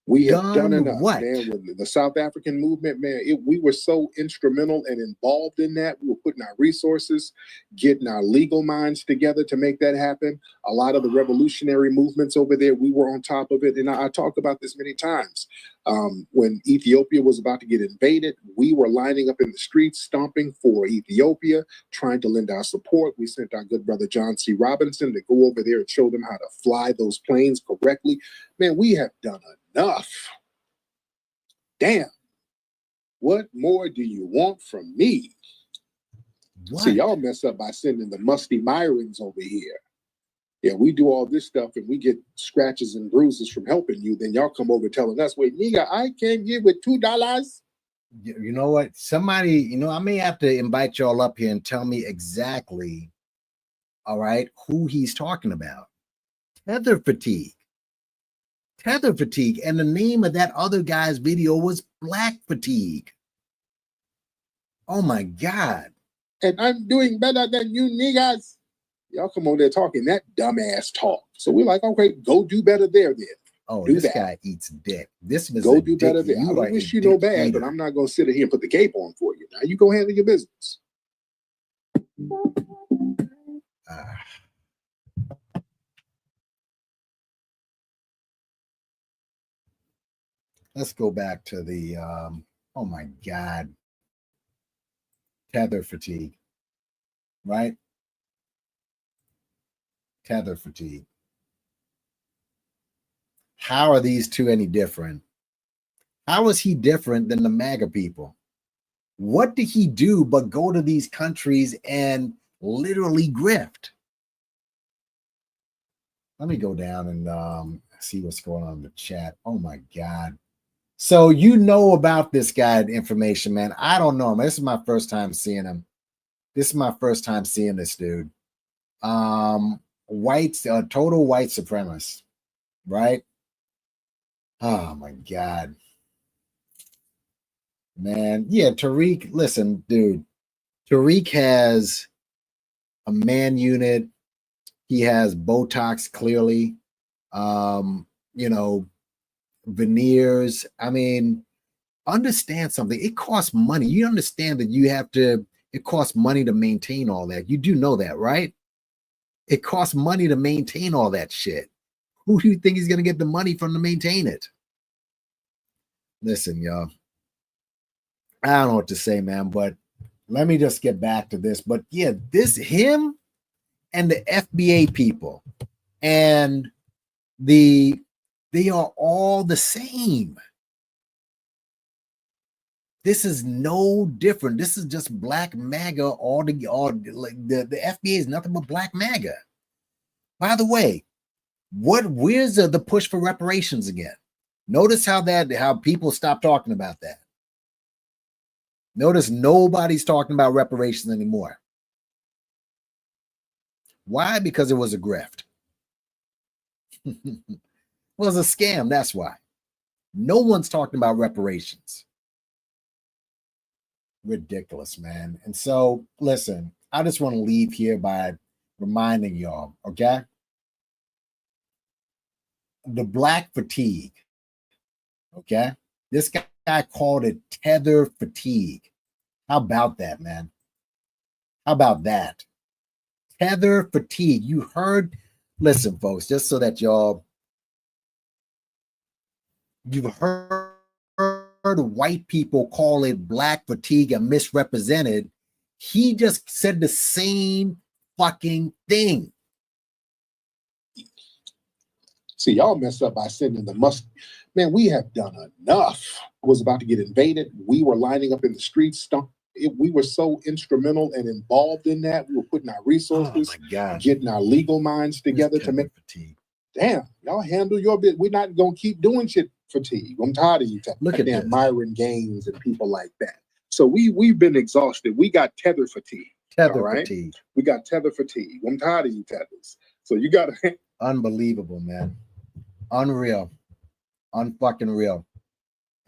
We have done enough, man. With the South African movement, man, we were so instrumental and involved in that. We were putting our resources, getting our legal minds together to make that happen. A lot of the revolutionary movements over there, we were on top of it. And I talked about this many times. When Ethiopia was about to get invaded, we were lining up in the streets, stomping for Ethiopia, trying to lend our support. We sent our good brother John C. Robinson to go over there and show them how to fly those planes correctly. Man, we have done enough. Damn. What more do you want from me? What? So y'all mess up by sending the musty Myrons over here. Yeah, we do all this stuff and we get scratches and bruises from helping you. Then y'all come over telling us, wait, nigga, I came here with $2. You know what? Somebody, I may have to invite y'all up here and tell me exactly, all right, who he's talking about. Tether fatigue. Tether fatigue. And the name of that other guy's video was Black Fatigue. Oh my God. And I'm doing better than you niggas. Y'all come on there talking that dumbass talk. So we're like, okay, go do better there then. Oh, do this that. guy eats dick. This was go do better there. I wish you no bad, but I'm not going to sit here and put the cape on for you. Now you go handle your business. Let's go back to the, oh my God, tether fatigue, right? Tether fatigue. How are these two any different? How is he different than the MAGA people? What did he do but go to these countries and literally grift? Let me go down and see what's going on in the chat. Oh my God. So you know about this guy information, man. I don't know him. This is my first time seeing him. This is my first time seeing this dude. Total white supremacist, right? Oh my God. Man, yeah, Tariq, listen, dude. Tariq has a man unit. He has Botox clearly. Veneers. I mean, understand something. It costs money. You understand that it costs money to maintain all that. You do know that, right? It costs money to maintain all that shit. Who do you think he's going to get the money from to maintain it? Listen, y'all. I don't know what to say, man, but let me just get back to this. But yeah, him and the FBA people and they are all the same. This is no different. This is just black MAGA. The FBA is nothing but black MAGA. By the way, where's the push for reparations again? Notice how people stop talking about that. Notice nobody's talking about reparations anymore. Why? Because it was a grift. It was a scam. That's why. No one's talking about reparations. Ridiculous, man. And so, listen, I just want to leave here by reminding y'all, okay? The black fatigue, okay? This guy called it tether fatigue. How about that, man? How about that? Tether fatigue. You heard, listen, folks, just so that you've heard white people call it black fatigue and misrepresented. He just said the same fucking thing. See, y'all messed up by sending the Man, we have done enough. Was about to get invaded. We were lining up in the streets. We were so instrumental and involved in that. We were putting our resources, getting our legal minds together to make fatigue. Damn, y'all handle your bit. We're not gonna keep doing shit fatigue. I'm tired of you. Look at that, Myron Gaines and people like that. So we've been exhausted. We got tether fatigue. Fatigue. We got tether fatigue. I'm tired of you tethers. So you got to. Unbelievable, man. Unreal. Unfucking real.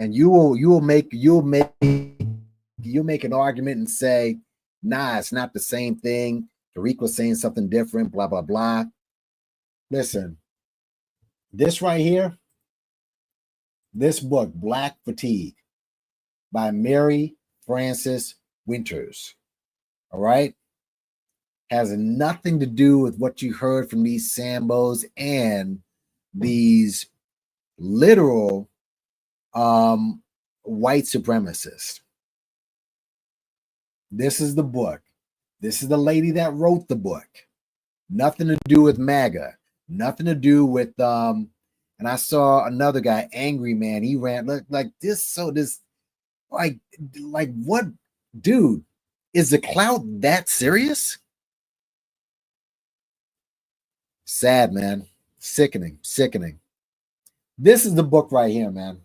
And you'll make an argument and say, nah, it's not the same thing. Tariq was saying something different, blah, blah, blah. Listen, this right here, this book, Black Fatigue, by Mary Frances Winters, all right, has nothing to do with what you heard from these Sambos and these literal white supremacists. This is the book. This is the lady that wrote the book. Nothing to do with MAGA. Nothing to do with and I saw another guy, Angry Man. He ran like this. So this, like what, dude? Is the clout that serious? Sad, man. Sickening. This is the book right here, man.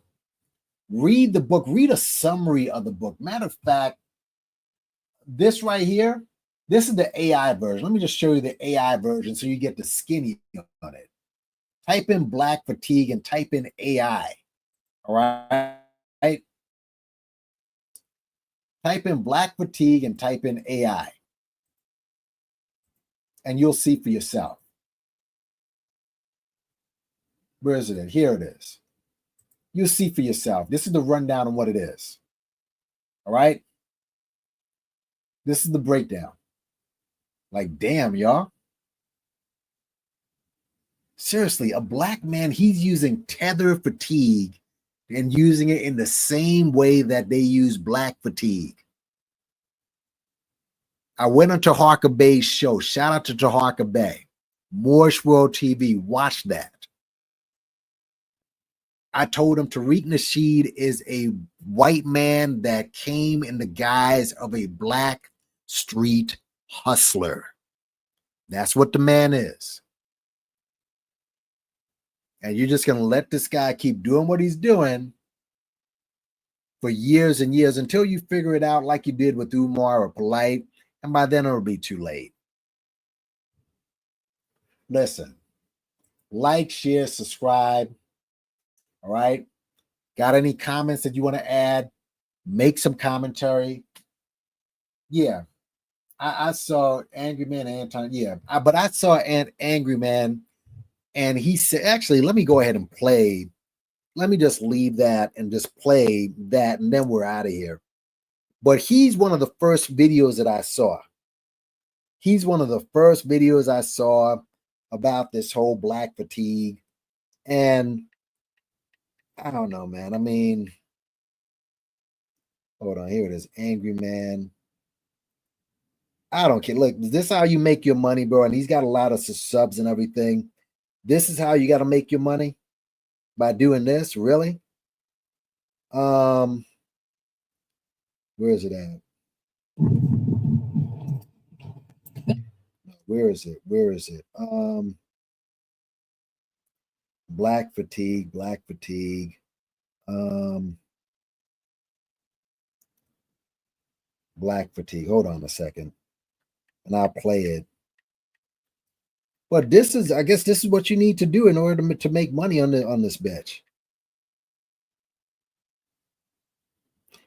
Read the book. Read a summary of the book. Matter of fact, this right here, this is the AI version. Let me just show you the AI version so you get the skinny on it. Type in Black Fatigue and type in AI. All right. Type in Black Fatigue and type in AI. And you'll see for yourself. Where is it? Here it is. You'll see for yourself. This is the rundown on what it is. All right. This is the breakdown. Like, damn, y'all. Seriously, a black man, he's using tether fatigue and using it in the same way that they use black fatigue. I went on Taharka Bay's show. Shout out to Taharka Bay. Moorish World TV. Watch that. I told him Tariq Nasheed is a white man that came in the guise of a black street hustler. That's what the man is. And you're just going to let this guy keep doing what he's doing for years and years until you figure it out like you did with Umar or Polite. And by then it'll be too late. Listen, like, share, subscribe. All right. Got any comments that you want to add? Make some commentary. Yeah. I saw Angry Man Anton. Yeah. But I saw an Angry Man and he said, actually, let me go ahead and play. Let me just leave that and just play that. And then we're out of here. But he's one of the first videos that I saw. He's one of the first videos I saw about this whole black fatigue. And I don't know, man. I mean, hold on. Here it is. Angry Man. I don't care. Look, this is how you make your money, bro. And he's got a lot of subs and everything. This is how you got to make your money? By doing this? Really? Where is it at? Where is it? Where is it? Black fatigue, black fatigue. Black fatigue. Hold on a second. And I'll play it. But this is, I guess this is what you need to do in order to make money on this bitch.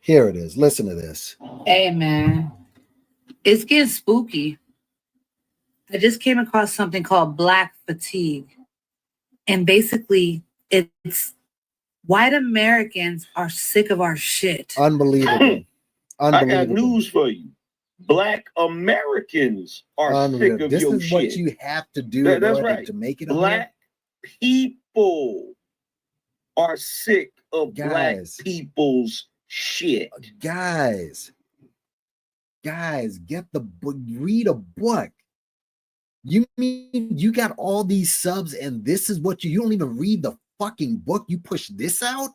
Here it is. Listen to this. Hey, man. It's getting spooky. I just came across something called Black Fatigue. And basically, it's white Americans are sick of our shit. Unbelievable. I got news for you. Black Americans are sick of this your is shit. What you have to do That's right. to make it. Black people are sick of black people's shit. Guys, get the book. Read a book. You mean you got all these subs and this is what you don't even read the fucking book? You push this out?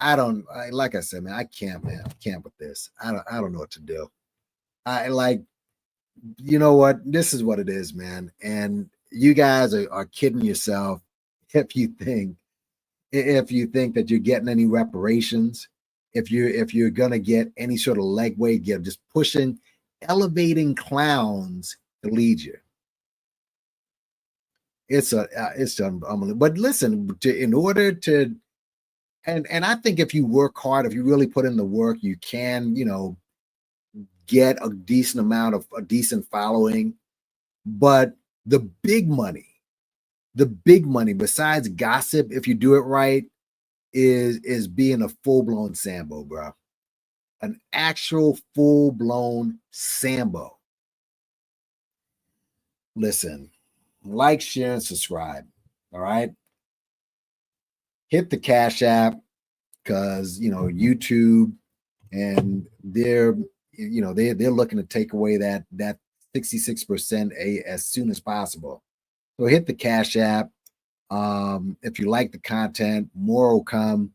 Like I said, man, I can't with this. I don't know what to do. You know what? This is what it is, man. And you guys are kidding yourself if you think that you're getting any reparations, if you're gonna get any sort of legway, just pushing, elevating clowns to lead you. It's unbelievable. But listen, in order to, and I think if you work hard, if you really put in the work, you can, get a decent following. But the big money, besides gossip, if you do it right, is being a full-blown Sambo, bro. An actual full-blown Sambo. Listen, like, share, and subscribe. All right. Hit the Cash App, because YouTube, and they're looking to take away that 66% as soon as possible. So hit the Cash App. If you like the content, more will come.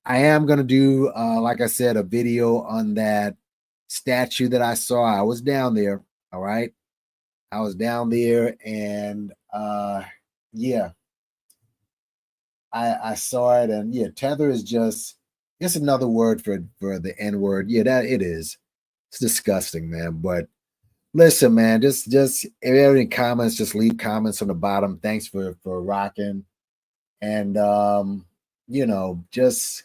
I am going to do, like I said, a video on that statue that I saw. I was down there. All right. I was down there, and yeah, I saw it. And yeah, tether is just another word for the N word. Yeah, that it is. It's disgusting, man. But listen, man, just if you have any comments, just leave comments on the bottom. Thanks for rocking. And just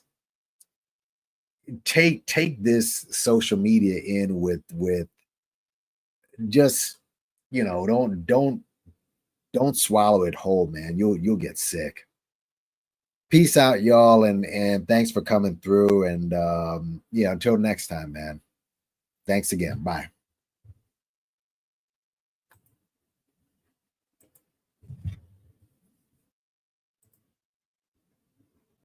take this social media in with just don't swallow it whole, man. You'll get sick. Peace out, y'all, and thanks for coming through. And yeah, until next time, man. Thanks again. Bye.